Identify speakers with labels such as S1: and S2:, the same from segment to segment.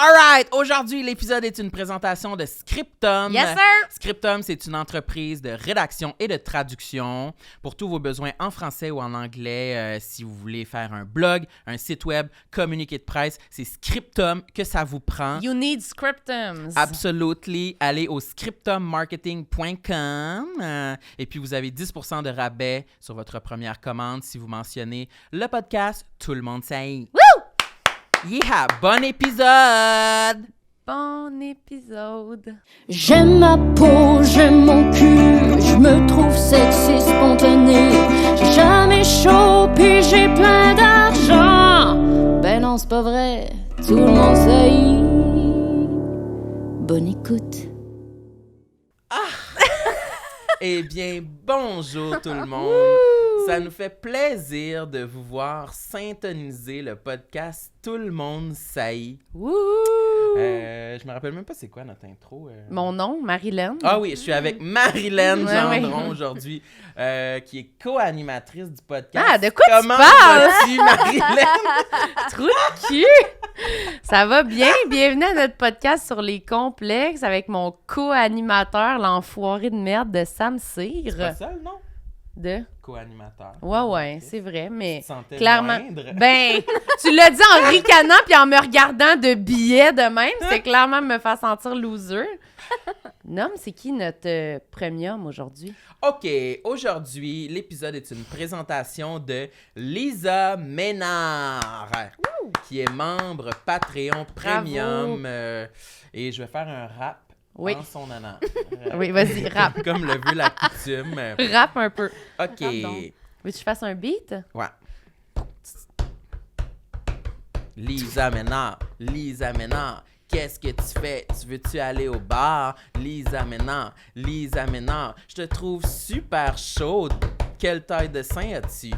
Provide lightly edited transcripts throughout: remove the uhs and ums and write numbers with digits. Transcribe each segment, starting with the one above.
S1: Alright, aujourd'hui, l'épisode est une présentation de Scriptum.
S2: Yes, sir!
S1: Scriptum, c'est une entreprise de rédaction et de traduction pour tous vos besoins en français ou en anglais. Si vous voulez faire un blog, un site web, communiqué de presse, c'est Scriptum que ça vous prend.
S2: You need Scriptums.
S1: Absolutely. Allez au scriptummarketing.com et puis vous avez 10% de rabais sur votre première commande si vous mentionnez le podcast Tout le monde sait.
S2: Woo!
S1: Yeah! Bon épisode!
S2: Bon épisode.
S3: J'aime ma peau, j'aime mon cul, je me trouve sexy spontané. J'ai jamais chaud, puis j'ai plein d'argent. Ben non, c'est pas vrai, tout le monde sait. Bonne écoute.
S1: Eh bien, bonjour tout le monde! Ça nous fait plaisir de vous voir syntoniser le podcast Tout le monde sait.
S2: Wouhou!
S1: Je me rappelle même pas c'est quoi notre intro.
S2: Mon nom, Marilyn.
S1: Ah oui, je suis avec Marilyn
S2: Ouais,
S1: Gendron aujourd'hui, qui est co-animatrice du podcast.
S2: Ah, de quoi
S1: Comment
S2: tu parles?
S1: vas-tu, Marilyn?
S2: Trou de cul! Ça va bien? Bienvenue à notre podcast sur les complexes avec mon co-animateur, l'enfoiré de merde de Sam Cyr.
S1: C'est pas ça le nom?
S2: De?
S1: Co-animateur.
S2: Ouais, c'est vrai, mais
S1: Tu te sentais
S2: clairement...
S1: moindre?
S2: Ben, tu l'as dit en ricanant puis en me regardant de billets de même, c'est clairement me faire sentir loser. Non, mais c'est qui notre premium aujourd'hui?
S1: OK, aujourd'hui, l'épisode est une présentation de Lisa Ménard, qui est membre Patreon Premium. Et je vais faire un rap
S2: Oui.
S1: en son honneur.
S2: Oui, vas-y, rap.
S1: Comme le veut la coutume.
S2: Rap un peu.
S1: OK.
S2: Veux-tu que je fasse un beat?
S1: Ouais. Lisa Ménard, qu'est-ce que tu fais? Tu veux-tu aller au bar? Lisa Ménard, je te trouve super chaude. Quelle taille de sein as-tu?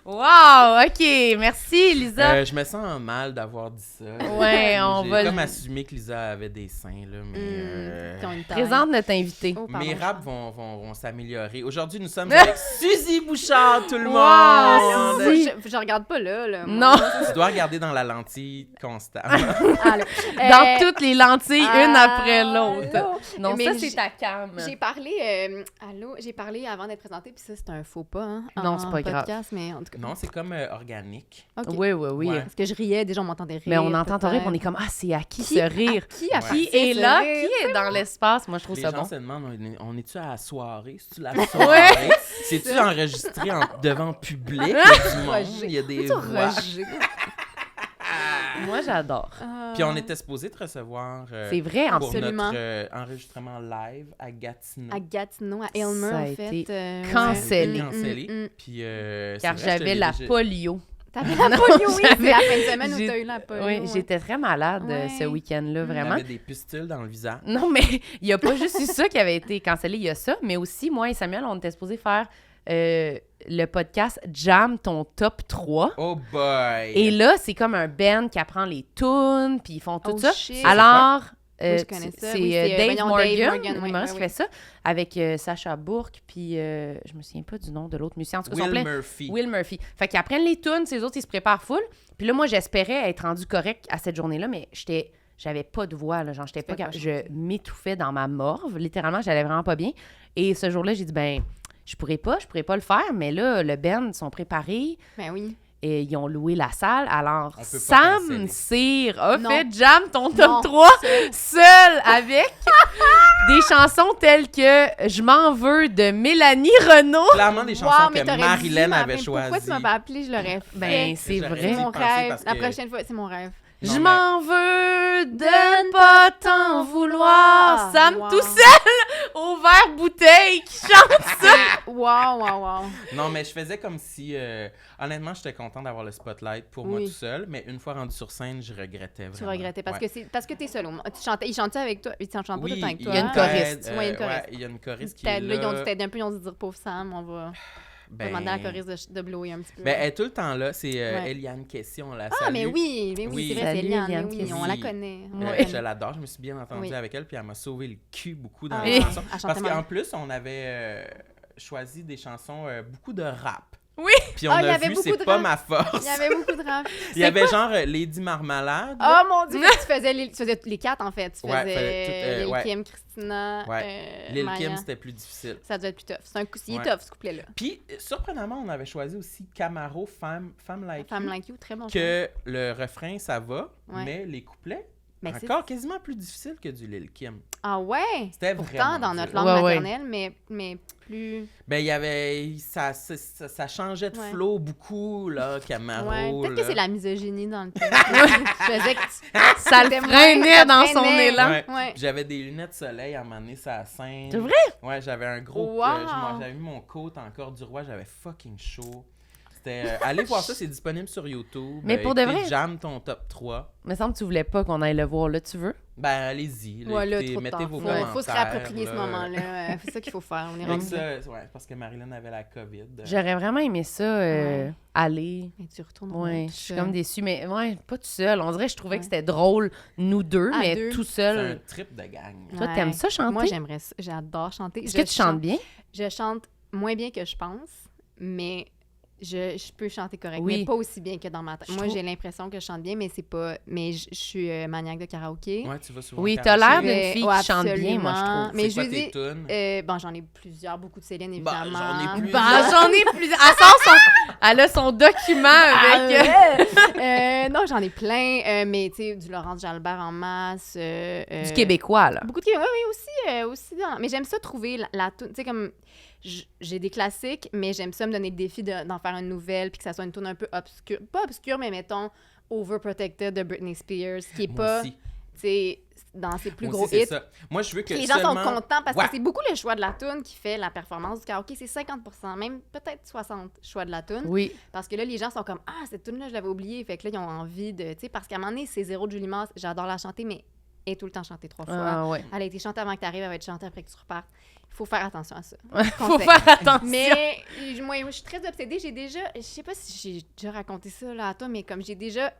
S2: Wow, OK. Merci, Lisa.
S1: Je me sens mal d'avoir dit ça.
S2: Ouais, on
S1: J'ai
S2: va
S1: comme
S2: le...
S1: assumé que Lisa avait des seins, là, mais...
S2: Présente notre invité.
S4: Oh, pardon.
S1: Mes raps vont s'améliorer. Aujourd'hui, nous sommes avec Suzy Bouchard, tout le
S2: Wow,
S1: monde!
S2: Suzy.
S4: Je regarde pas là.
S2: Non.
S1: Tu dois regarder dans la lentille constamment.
S4: Allô.
S2: Dans toutes les lentilles, une après l'autre.
S4: allô.
S2: Non,
S4: Mais
S2: ça, c'est ta cam.
S4: J'ai parlé avant d'être présentée, puis ça, c'est un faux pas, hein,
S2: Non,
S4: en
S2: c'est pas grave.
S4: podcast, mais en tout cas.
S1: Non, c'est comme organique.
S4: OK.
S2: Oui.
S1: Ouais.
S4: Parce que je riais, déjà, on m'entendait rire.
S2: Mais on entend ton rire,
S4: peut-être.
S2: on est comme, ah, c'est à qui ce rire?
S4: Qui a
S2: Qui
S4: fait
S2: est
S4: ce
S2: là?
S4: rire?
S2: Qui est dans l'espace? Moi, je trouve
S1: Les
S2: ça
S1: gens
S2: bon.
S1: se demandent, on est-tu à la soirée? C'est-tu la soirée? C'est-tu enregistré devant public? Il y a du monde, il y a des voix.
S4: Roger.
S2: Moi, j'adore.
S1: Puis on était supposé te recevoir
S2: C'est vrai, en
S1: pour
S4: absolument.
S1: notre enregistrement live à Gatineau.
S4: À Gatineau, à Aylmer,
S2: Ça a
S4: en fait.
S2: été
S4: cancellé.
S2: cancellé.
S1: Puis,
S2: Car
S1: c'est vrai,
S2: j'avais la
S1: j'ai-
S2: polio.
S4: T'avais la polio, oui. C'est la fin de semaine où
S2: J'ai-
S4: t'as eu la polio.
S2: Oui,
S4: ouais.
S2: j'étais très malade
S4: Ouais.
S2: ce week-end-là, vraiment.
S1: J'avais des pustules dans le visage.
S2: Non, mais il n'y a pas juste eu ça qui avait été cancellé, il y a ça, mais aussi, moi et Samuel, on était supposés faire le podcast Jam ton top 3.
S1: Oh boy!
S2: Et là, c'est comme un band qui apprend les tunes, puis ils font tout
S4: Oh,
S2: ça.
S4: shit.
S2: Alors,
S4: Oui, je connais ça.
S2: c'est
S4: Oui, c'est,
S2: Dave
S4: voyons,
S2: Morgan,
S4: Dave Morgan, oui,
S2: l'humoriste
S4: oui,
S2: qui fait ça, avec Sacha Bourque, puis je me souviens pas du nom de l'autre musicien. En tout cas, ils sont
S1: Will
S2: pleins-
S1: Murphy.
S2: Will Murphy. Fait qu'ils apprennent les tunes, ces autres, ils se préparent full. Puis là, moi, j'espérais être rendu correct à cette journée-là, mais j'avais pas de voix, là, genre, j'étais pas, je m'étouffais dans ma morve, littéralement, j'allais vraiment pas bien. Et ce jour-là, j'ai dit, ben, je pourrais pas le faire, mais là, le band sont préparés.
S4: Ben oui.
S2: Et ils ont loué la salle. Alors,
S1: On peut pas
S2: Sam
S1: canceller.
S2: Cyr a
S4: Non.
S2: fait Jam ton top
S4: Non.
S2: 3 seul avec des chansons telles que Je m'en veux de Mélanie Renaud.
S1: Clairement des chansons
S4: Wow, mais
S1: que
S4: t'aurais
S1: Marilyn
S4: dû
S1: avait
S4: m'appeler.
S1: choisies.
S4: Pourquoi tu m'as pas appelé? Je l'aurais fait.
S2: Ben, c'est
S1: J'aurais
S2: vrai.
S4: C'est
S1: dû
S4: mon
S1: penser
S4: rêve.
S1: parce
S4: La
S1: que-
S4: prochaine fois, c'est mon rêve.
S1: Non,
S2: Je
S1: mais-
S2: m'en veux de ne pas t'en vouloir. Sam
S4: Wow.
S2: tout seul au verre bouteille qui chante ça.
S4: Wow.
S1: Non, mais je faisais comme si... honnêtement, j'étais content d'avoir le spotlight pour moi
S4: Oui.
S1: tout seul, mais une fois rendu sur scène, je regrettais vraiment.
S4: Tu regrettais parce
S1: Ouais.
S4: que t'es seul. Il chantait avec toi. Il chante pas tout le temps avec
S1: il
S4: toi.
S2: y a une
S4: hein?
S2: choriste.
S4: Ouais, il y a une choriste.
S1: il y a une choriste qui
S4: Là,
S1: est là.
S4: ils ont dû t'aider un peu. Ils ont dû dire, pauvre Sam, on va
S1: Ben,
S4: demander à la choriste de blower un petit peu.
S1: ben, elle est tout le temps là. C'est
S4: Ouais.
S1: Eliane Kessie, on la
S4: Ah,
S1: salue.
S4: mais oui,
S1: Oui.
S4: c'est vrai, c'est
S2: Salut,
S4: Eliane.
S2: Eliane
S4: Oui,
S2: Kessie.
S4: on la connaît. On la
S1: Je
S4: connaît.
S1: l'adore, je me suis bien entendue
S4: Oui.
S1: avec elle, puis elle m'a sauvé le cul beaucoup dans
S4: Ah,
S1: les chansons.
S4: elle chantait
S1: Parce
S4: mal.
S1: qu'en plus, on avait choisi des chansons, beaucoup de rap.
S2: Oui!
S1: Puis on
S4: Ah, il y
S1: a
S4: avait
S1: vu,
S4: beaucoup
S1: c'est
S4: de
S1: pas
S4: rap.
S1: ma force.
S4: Il y avait beaucoup de rap.
S1: Il y avait genre Lady Marmalade.
S4: Oh mon Dieu, tu faisais les 4 en fait. Tu
S1: Ouais,
S4: faisais
S1: fallait tout,
S4: Lil
S1: ouais.
S4: Kim, Christina,
S1: Lil
S4: Maya.
S1: Kim, c'était plus difficile.
S4: Ça doit être plus tough. C'est un coup, il est
S1: Ouais.
S4: tough ce couplet-là.
S1: Puis, surprenamment, on avait choisi aussi Camaro, Femme Like
S4: Femme
S1: You,
S4: Like You, très bon choix.
S1: que le refrain, ça va,
S4: Ouais.
S1: mais les couplets,
S4: Mais c'est-
S1: encore quasiment plus difficile que du Lil Kim.
S4: Ah ouais?
S1: C'était
S4: Pourtant,
S1: vraiment
S4: dans
S1: dur.
S4: notre langue
S2: Ouais.
S4: maternelle, mais plus...
S1: Ben, il y avait... Ça changeait de
S4: Ouais.
S1: flow beaucoup, là, Camaro.
S4: Ouais. Peut-être que
S1: là.
S4: c'est la misogynie dans le texte. Je faisais que tu...
S2: Ça le
S4: C'était
S2: freinait
S4: moins-
S2: dans
S4: ça
S2: son
S4: freinait.
S2: élan.
S1: Ouais.
S4: Ouais.
S1: Puis j'avais des lunettes de soleil à un moment donné, ça a scène.
S2: C'est vrai?
S1: Ouais, j'avais un gros...
S4: Wow.
S1: j'avais mis mon coat encore du roi, j'avais fucking chaud. C'était... allez voir ça, c'est disponible sur YouTube.
S2: Mais pour de
S1: écoutez
S2: vrai?
S1: Jam ton top 3.
S2: Me semble que tu voulais pas qu'on aille le voir. Là, tu veux?
S1: Ben, allez-y. Là,
S4: Ouais, là,
S1: écoutez,
S4: trop
S1: mettez
S4: tard.
S1: vos
S4: Ouais,
S1: commentaires.
S4: faut se réapproprier ce
S1: là.
S4: moment-là. C'est ça qu'il faut faire. On est
S1: Avec
S4: rendu
S1: ça, ouais, parce que Marilyn avait la COVID.
S2: J'aurais vraiment aimé ça,
S4: Ouais.
S2: aller.
S4: Et tu retournes
S2: Ouais,
S4: tout
S2: je suis
S4: seul.
S2: comme déçue, mais ouais, pas tout seul. On dirait que je trouvais que
S4: Ouais.
S2: c'était drôle, nous deux,
S4: À
S2: mais
S4: deux.
S2: tout
S1: C'est un
S2: seul.
S1: trip de gang.
S2: Toi,
S4: Ouais.
S2: t'aimes ça chanter?
S4: Moi, j'aimerais ça. J'adore chanter.
S2: Est-ce que tu chantes bien?
S4: Je chante moins bien que je pense, mais je peux chanter correct,
S2: Oui.
S4: mais pas aussi bien que dans ma tête.
S2: Je
S4: Moi,
S2: trouve-
S4: j'ai l'impression que je chante bien, mais c'est pas... Mais je suis maniaque de karaoké.
S1: Ouais, tu vas souvent
S2: Oui,
S1: au
S2: t'as l'air
S1: karaoké.
S2: d'une fille qui chante bien, moi, je
S4: absolument.
S2: trouve.
S4: Mais
S1: C'est
S4: je
S1: quoi
S4: lui
S1: tes
S4: dis...
S1: tunes?
S4: Bon, j'en ai plusieurs, beaucoup de Céline,
S1: Bah,
S4: évidemment.
S1: j'en ai plus.
S2: Bah, j'en ai plus. Elle a son document avec.
S4: Non, j'en ai plein, mais tu sais, du Laurence Jalbert en masse.
S2: Du québécois, là.
S4: Beaucoup de Québécois, oui, aussi mais j'aime ça trouver la tune, tu sais, comme, j'ai des classiques, mais j'aime ça me donner le défi d'en faire une nouvelle, puis que ça soit une tune un peu obscure, pas obscure, mais mettons, Overprotected de Britney Spears, qui est
S1: Moi
S4: pas,
S1: aussi.
S4: tu sais, dans ses plus
S1: Moi
S4: gros
S1: aussi, c'est
S4: hits.
S1: ça. Moi, je veux que
S4: Les gens
S1: seulement...
S4: sont contents parce
S1: Ouais.
S4: que c'est beaucoup le choix de la tune qui fait la performance du karaoké. C'est 50%, même peut-être 60% choix de la tune.
S2: Oui.
S4: Parce que là, les gens sont comme « Ah, cette tune-là, je l'avais oubliée. » Fait que là, ils ont envie de... Tu sais, parce qu'à un moment donné, c'est Zéro de Julie Masse. J'adore la chanter, mais elle est tout le temps chantée 3 fois.
S2: Ah, ouais.
S4: Elle a été chantée avant que tu arrives, elle va être chantée après que tu repartes. Il faut faire attention à ça.
S2: Faut
S4: Conseil.
S2: faire attention.
S4: Mais moi, je suis très obsédée. J'ai déjà... Je sais pas si j'ai déjà raconté ça là, à toi, mais comme j'ai déjà...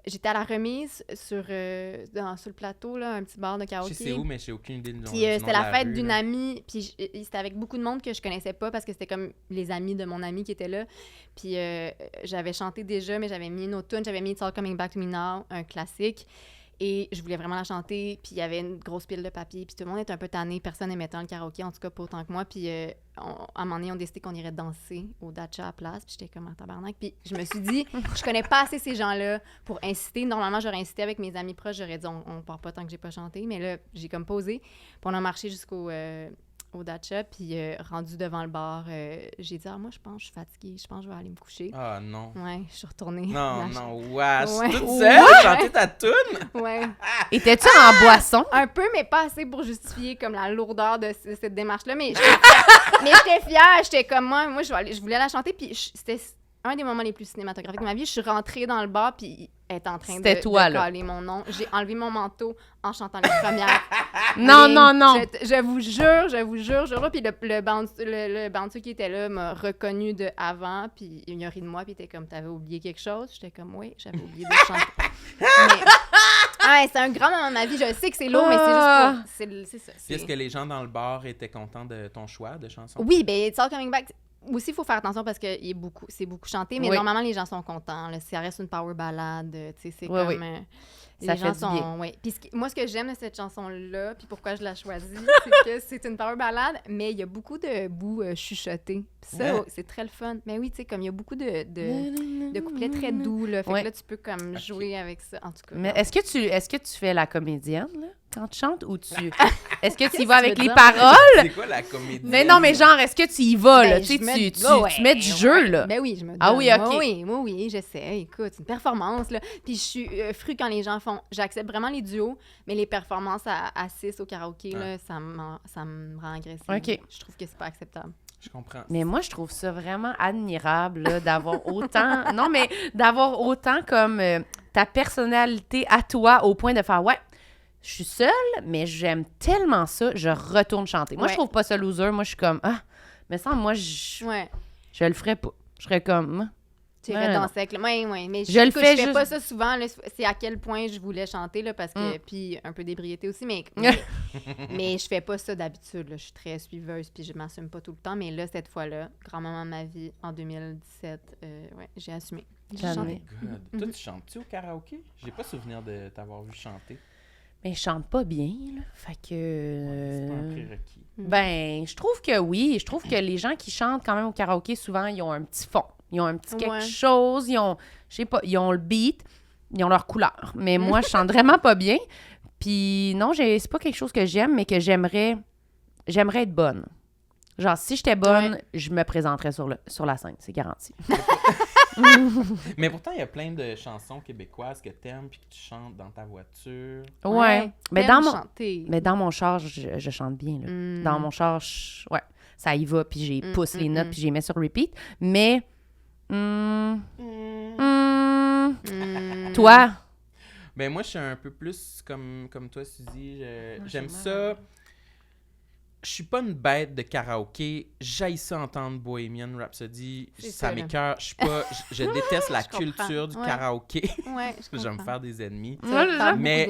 S4: j'étais à la remise sur le plateau, là, un petit bar de
S1: Je
S4: karaoké.
S1: sais où, mais j'ai aucune idée du nom.
S4: Puis
S1: du nom
S4: c'était
S1: de
S4: la fête
S1: rue,
S4: d'une
S1: là.
S4: amie, puis c'était avec beaucoup de monde que je connaissais pas parce que c'était comme les amis de mon amie qui étaient là. Puis j'avais chanté déjà, mais j'avais mis une autre tune, j'avais mis It's All Coming Back to Me Now, un classique. Et je voulais vraiment la chanter, puis il y avait une grosse pile de papier, puis tout le monde était un peu tanné, personne n'aimait tant le karaoké, en tout cas pas autant que moi. Puis à un moment donné, on a décidé qu'on irait danser au Dacha à la place, puis j'étais comme en tabarnak. Puis je me suis dit, je connais pas assez ces gens-là pour inciter. Normalement, j'aurais incité avec mes amis proches, j'aurais dit on part pas tant que j'ai pas chanté, mais là, j'ai comme posé. Puis on a marché jusqu'au au Dacha, puis rendu devant le bar, j'ai dit moi je pense que je suis fatiguée, je pense que je vais aller me coucher.
S1: Ah non.
S4: Ouais, je suis retournée.
S1: Non, non, wesh.
S4: Ouais.
S1: Toute seule, chanter ta toune?
S4: Ouais.
S2: Étais-tu en boisson?
S4: Un peu, mais pas assez pour justifier comme la lourdeur de cette démarche-là. Mais j'étais fière, j'étais comme moi je voulais la chanter, puis c'était un des moments les plus cinématographiques de ma vie. Je suis rentrée dans le bar, puis elle est en train
S2: C'était
S4: de
S2: toi, là.
S4: caler mon nom. J'ai enlevé mon manteau en chantant les premières.
S2: Non,
S4: lignes.
S2: non, non.
S4: Je vous jure. Puis le bouncer qui était là m'a reconnu de avant, puis il a ri de moi, puis il était comme, t'avais oublié quelque chose? J'étais comme, oui, j'avais oublié de chanter. C'est un grand moment de ma vie. Je sais que c'est lourd, mais c'est juste pour... C'est ça.
S1: Puis est-ce que les gens dans le bar étaient contents de ton choix de chanson?
S4: Oui, ben It's All Coming Back... Aussi, il faut faire attention parce que c'est beaucoup chanté, mais
S2: Oui.
S4: normalement, les gens sont contents. Là. Ça reste une power ballade, tu sais, c'est
S2: Oui,
S4: comme...
S2: oui.
S4: les
S2: Ça
S4: gens
S2: fait du
S4: sont...
S2: bien.
S4: Ouais. Puis moi, ce que j'aime de cette chanson-là, puis pourquoi je l'ai choisie, c'est que c'est une power ballade, mais il y a beaucoup de bouts chuchotés. Puis ça,
S1: Ouais.
S4: c'est très le fun. Mais oui, tu sais, comme il y a beaucoup de couplets très doux, là. Fait
S2: Ouais.
S4: que là, tu peux comme jouer avec ça. En tout cas.
S2: Mais est-ce que tu fais la comédienne, là, quand tu chantes, ou tu... Est-ce que tu y
S4: Qu'est-ce
S2: vas
S4: que tu
S2: avec
S4: veux
S2: les
S4: dire?
S2: paroles?
S1: C'est quoi la comédie?
S2: Mais non, mais genre, est-ce que tu y vas, là?
S4: Ben,
S2: Tu sais,
S4: je mets-
S2: tu mets du jeu, là.
S4: Ben oui, je me donne.
S2: Ah oui, OK.
S4: Oui, j'essaie. Écoute, c'est une performance, là. Puis je suis fru quand les gens font... J'accepte vraiment les duos, mais les performances à 6 au karaoké, là, ça me rend agressive.
S2: OK.
S4: Je trouve que c'est pas acceptable.
S1: Je comprends.
S2: Mais moi, je trouve ça vraiment admirable, là, d'avoir autant... Non, mais d'avoir autant comme ta personnalité à toi au point de faire, ouais, je suis seule, mais j'aime tellement ça, je retourne chanter. Moi, je
S4: Ouais.
S2: trouve pas ça loser. Moi, je suis comme, mais ça, moi, je
S4: Ouais.
S2: le ferais pas. Je serais comme,
S4: J'irais
S2: Ouais,
S4: danser avec le... Oui, mais
S2: Je le
S4: écoute,
S2: fais
S4: je fais
S2: juste-
S4: pas ça souvent. Là, c'est à quel point je voulais chanter, là, parce que... Puis un peu d'ébriété aussi, mais je fais pas ça d'habitude. Là. Je suis très suiveuse, puis je m'assume pas tout le temps. Mais là, cette fois-là, grand moment de ma vie, en 2017, j'ai assumé. J'ai
S2: J'admets.
S4: chanté.
S1: God. Toi, tu chantes-tu au karaoké? J'ai pas souvenir de t'avoir vu chanter.
S2: Mais je chante pas bien, là. Fait que...
S1: C'est pas un prérequis.
S2: Ben, je trouve que oui. Je trouve que les gens qui chantent quand même au karaoké, souvent, ils ont un petit fond. Ils ont un petit quelque
S4: Ouais.
S2: chose. Ils ont, je sais pas, ils ont le beat. Ils ont leur couleur. Mais moi, je chante vraiment pas bien. Puis non, c'est pas quelque chose que j'aime, mais que j'aimerais être bonne. Genre, si j'étais bonne, je me présenterais sur la scène. C'est garanti.
S1: Mais pourtant, il y a plein de chansons québécoises que t'aimes puis que tu chantes dans ta voiture.
S2: Ouais. Mais
S4: T'aimes
S2: dans mon...
S4: chanter.
S2: Mais dans mon char, je chante bien. Là. Dans mon char, ouais, ça y va, puis j'ai pousse les notes, puis j'ai mets sur repeat. Mais, toi,
S1: Ben moi, je suis un peu plus comme toi, Suzy. J'aime ça. Je suis pas une bête de karaoké. J'haïs ça entendre Bohemian Rhapsody.
S4: C'est
S1: Ça
S4: ça, là.
S1: m'écœure. Je déteste la
S4: Je comprends.
S1: culture du
S4: Ouais.
S1: karaoké.
S4: Ouais,
S1: Je vais me faire des ennemis.
S2: Ouais,
S1: Mais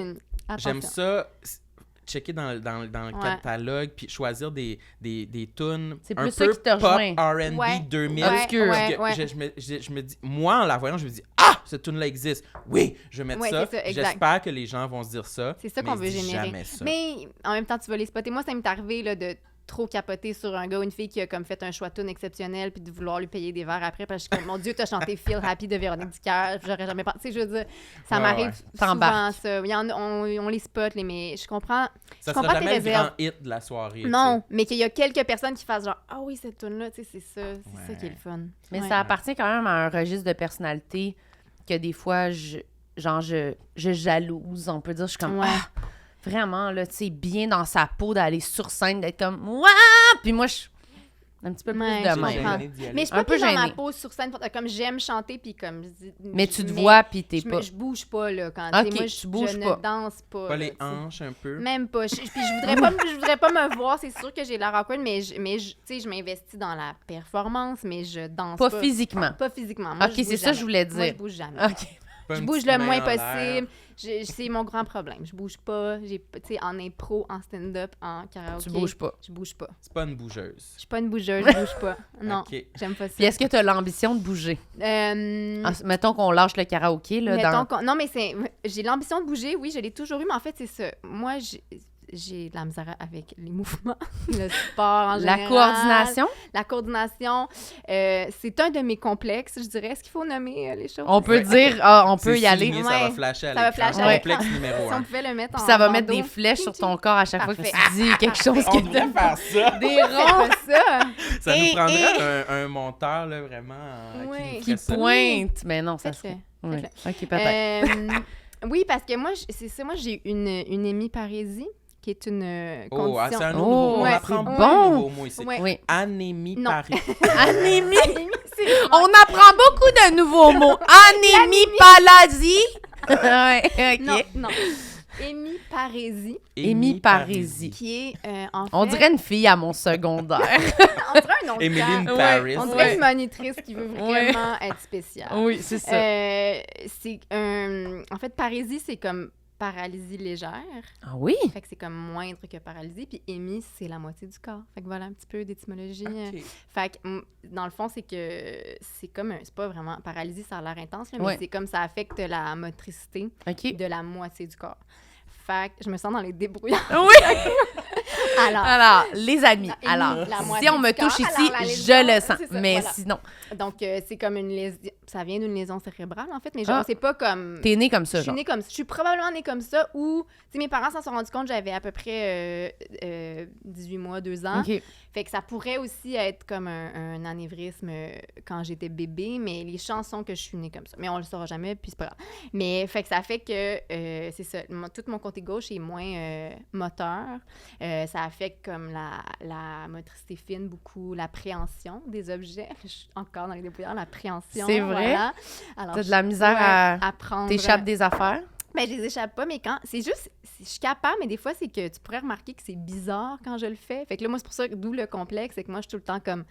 S1: j'aime ça, checker dans le
S4: Ouais.
S1: catalogue, puis choisir des tunes
S2: C'est
S1: un
S2: plus ça
S1: peu
S2: qui te rejoint.
S1: pop R&B
S4: Ouais.
S1: 2000.
S2: Obscur.
S4: Ouais,
S1: Parce que
S4: ouais.
S1: je me dis, moi, en la voyant, je me dis, ah, cette tune-là existe. Oui, je vais mettre
S4: Ouais,
S1: ça.
S4: c'est ça, exact.
S1: J'espère que les gens vont se dire ça.
S4: C'est ça
S1: mais
S4: qu'on
S1: ils
S4: veut
S1: disent
S4: générer.
S1: jamais ça.
S4: Mais en même temps, tu vas les spotter. Moi, ça m'est arrivé là, de trop capoter sur un gars ou une fille qui a comme fait un choix de tune exceptionnel puis de vouloir lui payer des verres après parce que je suis comme, mon Dieu, t'as chanté Feel Happy de Véronique Dicker. J'aurais jamais pensé. Tu sais, je veux dire, ça
S1: Ouais,
S4: m'arrive
S1: ouais.
S4: souvent,
S2: T'embarques.
S4: ça. Il y en a, on les spot, mais je comprends.
S1: Ça
S4: je comprends
S1: sera
S4: tes
S1: jamais le
S4: réserves.
S1: grand hit de la soirée.
S4: Non, mais qu'il y a quelques personnes qui fassent genre, ah oui, cette tune-là, tu sais, c'est ça. C'est ça qui est le fun.
S2: mais
S4: Ouais.
S2: ça appartient quand même à un registre de personnalité que des fois, je jalouse, on peut dire. Je suis comme,
S4: Ouais.
S2: vraiment, là, tu sais, bien dans sa peau, d'aller sur scène, d'être comme, ouah! Puis moi, je suis un petit peu plus
S4: Ouais,
S2: de
S4: je
S2: même.
S4: comprends.
S1: Gêné d'y aller.
S4: Mais je suis
S2: Un
S4: pas
S2: peu
S4: plus dans ma
S2: gênée.
S4: peau sur scène. Comme j'aime chanter, puis comme...
S2: Mais tu te vois, puis t'es pas...
S4: Je bouge pas, là, quand
S2: Ok,
S4: moi,
S2: tu bouges
S4: je
S2: pas.
S4: ne danse pas.
S1: Pas
S4: là,
S1: les
S4: tu sais.
S1: hanches un peu.
S4: Même pas. Puis je voudrais pas me voir. C'est sûr que j'ai l'air awkward, mais tu sais, je m'investis dans la performance, mais je danse pas.
S2: Pas physiquement.
S4: Pas physiquement. Moi,
S2: Ok,
S4: je bouge
S2: c'est ça
S4: jamais.
S2: que je voulais
S4: Moi, je
S2: dire.
S4: bouge jamais.
S2: OK.
S1: Pas
S4: Je
S1: une
S4: bouge
S1: petite
S4: le
S1: main
S4: moins
S1: en l'air.
S4: possible. C'est mon grand problème. Je bouge pas. Tu sais, en impro, en stand-up, en karaoké.
S2: Tu bouges pas.
S4: Je bouge pas.
S1: C'est pas une bougeuse.
S4: Je suis pas une bougeuse, je bouge pas. Non,
S1: Ok.
S4: j'aime pas ça.
S2: Puis est-ce que tu as l'ambition de bouger? Mettons qu'on lâche le karaoké, là, dans...
S4: Non, mais j'ai l'ambition de bouger, oui, je l'ai toujours eu, mais en fait, c'est ça. Moi, j'ai de la misère avec les mouvements, le sport en général.
S2: La coordination?
S4: La coordination, c'est un de mes complexes, je dirais. Est-ce qu'il faut nommer les choses?
S2: On peut dire, on peut y aller.
S1: Souligné, ça va
S4: Ouais.
S1: flasher à
S4: Ça va
S1: l'écran.
S4: flasher à
S1: Complexe
S4: l'écran.
S1: numéro
S4: Si on
S1: 1.
S4: pouvait le mettre
S2: Puis
S4: en
S2: ça va mettre
S4: bandeau.
S2: des flèches sur ton corps à chaque fois que
S4: Parfait.
S2: tu dis quelque chose
S1: On
S2: que
S1: devrait
S2: t'aimes.
S1: faire ça.
S2: Des ronds
S4: C'est ça.
S1: Ça nous
S2: Et-
S1: prendrait un monteur, là, vraiment,
S4: Oui.
S1: qui nous
S2: qui
S1: ferait ça.
S2: pointe. Mais non, ça
S4: Faites-le.
S2: serait... Oui.
S4: Faites-le.
S2: OK, peut-être.
S4: Oui, parce que moi, c'est ça. Moi, j'ai une hémiparésie, qui est une
S1: Oh,
S4: condition.
S1: c'est un
S2: Oh,
S1: nouveau mot. On
S2: ouais,
S1: apprend
S2: c'est
S1: beaucoup
S2: bon.
S1: de nouveaux mots ici.
S4: Ouais.
S2: Oui.
S1: Anémie
S4: Non.
S1: Paris.
S2: Anémie.
S4: C'est
S2: On apprend beaucoup de nouveaux mots. Anémie Palazzi. Ouais,
S4: Non,
S2: OK.
S4: non. Hémiparésie,
S2: Hémiparésie.
S4: qui est en fait...
S2: On dirait une fille à mon secondaire.
S4: On dirait un nom de
S1: Émiline
S4: femme.
S1: Paris.
S4: On dirait
S2: Ouais.
S4: une monitrice qui veut vraiment être spéciale.
S2: Oui, c'est ça.
S4: C'est un... En fait, parésie, c'est comme paralysie légère.
S2: Ah oui?
S4: Fait que c'est comme moindre que paralysie. Puis hémi, c'est la moitié du corps. Fait que voilà un petit peu d'étymologie.
S1: Ok.
S4: Fait que, dans le fond, c'est que c'est comme c'est pas vraiment paralysie, ça a l'air intense, là, mais
S2: Ouais.
S4: c'est comme ça affecte la motricité
S2: OK.
S4: de la moitié du corps. Fait que je me sens dans les débrouillards.
S2: Oui!
S4: Alors,
S2: Alors, les amis,
S4: La-
S2: alors,
S4: la
S2: si
S4: moitié
S2: on me
S4: du corps,
S2: touche ici,
S4: alors la
S2: je
S4: lésion,
S2: le sens.
S4: c'est ça,
S2: Mais
S4: voilà.
S2: sinon,
S4: donc c'est comme une lésion. Ça vient d'une lésion cérébrale, en fait, mais
S2: Ah.
S4: genre, c'est pas comme.
S2: t'es né comme
S4: Je
S2: ça,
S4: suis
S2: genre.
S4: née comme ça. Je suis probablement née comme ça ou, tu sais, mes parents s'en sont rendus compte, j'avais à peu près 18 mois, 2 ans.
S2: OK.
S4: Fait que ça pourrait aussi être comme un anévrisme quand j'étais bébé, mais les chances sont que je suis née comme ça. Mais on le saura jamais, puis c'est pas grave. Mais fait que ça fait que, c'est ça, tout mon côté gauche est moins moteur. Ça affecte comme la motricité fine, beaucoup l'appréhension des objets. Je suis encore dans les débrouillards, l'appréhension.
S2: C'est vrai?
S4: Voilà. Alors,
S2: T'as de la misère à
S4: prendre...
S2: t'échappes des affaires?
S4: Ben, je les échappe pas, mais quand... C'est juste... Je suis capable, mais des fois, c'est que tu pourrais remarquer que c'est bizarre quand je le fais. Fait que là, moi, c'est pour ça que d'où le complexe, c'est que moi, je suis tout le temps comme...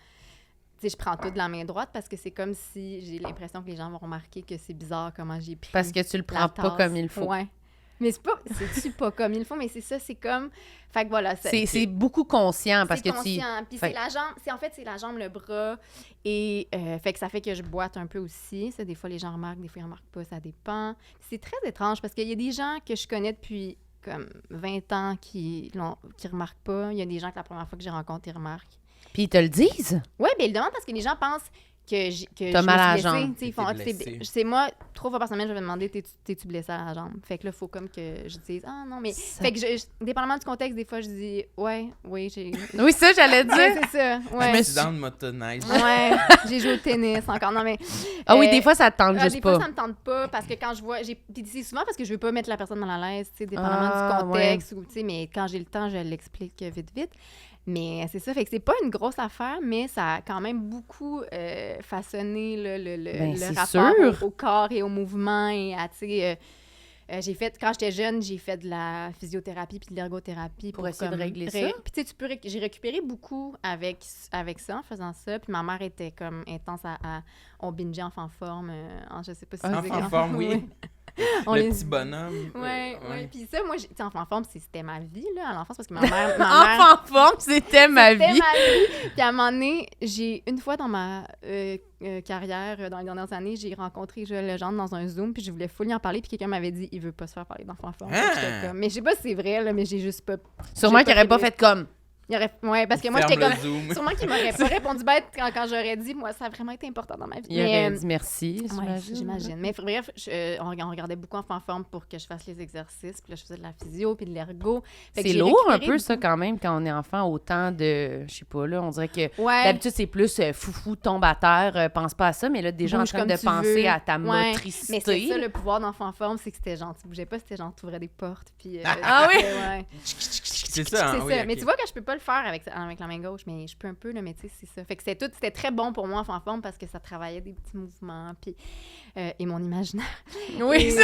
S4: Tu sais, je prends tout de la main droite parce que c'est comme si j'ai l'impression que les gens vont remarquer que c'est bizarre comment j'ai pris
S2: Parce que tu le prends
S4: la
S2: pas
S4: tasse.
S2: comme il faut.
S4: Ouais. Mais c'est pas comme il faut, mais c'est ça, c'est comme... Fait que voilà.
S2: C'est beaucoup conscient parce que
S4: conscient. Puis c'est la jambe, c'est la jambe, le bras. Et fait que ça fait que je boite un peu aussi. Ça, des fois, les gens remarquent, des fois, ils remarquent pas, ça dépend. C'est très étrange parce qu'il y a des gens que je connais depuis comme 20 ans qui remarquent pas. Il y a des gens que la première fois que j'ai rencontré, ils remarquent.
S2: Puis ils te le disent?
S4: Oui, bien, ils le demandent parce que les gens pensent que
S2: t'as mal à la
S4: je me suis
S2: jambe.
S4: blessée. Ils font, c'est moi, 3 fois par semaine, je vais me demander, t'es-tu blessée à la jambe? Fait que là, il faut comme que je dise, ah non, mais...
S2: Ça...
S4: Fait que, dépendamment du contexte, des fois, je dis, oui, j'ai...
S2: Oui, ça, j'allais dire.
S4: Ouais, c'est ça, ouais.
S1: Je me suis dans le motoneige.
S4: Ouais, j'ai joué au tennis encore. Non, mais...
S2: Ah oui, des fois, ça te tente juste
S4: des
S2: pas.
S4: fois, ça me tente pas parce que quand je vois... Puis c'est souvent parce que je veux pas mettre la personne mal à l'aise, tu sais, dépendamment du contexte. Ou, tu sais, mais quand j'ai le temps, je l'explique vite. Mais c'est ça, fait que c'est pas une grosse affaire, mais ça a quand même beaucoup façonné le rapport au corps et au mouvement. Et à, tu sais, j'ai fait, quand j'étais jeune, j'ai fait de la physiothérapie puis de l'ergothérapie
S2: pour essayer de régler ça.
S4: Puis tu sais, j'ai récupéré beaucoup avec ça, en faisant ça. Puis ma mère était comme intense on bingeait Enfant Forme. Je sais pas si
S1: Enfant Forme, oui. Le petit bonhomme.
S4: Ouais. Puis ça, moi, Enfant Forme, c'était ma vie, là, à l'enfance, parce que ma mère...
S2: Enfant Forme, c'était ma vie.
S4: Puis à un moment donné, une fois dans ma carrière, dans les dernières années, j'ai rencontré Joël Legendre dans un Zoom, puis je voulais full y en parler, puis quelqu'un m'avait dit, il veut pas se faire parler d'Enfant Forme. Mais je sais pas si c'est vrai, là, mais j'ai juste pas...
S2: Sûrement qu'il aurait pas fait comme...
S4: Ouais, parce que moi, j'étais comme...
S1: Zoom.
S4: Sûrement qu'il m'aurait pas répondu bête quand j'aurais dit. Moi, ça a vraiment été important dans ma vie.
S2: Il aurait dit merci,
S4: j'imagine. Mais bref, on regardait beaucoup Enfant Forme pour que je fasse les exercices. Puis là, je faisais de la physio puis de l'ergo.
S2: C'est lourd un peu, ça, quand même, quand on est enfant, autant de... Je sais pas, là, on dirait que d'habitude, c'est plus foufou, tombe à terre, pense pas à ça. Mais là, déjà en train de penser à ta motricité.
S4: Mais c'est ça, le pouvoir d'Enfant Forme, c'est que c'était genre, tu bougeais pas, c'était genre, tu ouvrais des portes. Puis,
S2: ah oui?
S1: C'est ça,
S4: c'est
S1: hein,
S4: ça.
S1: oui,
S4: Mais tu vois que je peux pas le faire avec la main gauche, mais je peux un peu, là, mais tu sais, c'est ça. Fait que c'était très bon pour moi, Enfant Forme, parce que ça travaillait des petits mouvements, puis, et mon imaginaire.
S2: Oui,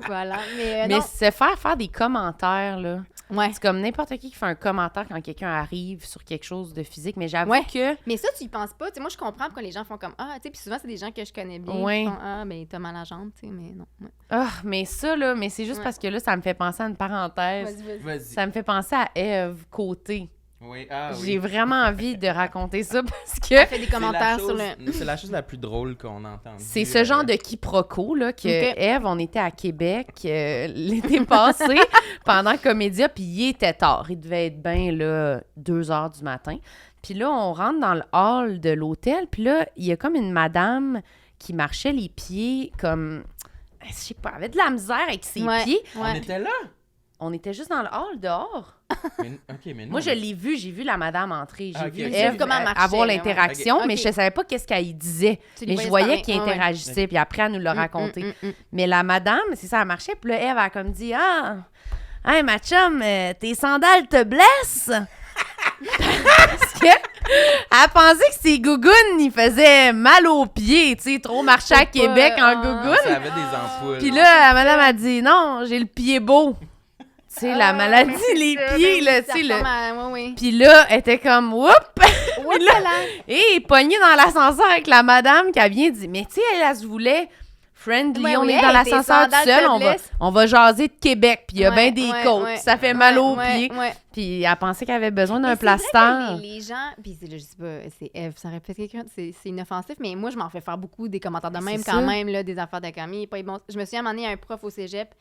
S4: voilà.
S2: Mais c'est faire des commentaires, là.
S4: Ouais.
S2: C'est comme n'importe qui fait un commentaire quand quelqu'un arrive sur quelque chose de physique, mais j'avoue que...
S4: Mais ça, tu y penses pas. Tu sais, moi, je comprends pourquoi les gens font comme « Ah », tu sais, puis souvent, c'est des gens que je connais bien qui font « Ah, ben t'as mal à la jambe », tu sais, mais non. Ouais.
S2: Ah, mais ça, là, mais c'est juste parce que là, ça me fait penser à une parenthèse.
S1: Vas-y.
S2: Ça me fait penser à Ève Côté.
S1: Oui,
S2: J'ai vraiment envie de raconter ça parce que...
S4: Elle fait des commentaires sur le...
S1: C'est la chose la plus drôle qu'on a entendue.
S2: C'est ce genre de quiproquo, là, que Ève, on était à Québec l'été passé pendant Comédia, puis il était tard. Il devait être bien, là, 2h du matin. Puis là, on rentre dans le hall de l'hôtel, puis là, il y a comme une madame qui marchait les pieds comme... Je sais pas, elle avait de la misère avec ses pieds.
S1: On était là?
S2: On était juste dans le hall, dehors.
S1: Mais
S2: moi, je l'ai vu, j'ai vu la madame entrer. J'ai vu
S4: Ève
S2: avoir l'interaction, mais je savais pas qu'est-ce qu'elle y disait. Mais je voyais qu'il interagissait, puis après, elle nous l'a raconté. Mais la madame, c'est ça, elle marchait, puis là, Ève a comme dit « Ah, hey, ma chum, tes sandales te blessent? » Parce qu'elle pensait que ses gougounes, ils faisaient mal aux pieds, tu sais, trop marcher à Québec en gougounes.
S1: Ça avait des ampoules.
S2: Puis là, la madame a dit « Non, j'ai le pied beau. » Tu sais, la maladie, les pieds, là, tu sais. Puis là, elle était comme, whoop! Et pognée dans l'ascenseur avec la madame qui a bien dit, mais tu sais, elle se voulait friendly, on est dans l'ascenseur tout seul, on va jaser de Québec, puis il y a bien des côtes, ça fait mal aux pieds. Puis elle pensait qu'elle avait besoin d'un plaster.
S4: Les gens, puis je sais pas, c'est Ève, ça répète quelqu'un, c'est inoffensif, mais moi, je m'en fais faire beaucoup des commentaires de même, quand même, là, des affaires de Camille. Bon. Je me suis amenée à un prof au cégep.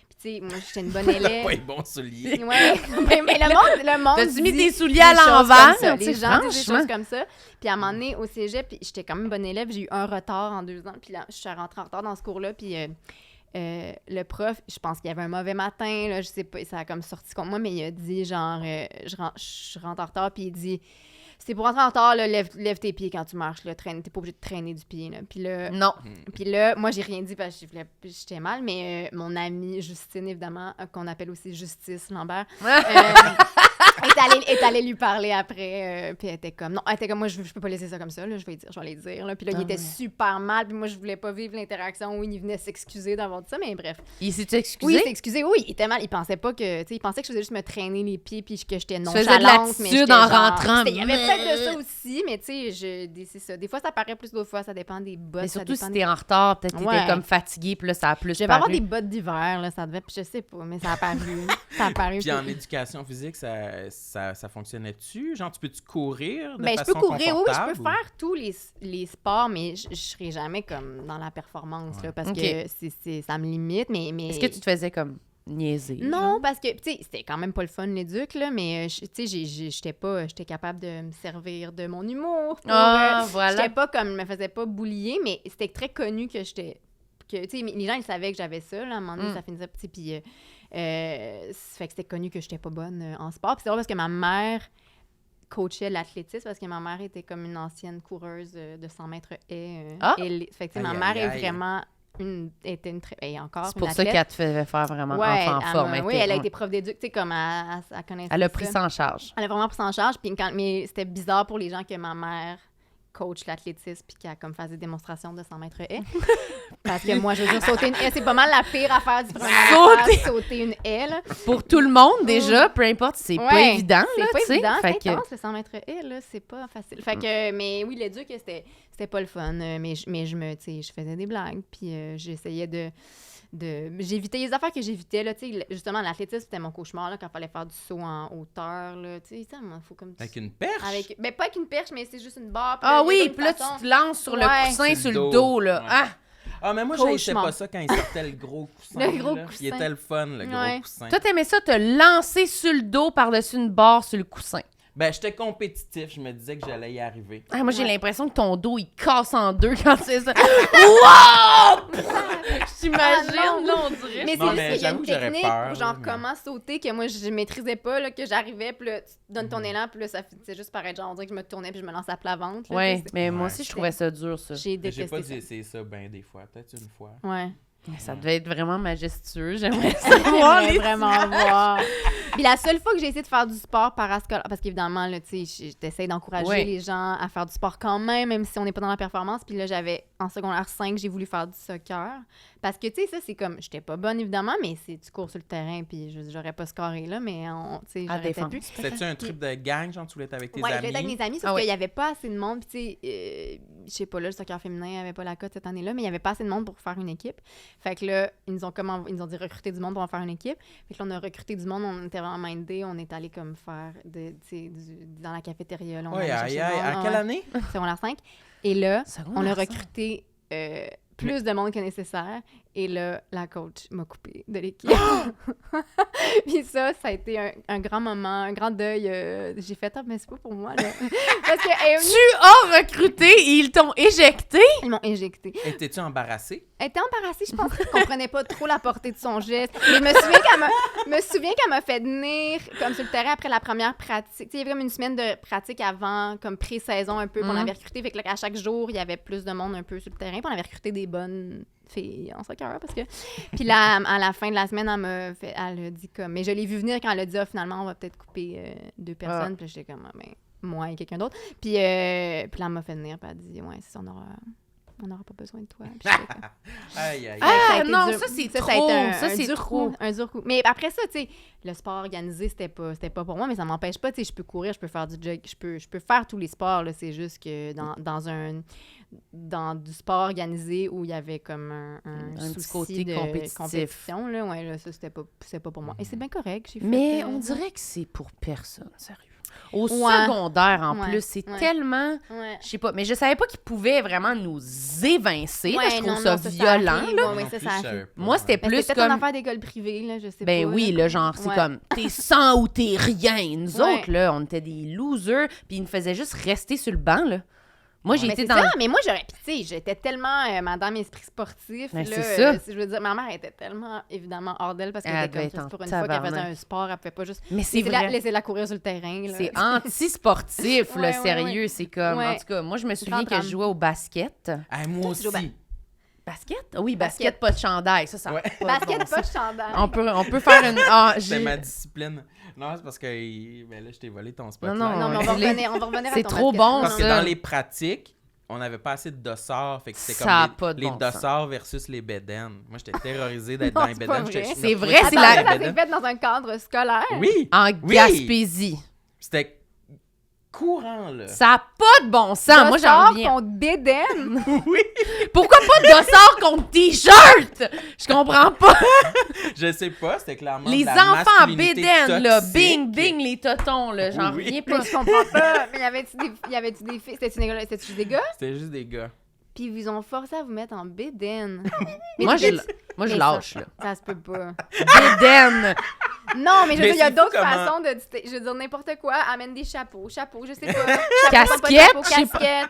S4: Puis, tu sais, moi, j'étais une bonne élève.
S1: Pas les bons souliers.
S4: Ouais, mais le monde.
S2: T'as-tu mis tes souliers à l'envers?
S4: Les gens disent des choses comme ça. Puis, à un moment donné, au cégep, j'étais quand même bonne élève. J'ai eu un retard en 2 ans. Puis, là, je suis rentrée en retard dans ce cours-là. Puis, le prof, je pense qu'il y avait un mauvais matin. Là, je sais pas, ça a comme sorti contre moi, mais il a dit, genre, je rentre en retard. Puis, il dit. C'est pour rentrer en retard, là, lève tes pieds quand tu marches. T'es pas obligé de traîner du pied. Là. Puis là,
S2: non.
S4: Puis là, moi, j'ai rien dit parce que j'étais mal, mais mon amie Justine, évidemment, qu'on appelle aussi Justice Lambert, est allée lui parler après, puis elle était comme, moi, je peux pas laisser ça comme ça, là, je vais aller dire, là. Puis là, il était super mal, puis moi, je voulais pas vivre l'interaction où il venait s'excuser d'avoir dit ça, mais bref.
S2: Il s'est excusé?
S4: Oui, il s'est excusé, oui, il était mal, il pensait pas que, tu sais, il pensait que je faisais juste me traîner les pieds, puis que j'étais nonchalante.
S2: Tu faisais de l'attitude en rentrant.
S4: Il y avait peut-être de ça aussi, mais tu sais, c'est ça. Des fois, ça paraît plus, d'autres fois, ça dépend des bottes.
S2: Mais surtout si t'es en retard, peut-être que t'étais comme fatigué, puis là, ça a plus
S4: Je vais avoir des bottes d'hiver, là, ça devait, puis je sais pas, mais ça a apparu.
S1: Puis en éducation physique, ça fonctionnait-tu? Genre, tu peux-tu courir de
S4: je
S1: façon
S4: peux courir, oui, je
S1: confortable,
S4: peux faire tous les sports, mais je serai jamais comme dans la performance, là, parce que ça me limite, mais...
S2: Est-ce que tu te faisais comme niaiser?
S4: Non, parce que, tu sais, c'était quand même pas le fun, l'éduc, là, mais, tu sais, j'étais capable de me servir de mon humour.
S2: Voilà.
S4: J'étais pas comme, je me faisais pas boulier, mais c'était très connu que j'étais... Tu sais, les gens, ils savaient que j'avais ça, là, à un moment donné, ça finissait, tu sais, puis... ça fait que c'était connu que j'étais pas bonne en sport. Puis c'est drôle parce que ma mère coachait l'athlétisme parce que ma mère était comme une ancienne coureuse de 100 mètres haies. Fait que, tu sais, ma mère est vraiment... était une très... Et encore,
S2: c'est pour ça qu'elle te faisait faire vraiment enfant forme.
S4: Oui, elle a été prof d'éduc, tu sais, comme elle connaissait
S2: elle a pris ça en charge.
S4: Elle a vraiment pris ça en charge. Puis mais c'était bizarre pour les gens que ma mère coach l'athlétisme puis qui a comme fait des démonstrations de 100 mètres haies. Parce que moi, je veux dire, sauter une haie, c'est pas mal la pire affaire du premier sauter une haie, là.
S2: Pour tout le monde, déjà, peu importe, c'est pas évident, là, tu sais.
S4: C'est pas évident, c'est intense, le 100 mètres haies, là, c'est pas facile. Fait que, mais oui, l'éduc, c'était pas le fun, mais je faisais des blagues, puis j'essayais j'évitais les affaires que j'évitais, là, tu sais, justement, l'athlétisme, c'était mon cauchemar, là, quand il fallait faire du saut en hauteur, là, tu sais, il faut comme...
S1: Avec une perche?
S4: Ben, pas avec une perche, mais c'est juste une barre.
S2: Oui, puis là, tu te lances sur le coussin, sur le dos, là.
S1: Ouais. Ah, mais moi, j'haïssais pas ça quand il sortait le gros coussin.
S4: Le gros coussin.
S1: Il était le fun, le gros coussin.
S2: Toi, t'aimais ça, te lancer sur le dos par-dessus une barre sur le coussin.
S1: Ben, j'étais compétitif. Je me disais que j'allais y arriver.
S2: Ah, moi, j'ai l'impression que ton dos, il casse en deux quand c'est ça. Wow! J'imagine, là, on dirait.
S4: Mais c'est juste qu'il y a une technique
S1: peur,
S4: pour genre comment sauter que moi, je maîtrisais pas, là, que j'arrivais, puis là, tu donnes ton élan, puis là, ça c'est juste paraître genre, on dirait que je me tournais, puis je me lançais à plat ventre.
S2: Oui, mais moi aussi, je trouvais ça dur, ça.
S4: J'ai détesté
S1: J'ai pas
S4: ça.
S1: essayé ça ben des fois. Peut-être une fois.
S4: Ouais.
S2: Ça devait être vraiment majestueux. J'aimerais
S4: vraiment voir. Puis la seule fois que j'ai essayé de faire du sport parascolaire, parce qu'évidemment, là, tu sais, j'essaie d'encourager les gens à faire du sport quand même si on n'est pas dans la performance. Puis là, en secondaire 5, j'ai voulu faire du soccer. Parce que, tu sais, ça, c'est comme, j'étais pas bonne, évidemment, mais tu cours sur le terrain, puis j'aurais pas scoré, là, mais, tu sais, j'aurais peut-être pu.
S1: C'était-tu un truc de gang, genre, tu voulais être avec tes amis?
S4: Ouais, je voulais être avec mes amis, sauf qu'il y avait pas assez de monde, puis tu sais, je sais pas, là, le soccer féminin avait pas la cote cette année-là, mais il y avait pas assez de monde pour faire une équipe. Fait que là, ils nous ont dit recruter du monde pour en faire une équipe. Fait que là, on a recruté du monde, on était vraiment mindés, on est allé comme faire, dans la cafétéria, là, on allait chercher du monde.
S1: À quelle année?
S4: Secondaire 5. Et là, on a recruté plus de monde que nécessaire. Et là, la coach m'a coupée de l'équipe. Puis ça a été un grand moment, un grand deuil. J'ai fait, mais c'est pas pour moi, là. Parce que
S2: tu as recruté et ils t'ont éjecté?
S4: Ils m'ont éjecté.
S1: Étais-tu embarrassée?
S4: Elle était embarrassée, je pense qu'elle comprenait pas trop la portée de son geste. Mais je me souviens qu'elle m'a fait venir comme sur le terrain après la première pratique. Il y avait comme une semaine de pratique avant, comme pré-saison un peu, qu'on avait recruté. Fait que là, à chaque jour, il y avait plus de monde un peu sur le terrain. Puis on avait recruté des bonnes filles en soccer parce que... Puis là, à la fin de la semaine, elle a dit comme... Mais je l'ai vu venir quand elle a dit, finalement, on va peut-être couper 2 personnes. Puis j'étais comme, moi et quelqu'un d'autre. Puis là, elle m'a fait venir, puis elle a dit, c'est ça, on n'aura pas besoin de toi. Puis
S1: aïe, aïe.
S2: Ah non, ça c'est trop. Ça c'est trop.
S4: Un dur coup. Mais après ça, tu sais, le sport organisé, c'était pas pour moi, mais ça m'empêche pas, tu sais, je peux courir, je peux faire du jog, je peux faire tous les sports, là, c'est juste que dans du sport organisé où il y avait comme un souci
S2: petit côté
S4: de compétition, là, là, ça c'était pas pour moi. Et c'est bien correct, j'ai fait.
S2: Mais on dirait que c'est pour personne, sérieux. Au secondaire, en plus, c'est tellement... Je sais pas, mais je savais pas qu'ils pouvaient vraiment nous évincer. Là, je trouve ça violent. Moi, c'était plus
S4: c'était
S2: comme...
S4: une affaire d'école privée, là, je sais pas.
S2: Ben oui, là, genre, c'est comme, t'es 100 ou t'es rien. Nous autres, là, on était des losers, puis ils nous faisaient juste rester sur le banc, là. Moi, j'ai été dans...
S4: Ça, mais moi, j'étais tellement madame esprit sportif.
S2: Ben,
S4: là,
S2: c'est ça.
S4: Je veux dire, ma mère était tellement, évidemment, hors d'elle parce qu'elle était comme, pour une fois qu'elle faisait un sport, elle pouvait pas juste laisser-la courir sur le terrain.
S2: C'est anti-sportif, sérieux. C'est comme, en tout cas, moi, je me souviens que je jouais au basket.
S1: Moi aussi.
S2: Basket? Oui, basket, pas de chandail. Ça
S1: Ouais.
S4: Basket, pas de chandail.
S2: On peut faire une... Ah,
S1: C'est ma discipline. Non, c'est parce que ben là, je t'ai volé ton spot.
S2: Non,
S4: Non, mais on va revenir à
S2: C'est
S4: ton
S2: trop
S4: basket.
S2: bon,
S1: Parce que
S2: ça.
S1: dans les pratiques, on n'avait pas assez de dossards. Fait que c'était
S2: Ça a
S1: comme
S2: pas de
S1: les
S2: bon sens.
S1: dossards versus les bédaines. Moi, j'étais terrorisée d'être
S4: Non,
S1: dans les
S4: c'est pas
S1: bédaines.
S4: vrai.
S2: C'est vrai, c'est
S4: Attends,
S2: la-
S4: ça s'est fait dans un cadre scolaire.
S1: Oui,
S2: En
S1: Oui.
S2: Gaspésie.
S1: c'était courant, là.
S2: Ça a pas de bon sens. Moi, j'en reviens.
S4: contre bédaine.
S1: Oui,
S2: Pourquoi pas de dossard contre t-shirt? Je comprends pas.
S1: je sais pas, c'était clairement
S2: Les
S1: de la
S2: enfants en
S1: masculinité
S2: bédaine, là.
S1: toxique.
S2: Bing, bing, les totons, là. J'en
S1: Oui.
S2: reviens
S4: Mais
S2: pas.
S4: je comprends pas. Mais y avait-tu des filles? C'était juste des gars?
S1: C'était juste des gars.
S4: Puis ils vous ont forcé à vous mettre en bédaine.
S2: Moi, je
S4: Mais
S2: lâche,
S4: ça,
S2: là.
S4: Ça se peut pas.
S2: Bédaine.
S4: Non, mais je veux
S1: Mais
S4: dire, il y a
S1: c'est fou
S4: d'autres
S1: comment-
S4: façons de... Je veux dire, n'importe quoi. Amène des chapeaux, je sais pas.
S2: Casquette, je sais pas.
S4: casquette.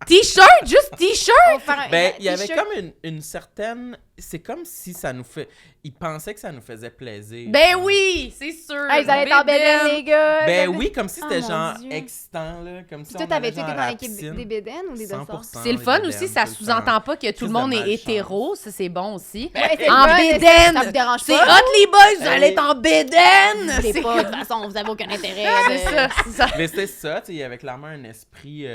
S2: T-shirt, juste t-shirt.
S4: On va faire un
S1: Ben, il y avait
S4: t-shirt.
S1: comme une certaine... C'est comme si ça nous fait... Ils pensaient que ça nous faisait plaisir.
S2: Ben oui, c'est sûr.
S4: Hey, vous allez être en bédaine, les gars.
S1: Ben oui, comme si c'était
S4: Oh, mon
S1: genre
S4: Dieu.
S1: excitant, là. Comme si
S4: Puis toi,
S1: on
S4: t'avais
S1: allait
S4: été
S1: genre
S4: dans
S1: à la
S4: l'équipe
S1: piscine.
S4: des bédaines ou des dossards?
S1: 100%.
S2: C'est le fun
S1: les
S2: aussi,
S1: bédaines,
S2: ça
S1: tout le
S2: sous-entend pas que tout
S1: Plus
S2: le
S1: de
S2: monde est
S1: malchance.
S2: hétéro, ça c'est bon aussi.
S4: Ouais, c'est
S2: En
S4: le fun,
S2: bédaine!
S4: Ça vous dérange
S2: C'est
S4: pas?
S2: hot les boys, vous
S1: Hey.
S2: allez être en bédaine!
S4: Vous voulez
S2: C'est
S4: pas, de toute façon, vous avez aucun intérêt.
S2: c'est ça, c'est ça.
S1: Mais c'était ça, tu sais, il y avait clairement un esprit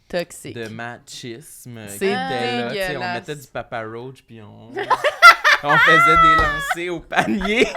S2: Toxique.
S1: de machisme qui
S2: C'est
S1: était là, tu sais, on
S2: dégueulasse.
S1: mettait du Papa Roach puis on faisait des lancers au panier.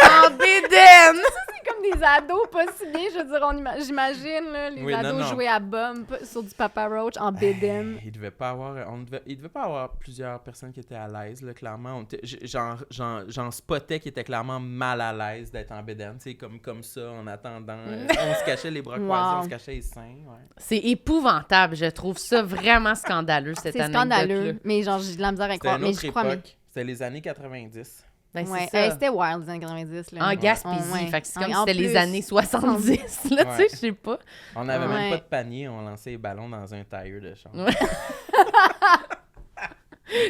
S2: En bédaine!
S4: C'est comme des ados pas si bien, je veux dire, j'imagine, là, les
S1: Oui, non,
S4: ados
S1: non.
S4: jouer à bump sur du Papa Roach en bédaine.
S1: Il devait pas avoir plusieurs personnes qui étaient à l'aise, là, clairement. J'en spottais qui étaient clairement mal à l'aise d'être en bédaine, tu sais, comme ça, en attendant. On se cachait les bras croisés,
S4: Wow.
S1: on se cachait les seins, ouais.
S2: C'est épouvantable, je trouve ça vraiment scandaleux, cette
S4: C'est
S2: anecdote-là.
S4: scandaleux, mais genre, j'ai de la misère à
S1: C'était
S4: croire.
S1: une
S4: Mais
S1: autre
S4: je crois, mais...
S1: époque. C'était les années 90.
S2: Ben, c'est
S4: Ouais,
S2: ça.
S4: c'était wild, les années 90. Là.
S2: En
S4: Ouais.
S2: Gaspésie,
S4: Ouais.
S2: fait que c'est
S4: En-
S2: comme si
S4: en
S2: c'était les
S4: plus.
S2: années 70, là, tu sais,
S1: Ouais.
S2: je sais pas.
S1: On n'avait
S4: Ouais.
S1: même pas de panier, on lançait les ballons dans un tailleur de chambre.
S2: Ouais.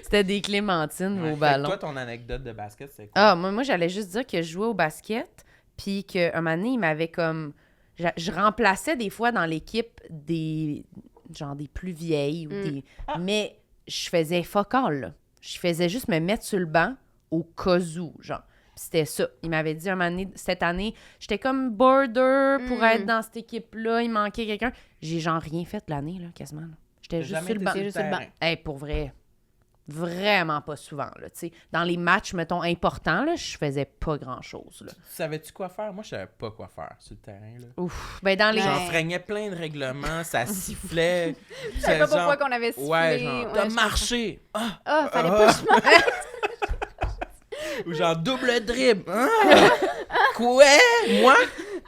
S2: C'était des clémentines,
S1: Ouais.
S2: vos
S1: Fait que
S2: ballons.
S1: toi, ton anecdote de basket, c'est quoi?
S2: Ah, moi j'allais juste dire que je jouais au basket, puis qu'un moment donné, il m'avait comme... Je remplaçais des fois dans l'équipe des plus vieilles, ou des... mais je faisais fuck all, là. Je faisais juste me mettre sur le banc au cas où, genre. Puis c'était ça. Il m'avait dit un moment donné, cette année, j'étais comme border pour être dans cette équipe-là, il manquait quelqu'un. J'ai genre rien fait l'année, là, quasiment. Là. J'étais
S1: T'as
S2: juste
S1: jamais
S2: sur le
S1: été
S2: banc.
S1: sur le
S4: Juste sur le
S1: terrain.
S2: Hey, pour vrai, vraiment pas souvent, là, tu sais. Dans les matchs, mettons, importants, là, je faisais pas grand-chose, là.
S1: Savais-tu quoi faire? Moi, je savais pas quoi faire sur le terrain, là.
S2: Ouf. Ben, dans les...
S4: Ouais.
S1: J'enfreignais plein de règlements, ça sifflait.
S4: Je savais pas pourquoi qu'on avait sifflé.
S1: Ouais, genre,
S4: Ouais,
S1: t'as
S4: je
S1: marché! Ah!
S4: Ah, fallait
S1: Ah.
S4: pas que je marche.
S1: Ou genre, double dribble! Ah! Quoi? Moi?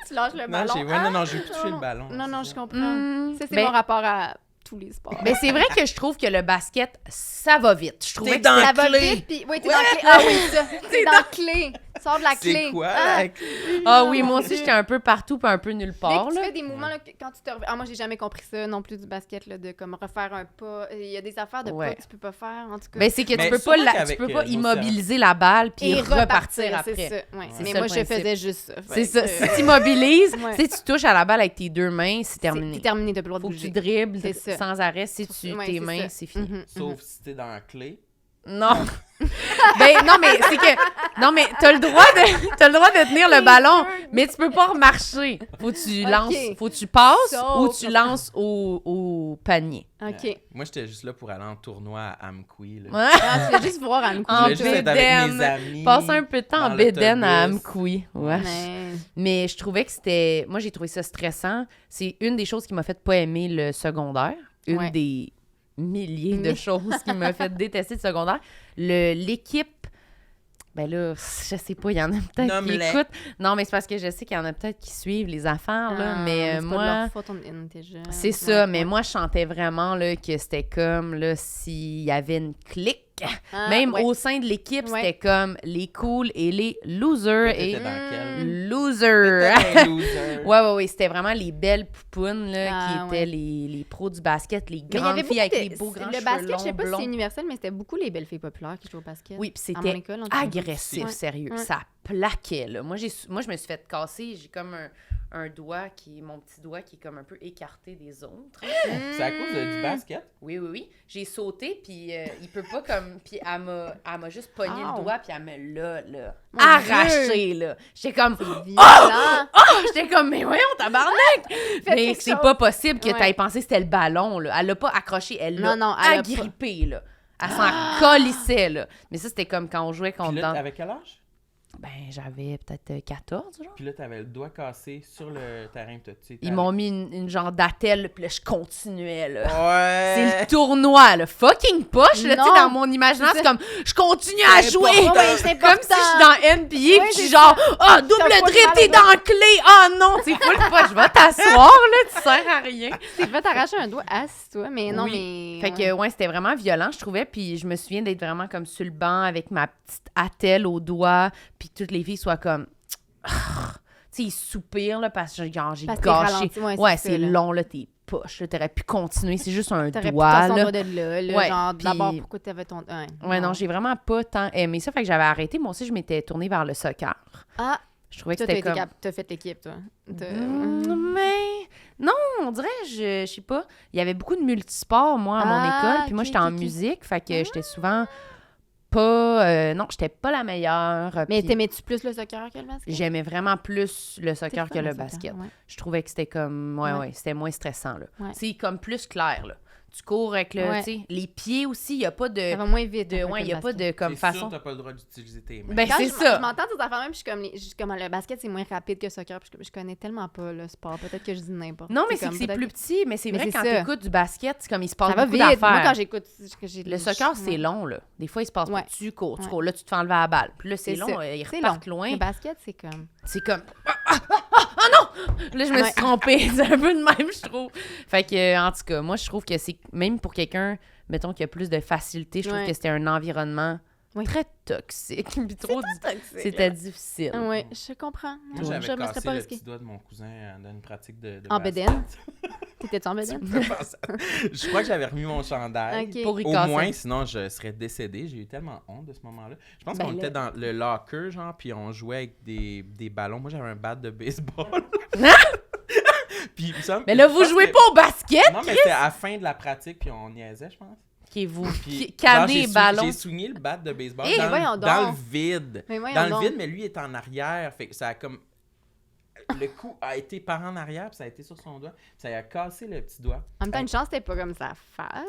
S4: Tu lâches le
S1: Non,
S4: ballon.
S1: non, j'ai plus touché le ballon.
S4: Non, non, je comprends. Ça, c'est
S2: ben-
S4: mon rapport à tous les sports.
S2: Ben, c'est vrai que je trouve que le basket, ça va vite. Je trouvais
S1: T'es
S2: que
S1: dans
S4: Ça va
S1: clé.
S4: vite, puis... Oui, t'es dans la clé. Ah oui, ça. T'es dans la clé. Sors de la clé.
S1: C'est quoi?
S4: Ah.
S1: la clé?
S2: Ah oui, moi aussi, j'étais un peu partout puis un peu nulle
S4: Dès
S2: part,
S4: que tu
S2: là.
S4: fais des mouvements, là, quand tu te reviens... Ah, moi, j'ai jamais compris ça non plus du basket, là, de comme refaire un pas. Il y a des affaires de
S2: Ouais.
S4: pas que tu peux pas faire, en tout cas.
S2: Ben, c'est que
S1: Mais
S2: tu peux
S1: sûrement
S2: pas, tu
S1: qu'avec,
S2: peux pas
S1: nos
S2: immobiliser la balle puis
S4: Et
S2: repartir
S4: c'est
S2: après.
S4: ça. Ouais.
S2: C'est
S4: Mais
S2: ça,
S4: moi,
S2: le
S4: je
S2: principe.
S4: faisais juste ça.
S2: C'est ça.
S4: Fait que,
S2: Si tu immobilises,
S4: Ouais.
S2: si tu touches à la balle avec tes deux mains, c'est terminé.
S4: C'est terminé, t'as plus le droit de
S2: Faut que tu
S4: bouger.
S2: dribbles
S4: C'est ça.
S2: sans arrêt. Si tu
S4: Ouais,
S2: tes
S4: c'est
S2: mains,
S4: ça.
S2: c'est fini.
S4: Mhm,
S1: Sauf si t'es dans la clé.
S2: Non. Ben non, mais c'est que non, mais t'as le droit de tenir le ballon, mais tu peux pas remarcher. Faut que tu
S4: Ok.
S2: lances, faut que tu passes
S4: Sauf-
S2: ou tu lances au panier.
S4: OK.
S1: Moi, j'étais juste là pour aller en tournoi à Amqui. Là.
S2: Ouais.
S4: Ah, tu veux juste voir à me
S2: En
S1: Je voulais juste être avec mes
S2: bédaine.
S1: amis.
S2: Passer un peu de temps en
S1: dans
S2: bédaine à
S1: l'autobus.
S2: Amqui. Ouais. Mais je trouvais que c'était... Moi, j'ai trouvé ça stressant. C'est une des choses qui m'a fait pas aimer le secondaire. Une
S4: Ouais.
S2: des milliers de choses qui m'a fait détester le secondaire. L'équipe... Ben là, je sais pas, il y en a peut-être qui
S1: Nomme-les.
S2: écoutent. Non, mais c'est parce que je sais qu'il y en a peut-être qui suivent les affaires, là. Mais
S4: c'est pas de
S2: moi...
S4: leur faute, on était jeunes.
S2: C'est ça,
S4: Ouais,
S2: mais
S4: ouais.
S2: moi, je sentais vraiment là, que c'était comme là, s'il y avait une clique.
S4: Ah,
S2: Même
S4: ouais.
S2: au sein de l'équipe,
S4: Ouais.
S2: c'était comme les cools et les losers.
S1: T'étais
S2: Et
S1: dans quel?
S2: losers.
S1: T'étais un loser.
S2: Ouais, c'était vraiment les belles poupounes là,
S4: Ah,
S2: qui étaient
S4: ouais.
S2: les pros du basket, les
S4: Mais il y
S2: grandes
S4: avait
S2: filles avec
S4: beaucoup
S2: les
S4: de-
S2: beaux grands
S4: le
S2: cheveux
S4: basket,
S2: longs,
S4: je sais pas si
S2: blonds.
S4: c'est universel, mais c'était beaucoup les belles filles populaires qui jouaient au basket.
S2: Oui, puis
S4: À mon
S2: c'était
S4: école, en tout cas.
S2: agressif,
S4: Ouais.
S2: sérieux.
S4: Ouais.
S2: Ça plaquait, là. Moi, je me suis fait casser. J'ai comme un doigt mon petit doigt qui est comme un peu écarté des autres.
S1: C'est à cause du basket?
S2: Oui. J'ai sauté, puis il peut pas comme... Puis elle m'a juste pogné le doigt, puis elle me l'a
S4: Mon
S2: arraché, là. J'étais comme...
S4: Violent.
S2: J'étais comme, mais voyons, tabarnak! Mais c'est pas possible que t'aies pensé que c'était le ballon, là. Elle l'a pas accroché, elle l'a agrippé, là. Elle s'en colissait, là. Mais ça, c'était comme quand on jouait contre...
S1: Puis là, avec quel âge?
S2: Ben, j'avais peut-être 14, genre.
S1: Puis là, t'avais le doigt cassé sur le terrain.
S2: Ils m'ont mis une genre d'attelle, puis là, je continuais, là.
S1: Ouais!
S2: C'est le tournoi, là. Fucking poche, là, tu sais, dans mon imaginaire, c'est comme, je continue à jouer! Comme si je suis dans NBA, puis je suis genre, double dribble, t'es dans la clé! Ah non, c'est full poche, je vais t'asseoir, là, tu sers à rien.
S4: Tu vas t'arracher un doigt, assis-toi, mais non, mais...
S2: Fait que, ouais, c'était vraiment violent, je trouvais, puis je me souviens d'être vraiment comme sur le banc avec ma petite attelle au doigt, puis toutes les filles soient comme... Tu sais, ils soupirent, là, parce que genre, j'ai gâché. Ouais, c'est long, là, t'es poche, là, t'aurais pu continuer, c'est juste un doigt, là.
S4: T'aurais pu de là,
S2: ouais,
S4: genre,
S2: pis...
S4: d'abord, pourquoi t'avais ton...
S2: Ouais, non, j'ai vraiment pas tant aimé ça, fait que j'avais arrêté. Moi aussi, je m'étais tournée vers le soccer.
S4: Ah!
S2: Je trouvais que c'était comme...
S4: T'as fait l'équipe, toi.
S2: Mais... Non, on dirait, je sais pas, il y avait beaucoup de multisports, moi, à mon école, puis moi, j'étais en musique, fait que j'étais souvent... non, j'étais pas la meilleure.
S4: Mais t'aimais-tu plus le soccer que le basket?
S2: J'aimais vraiment plus le soccer que le basket.
S4: Ouais.
S2: Je trouvais que c'était comme... Ouais, c'était moins stressant, là.
S4: Ouais.
S2: C'est comme plus clair, là. Tu cours avec le... Tu sais, les pieds aussi, il n'y a pas de...
S4: Ça va moins vite.
S2: il n'y a pas de comme façon...
S1: C'est sûr, t'as pas le droit d'utiliser tes mains.
S2: Ben, c'est ça.
S4: Je m'entends toutes affaires même, puis je suis comme le basket, c'est moins rapide que le soccer, puis je connais tellement pas le sport. Peut-être que je dis n'importe.
S2: Non, mais c'est que c'est plus petit, mais c'est vrai quand tu écoutes du basket, c'est comme il se passe
S4: beaucoup
S2: beaucoup
S4: d'affaires.
S2: d'affaires.
S4: Moi, quand j'écoute...
S2: Le soccer, c'est long, là. Des fois, il se passe tu cours. Là, tu te fais enlever à la balle. Puis là, c'est long, ils repartent loin.
S4: Le basket, c'est comme...
S2: C'est comme... Ah non! Là, je me suis trompée. C'est un peu de même, je trouve. Fait que, en tout cas, moi, je trouve que c'est... Même pour quelqu'un, mettons, qui a plus de facilité, je trouve que c'était un environnement très toxique. Puis trop... C'était difficile.
S4: Oui, je comprends.
S1: Moi, j'avais cassé le petit doigt de mon cousin dans une pratique de
S4: en
S1: basket.
S4: bedaine? T'étais-tu en bedaine?
S1: Je crois que j'avais remis mon chandail.
S4: Okay.
S2: Pour y
S1: Au
S2: casser.
S1: moins, sinon, je serais décédé. J'ai eu tellement honte de ce moment-là. Je pense qu'on était dans le locker, genre, puis on jouait avec des ballons. Moi, j'avais un bat de baseball. Puis,
S2: mais là, vous jouez pas au basket?
S1: Non, mais c'était à la fin de la pratique, puis on niaisait, je pense.
S2: Qui vous
S1: Puis,
S2: canez ballon.
S1: J'ai swingé le bat de baseball
S4: dans
S1: le vide. Dans le vide, mais lui est en arrière. Fait que ça a comme... Le coup a été par en arrière, puis ça a été sur son doigt. Ça a cassé le petit doigt.
S4: En même temps, une chance, c'était pas comme ça face.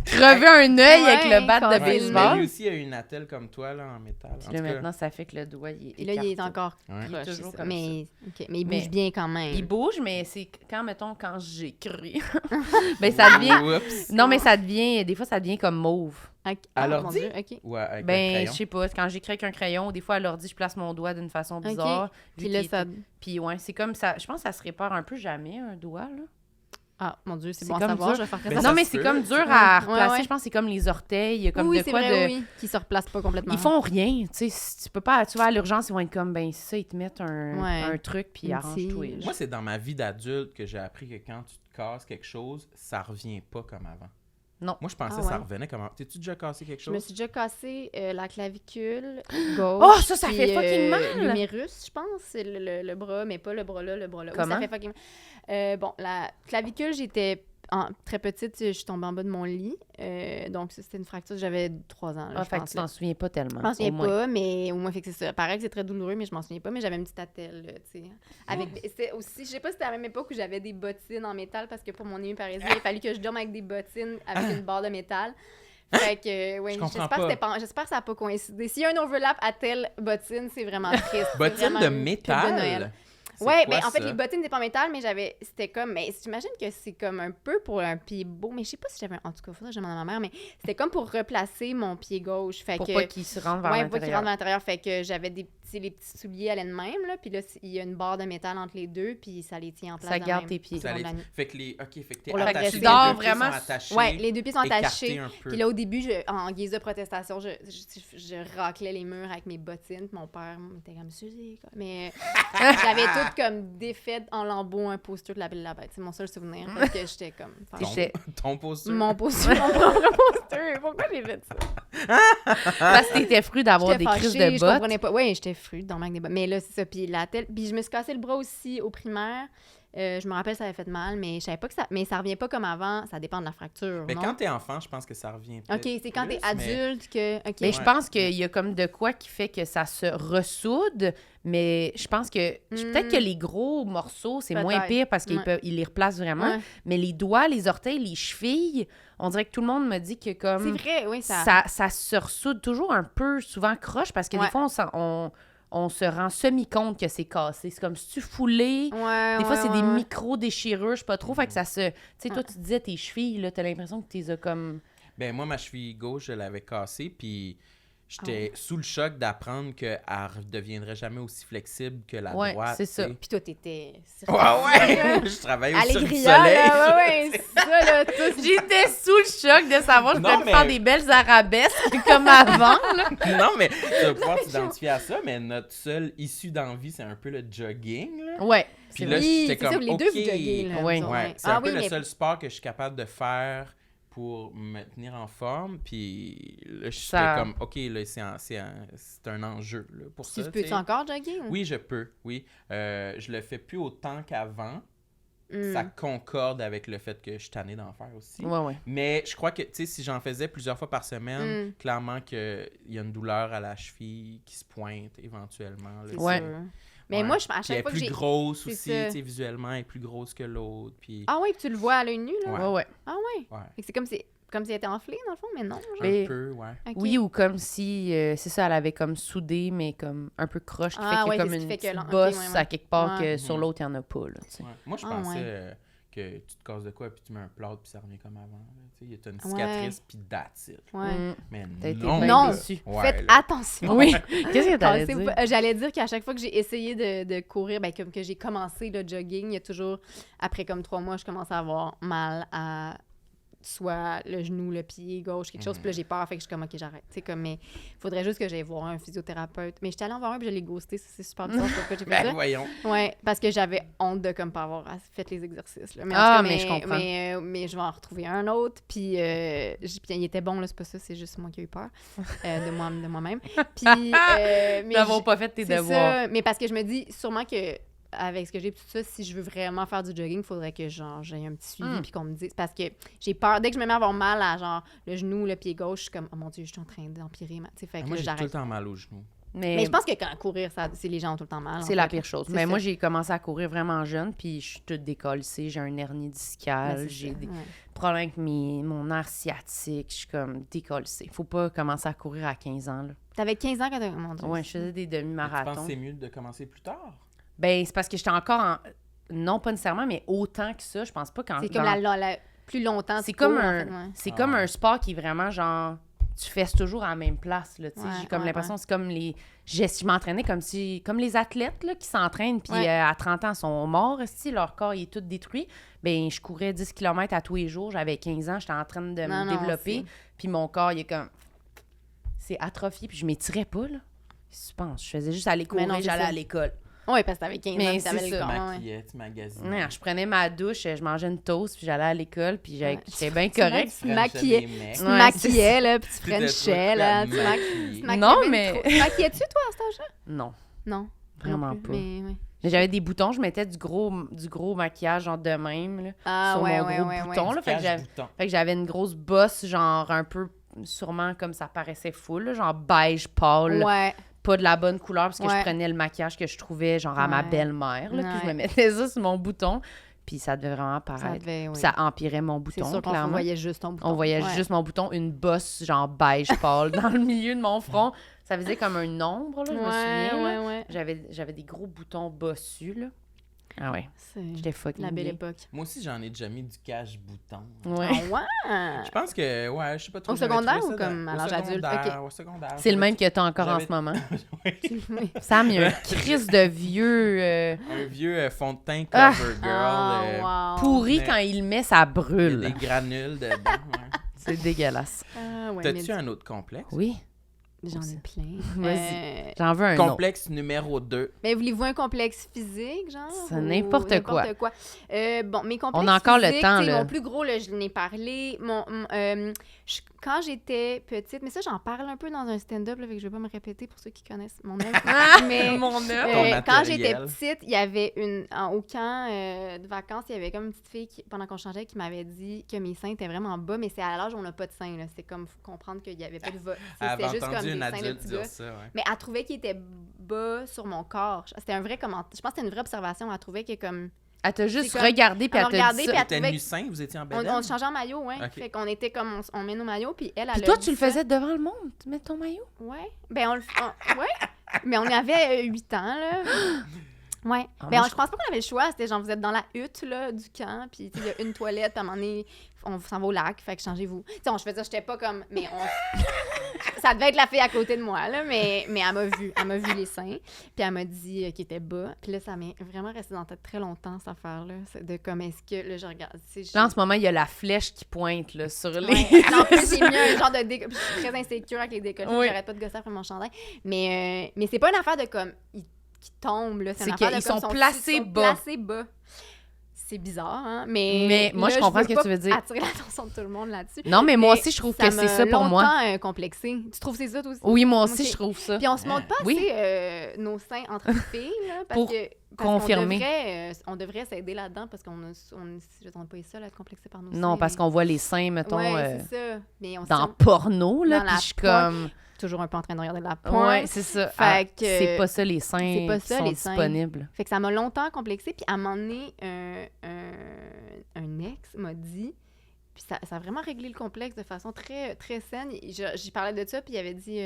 S2: Crever un œil avec le bat de
S1: Mais
S2: baseball.
S1: lui aussi a une attelle comme toi, là, en métal.
S2: Puis là, maintenant, ça fait que le doigt, il est
S4: Et là, il est encore
S2: il est toujours comme
S4: mais il bouge bien quand même.
S2: Il bouge, mais c'est quand, mettons, quand j'écris. Ben, ça devient... Non, mais ça devient... Des fois, ça devient comme mauve.
S1: À l'ordi?
S4: Ouais,
S1: avec un
S2: ben,
S1: crayon?
S2: je sais pas. Quand j'écris avec un crayon, des fois, à l'ordi, je place mon doigt d'une façon bizarre.
S4: Puis là, ça...
S2: Puis ouais, c'est comme ça... Je pense que ça se répare un peu jamais, un doigt, là.
S4: Ah, mon Dieu, c'est bon
S2: comme
S4: à savoir.
S2: dur.
S4: Je vais faire
S1: Ben,
S2: non, mais
S1: se
S2: c'est
S1: peut.
S2: comme dur à replacer.
S4: Ouais.
S2: Je pense que c'est comme les orteils, comme
S4: oui,
S2: de
S4: c'est
S2: quoi
S4: vrai,
S2: de...
S4: oui, qui se replacent pas complètement.
S2: Ils font rien, tu sais. Tu peux pas... Tu vas à l'urgence, ils vont être comme, ben, ça, ils te mettent un truc, puis ils arrangent tout.
S1: Moi, c'est dans ma vie d'adulte que j'ai appris que quand tu te casses quelque chose, ça revient pas comme avant.
S2: Non.
S1: Moi, je pensais que ça revenait comme avant. T'es-tu déjà cassé quelque chose?
S4: Je me suis déjà cassé la clavicule gauche.
S2: Oh, ça fait fucking mal!
S4: L'humérus, je pense, c'est le bras, mais pas le bras là, le bras là.
S2: Comment?
S4: Oui, ça fait fucking mal. Bon, la clavicule, j'étais très petite, je suis tombée en bas de mon lit. Donc, ça, c'était une fracture, j'avais 3 ans. Là,
S2: fait que tu t'en souviens pas tellement.
S4: Je m'en souviens pas, mais au moins, fait que c'est ça. Pareil que c'est très douloureux, mais je m'en souviens pas. Mais j'avais une petite attelle, tu sais. C'était aussi, je sais pas si c'était à la même époque où j'avais des bottines en métal, parce que pour mon hémiplégie, il a fallu que je dorme avec des bottines avec une barre de métal. Fait que, ouais, j'espère que ça n'a pas coïncidé. S'il y a un overlap attelle bottine, c'est vraiment triste.
S1: Bottines de métal?
S4: Ouais, mais en fait, les bottines n'étaient pas en métal, mais c'était comme, mais j'imagine que c'est comme un peu pour un pied beau, mais je sais pas si j'avais, en tout cas, faudrait que je demande à ma mère, mais c'était comme pour replacer mon pied gauche. Fait
S2: pour
S4: que,
S2: pas qu'il se rentre vers l'intérieur.
S4: Ouais, pour pas qu'il rentre vers l'intérieur. Fait que j'avais les petits souliers à laine même, là, puis là, il y a une barre de métal entre les deux, puis ça les tient en place.
S2: Ça garde tes pieds.
S1: Fait que t'es
S2: pour
S1: attaché,
S2: tu dors
S1: vraiment.
S4: Ouais, les deux pieds sont attachés.
S1: Puis
S4: là, au début, en guise de protestation, je raclais les murs avec mes bottines. Mon père était comme Suzy, quoi. Mais j'avais tout comme défaite en lambeaux un poster de La Belle et la Bête. C'est mon seul souvenir. Parce que j'étais comme...
S1: Ton poster.
S4: Mon poster, mon propre poster. Pourquoi j'ai fait ça?
S2: Parce que t'étais fru d'avoir
S4: J'étais
S2: des crises
S4: fâchée,
S2: de
S4: je
S2: bottes.
S4: comprenais pas. Oui, j'étais fru dans le manque des bottes. Mais là, c'est ça. Puis je me suis cassé le bras aussi au primaire. Je me rappelle, ça avait fait mal, mais je savais pas que ça... Mais ça revient pas comme avant. Ça dépend de la fracture,
S1: Mais
S4: non?
S1: quand t'es enfant, je pense que ça revient peut-être
S4: OK, c'est quand
S1: plus,
S4: t'es adulte que... OK.
S2: Mais je pense qu'il y a comme de quoi qui fait que ça se ressoude, mais je pense que peut-être que les gros morceaux, c'est moins
S4: Peut-être.
S2: pire parce qu'ils ils les replacent vraiment,
S4: Ouais.
S2: mais les doigts, les orteils, les chevilles, on dirait que tout le monde me dit que comme
S4: C'est vrai, oui,
S2: ça se ressoude toujours un peu souvent croche parce que des fois, on se rend semi-compte que c'est cassé. C'est comme si tu foulé.
S4: Ouais,
S2: Des fois, c'est des
S4: ouais.
S2: micro-déchirures, je sais pas trop. Fait que ça se... Tu sais, toi, tu disais tes chevilles, là, t'as l'impression que t'es comme...
S1: Ben moi, ma cheville gauche, je l'avais cassée, puis j'étais sous le choc d'apprendre qu'elle ne deviendrait jamais aussi flexible que la
S2: Ouais,
S1: droite.
S2: c'est ça.
S1: tu sais.
S4: Puis toi, t'étais...
S1: Ouais! Je travaillais au Cirque du
S4: Allégria,
S1: Soleil.
S4: là, ouais, c'est ça, là, tout.
S2: J'étais sous le choc de savoir que je
S1: Non,
S2: pouvais
S1: mais-
S2: faire des belles arabesques comme avant, là.
S1: Non, mais tu vas pouvoir t'identifier à ça, mais notre seule issue d'envie, c'est un peu le jogging, là.
S2: Ouais.
S1: Puis
S2: c'est
S1: là,
S2: vrai.
S4: Oui,
S1: j'étais
S4: c'est
S1: comme,
S4: ça, les deux,
S1: OK.
S4: vous joguez, là.
S2: Ouais.
S4: vous autres,
S1: Ouais, c'est
S4: Ah
S1: un peu
S4: oui,
S1: le
S4: mais-
S1: seul sport que je suis capable de faire pour me tenir en forme. Puis là, je fais
S2: Ça-
S1: comme, OK, là, c'est un enjeu là, pour ça.
S4: Tu peux-tu
S1: sais.
S4: encore jogger? Ou?
S1: Oui, je peux, oui. Je le fais plus autant qu'avant.
S4: Hmm.
S1: Ça concorde avec le fait que je suis tanné d'en faire aussi.
S2: Ouais, ouais.
S1: Mais je crois que, tu sais, si j'en faisais plusieurs fois par semaine,
S4: Mm.
S1: clairement qu'il y a une douleur à la cheville qui se pointe éventuellement. Là,
S4: C'est
S2: Ouais.
S4: sûr. Mais
S1: Ouais.
S4: moi, à
S1: Puis elle
S4: chaque
S1: est
S4: fois que
S1: plus
S4: j'ai...
S1: grosse
S4: c'est
S1: aussi,
S4: ça.
S1: tu sais, visuellement, elle est plus grosse que l'autre. Puis...
S4: Ah oui, puis tu le vois à l'œil nu, là?
S1: Ouais.
S2: Ouais, ouais.
S4: Ah ouais?
S1: Ouais.
S4: Fait que c'est comme si elle était enflée, dans le fond, mais non, genre.
S2: Mais-
S1: Un peu, ouais.
S4: Ok.
S2: Oui, ou comme si, c'est ça, elle avait comme soudé, mais comme un peu croche, qui
S4: Ah,
S2: fait qu'il y
S4: ouais,
S2: a comme
S4: c'est ce
S2: une
S4: qui fait que
S2: petite
S4: l'en- ok,
S2: bosse
S4: ouais, ouais.
S2: à quelque part
S4: Ouais.
S2: que sur
S1: Mhm.
S2: l'autre, il n'y en a pas, là, tu sais.
S1: Ouais. Moi, je
S4: Ah,
S1: pensais
S4: ouais.
S1: que tu te casses de quoi, puis tu mets un plâtre, puis ça revient comme avant. là. Tu sais, t'as une
S4: Ouais.
S1: cicatrice, puis that's it.
S4: Ouais.
S2: Mm.
S1: Mais
S2: T'as été
S1: non!
S2: bien
S4: Non.
S2: déçue.
S1: Ouais,
S4: Faites
S1: là.
S4: attention.
S2: Oui. Qu'est-ce que t'allais
S4: Pensez
S2: dire?
S4: pas- J'allais dire qu'à chaque fois que j'ai essayé de courir, ben, comme que j'ai commencé le jogging, il y a toujours, après comme 3 mois, je commence à avoir mal à soit le genou, le pied gauche, quelque chose. Puis là, j'ai peur, fait que je suis comme, OK, j'arrête. Tu sais, comme, mais il faudrait juste que j'aille voir un physiothérapeute. Mais j'étais allée en voir un, puis je l'ai ghosté. Ça, c'est super bizarre, je sais pas pourquoi j'ai fait
S1: Ben
S4: ça.
S1: voyons.
S4: Ouais, parce que j'avais honte de comme pas avoir fait les exercices. Là. Mais en
S2: Ah,
S4: tout cas,
S2: mais je comprends.
S4: Mais je vais en retrouver un autre. Puis, puis il était bon, là, c'est pas ça, c'est juste moi qui ai eu peur de moi-même. Puis, mais
S2: D'avoir pas fait tes
S4: c'est
S2: devoirs.
S4: ça, mais parce que je me dis sûrement que avec ce que j'ai tout ça, si je veux vraiment faire du jogging, il faudrait que genre j'ai un petit suivi puis qu'on me dise parce que j'ai peur dès que je me mets à avoir mal à genre le genou, le pied gauche, je suis comme oh mon dieu, je suis en train d'empirer, tu sais, fait que
S1: Moi,
S4: là,
S1: j'ai tout le
S4: j'arrête.
S1: temps mal aux genoux.
S4: Mais je pense que quand courir, ça, c'est les gens ont tout le temps mal.
S2: C'est
S4: en
S2: la
S4: fait.
S2: pire chose.
S4: C'est
S2: Mais
S4: ça.
S2: moi, j'ai commencé à courir vraiment jeune, puis je suis toute décollissée. J'ai un hernie
S4: Ben,
S2: discale,
S4: c'est
S2: j'ai
S4: ça,
S2: des
S4: ouais.
S2: problèmes avec mon nerf sciatique. Je suis comme décollissée. Faut pas commencer à courir à 15 ans, là.
S4: T'avais 15 ans quand t'as mon dieu.
S2: Ouais, je faisais des
S1: Mais tu penses
S2: demi-marathons.
S1: que c'est mieux de commencer plus tard?
S2: Ben, c'est parce que j'étais encore en... Non, pas nécessairement, mais autant que ça, je pense pas qu'en...
S4: C'est comme
S2: dans-
S4: la plus longtemps.
S2: C'est
S4: tu
S2: comme
S4: cours, en
S2: un...
S4: fait, ouais.
S2: C'est
S1: Ah
S2: comme
S1: ouais.
S2: un sport qui est vraiment genre... Tu fesses toujours à la même place, là, tu sais.
S4: Ouais,
S2: J'ai comme
S4: ouais,
S2: l'impression
S4: ouais.
S2: que c'est comme les... Je m'entraînais comme si... Comme les athlètes, là, qui s'entraînent, puis
S4: Ouais.
S2: à 30 ans, sont morts, si leur corps il est tout détruit. Ben, je courais 10 km à tous les jours. J'avais 15 ans, j'étais en train de
S4: Non,
S2: me
S4: non,
S2: développer. Puis mon corps, il est comme... C'est atrophié, puis je m'étirais pas, là. Qu'est-ce que tu penses? Je faisais juste aller courir,
S4: non, c'est
S2: j'allais
S4: ça.
S2: à l'école.
S4: Ouais, parce que t'avais 15
S2: Mais
S4: ans, puis
S2: c'est
S4: t'avais le
S2: ça.
S4: corps.
S1: Tu
S4: ouais.
S1: maquillais, tu magasinais.
S2: Ouais, je prenais ma douche, je mangeais une toast, puis j'allais à l'école, puis
S4: Ouais.
S2: j'étais bien
S4: Tu
S2: correcte.
S4: te maquillais. Tu
S2: Ouais,
S4: te maquillais, là, puis tu
S1: C'était
S4: frenchais,
S1: trop
S4: là.
S1: de
S4: Tu
S1: maquiller.
S4: maquillais
S2: Non,
S4: bien
S2: mais-
S4: trop. Tu maquillais-tu, toi, à cet âge-là?
S2: Non,
S4: Non.
S2: vraiment
S4: non plus,
S2: pas.
S4: Mais, ouais.
S2: Mais j'avais des boutons, je mettais du gros maquillage, genre de même, là,
S4: Ah,
S2: sur
S4: ouais,
S2: mon
S4: ouais,
S2: gros
S4: ouais,
S2: bouton,
S4: ouais.
S2: là. Fait que
S1: Cache-bouton.
S2: j'avais une grosse bosse, genre un peu, sûrement comme ça paraissait full, là, genre beige pâle.
S4: Ouais.
S2: Pas de la bonne couleur, parce que
S4: Ouais.
S2: je prenais le maquillage que je trouvais, genre à ma
S4: Ouais.
S2: belle-mère, là, puis je me
S4: Ouais.
S2: mettais ça sur mon bouton, puis ça devait vraiment
S4: Ça
S2: paraître.
S4: devait, oui.
S2: Puis ça empirait mon
S4: C'est
S2: bouton,
S4: sûr qu'on
S2: clairement.
S4: voyait juste ton bouton.
S2: On voyait
S4: Ouais.
S2: juste mon bouton, une bosse genre beige pâle dans le milieu de mon front. Ça faisait comme un ombre, là, je me souviens. là.
S4: Ouais.
S2: J'avais des gros boutons bossus, là. Ah ouais,
S4: C'est
S2: j'étais fucking
S4: la belle
S2: bien.
S4: époque.
S1: Moi aussi, j'en ai déjà mis du cache-bouton.
S2: Ouais.
S4: Ah ouais!
S1: Je pense que, ouais, je sais pas trop.
S4: Au
S1: j'avais
S4: secondaire
S1: trouvé
S4: ou
S1: ça
S4: comme
S1: dans-
S4: à
S1: au
S4: l'âge adulte?
S1: secondaire,
S4: Ok.
S1: Au secondaire.
S2: C'est le même que t'as encore en
S1: J'avais-
S2: ce moment.
S1: Oui.
S2: Sam, il y a un crise de vieux
S1: Un vieux fond de teint
S2: Ah.
S1: CoverGirl.
S4: Ah, wow.
S2: pourri
S1: mais-
S2: quand il le met, ça
S1: il y a
S2: brûle.
S1: des granules dedans. Ouais.
S2: C'est dégueulasse.
S4: Ah, ouais,
S1: T'as-tu
S4: mais-
S1: un autre complexe?
S2: Oui.
S4: J'en ai plein.
S2: Vas-y. J'en veux un autre.
S1: Complexe numéro 2.
S4: Mais voulez-vous un complexe physique, genre?
S2: C'est
S4: ou
S2: n'importe quoi.
S4: Bon, mes complexes
S2: On a encore
S4: physiques,
S2: le temps,
S4: tu sais,
S2: là.
S4: mon plus gros, là, je l'en ai parlé. Quand j'étais petite, mais ça, j'en parle un peu dans un stand-up, là, fait que je vais pas me répéter pour ceux qui connaissent mon œuvre. Mais
S2: Mon œuvre.
S1: Ton
S4: quand j'étais
S1: matériel.
S4: petite, il y avait au camp de vacances, il y avait comme une petite fille, pendant qu'on changeait, qui m'avait dit que mes seins étaient vraiment bas, mais c'est à l'âge où on n'a pas de seins, là. C'est comme, faut comprendre qu'il y avait pas de va.
S1: Elle
S4: C'était
S1: avait
S4: juste comme
S1: entendu
S4: des
S1: une
S4: seins de
S1: adulte
S4: petits
S1: dire
S4: gars.
S1: ça, ouais.
S4: Mais elle trouvait qu'il était bas sur mon corps. C'était un vrai commentaire. Je pense que c'était une vraie observation. Elle trouvait que comme...
S2: Elle t'a juste
S4: C'est comme-
S2: regardé puis
S4: elle
S2: elle
S4: m'a
S2: t'a dit
S4: regardé,
S2: ça.
S4: puis elle
S1: T'étais
S4: trouvait
S1: nu sain, vous étiez en
S4: On
S1: bedaine?
S4: se changeait en maillot, ouais.
S1: Ok.
S4: Fait qu'on était comme... On met nos maillots, puis elle
S2: Puis
S4: a
S2: toi,
S4: dit
S2: tu le
S4: ça.
S2: faisais devant le monde, tu mets ton maillot?
S4: Ouais. Ben, ouais. Mais on avait 8 ans, là. Ouais.
S2: Ah,
S4: Ben,
S2: moi,
S4: je pense pas qu'on avait le choix. C'était genre, vous êtes dans la hutte, là, du camp, puis tu sais, il y a une toilette, puis à un moment donné, on s'en va au lac, fait que changez-vous. Tu sais, je veux dire, j'étais pas comme... Mais ça devait être la fille à côté de moi, là, mais elle m'a vu. Elle m'a vu les seins, puis elle m'a dit qu'il était bas. Puis là, ça m'est vraiment resté dans la tête très longtemps, cette affaire-là. C'est de comme, est-ce que... Là, je regarde... tu sais,
S2: Là, en ce moment, il y a la flèche qui pointe là, sur les...
S4: Ouais. En plus, j'ai mis un genre de décolleté. Je suis très insécure avec les décolletés.
S2: Oui.
S4: J'arrête pas de gosser après mon chandail. Mais c'est pas une affaire de comme... qui tombent, là.
S2: C'est
S4: une affaire
S2: qu'ils
S4: de comme
S2: sont placés bas.
S4: placés bas. C'est bizarre, hein? Mais
S2: moi,
S4: là,
S2: je comprends
S4: veux
S2: ce que
S4: pas
S2: tu veux dire.
S4: attirer l'attention de tout le monde là-dessus.
S2: Non, mais moi
S4: Mais
S2: aussi, je trouve que c'est
S4: m'a
S2: ça pour moi.
S4: longtemps complexé. Tu trouves que c'est ça, toi aussi?
S2: Oui, moi aussi,
S4: Ok.
S2: je trouve ça.
S4: Puis on se montre pas
S2: Oui.
S4: assez nos seins entre filles, là, parce
S2: Pour
S4: que...
S2: confirmer.
S4: On devrait s'aider là-dedans parce qu'on n'est pas les seuls à être complexés par nos seins.
S2: Non, parce qu'on voit les seins, mettons,
S4: Ouais, c'est ça. Mais on
S2: dans
S4: se
S2: porno, là,
S4: dans
S2: puis
S4: la
S2: je suis
S4: porn.
S2: comme...
S4: toujours un peu en train de regarder de la porn.
S2: Ouais, c'est ça.
S4: Fait
S2: Ah,
S4: que-
S2: c'est pas ça, les seins
S4: c'est pas ça,
S2: qui sont
S4: les seins.
S2: disponibles.
S4: Fait que ça m'a longtemps complexé. Puis à un moment donné, un ex m'a dit, puis ça a vraiment réglé le complexe de façon très, très saine. J'y parlais de ça, puis il avait dit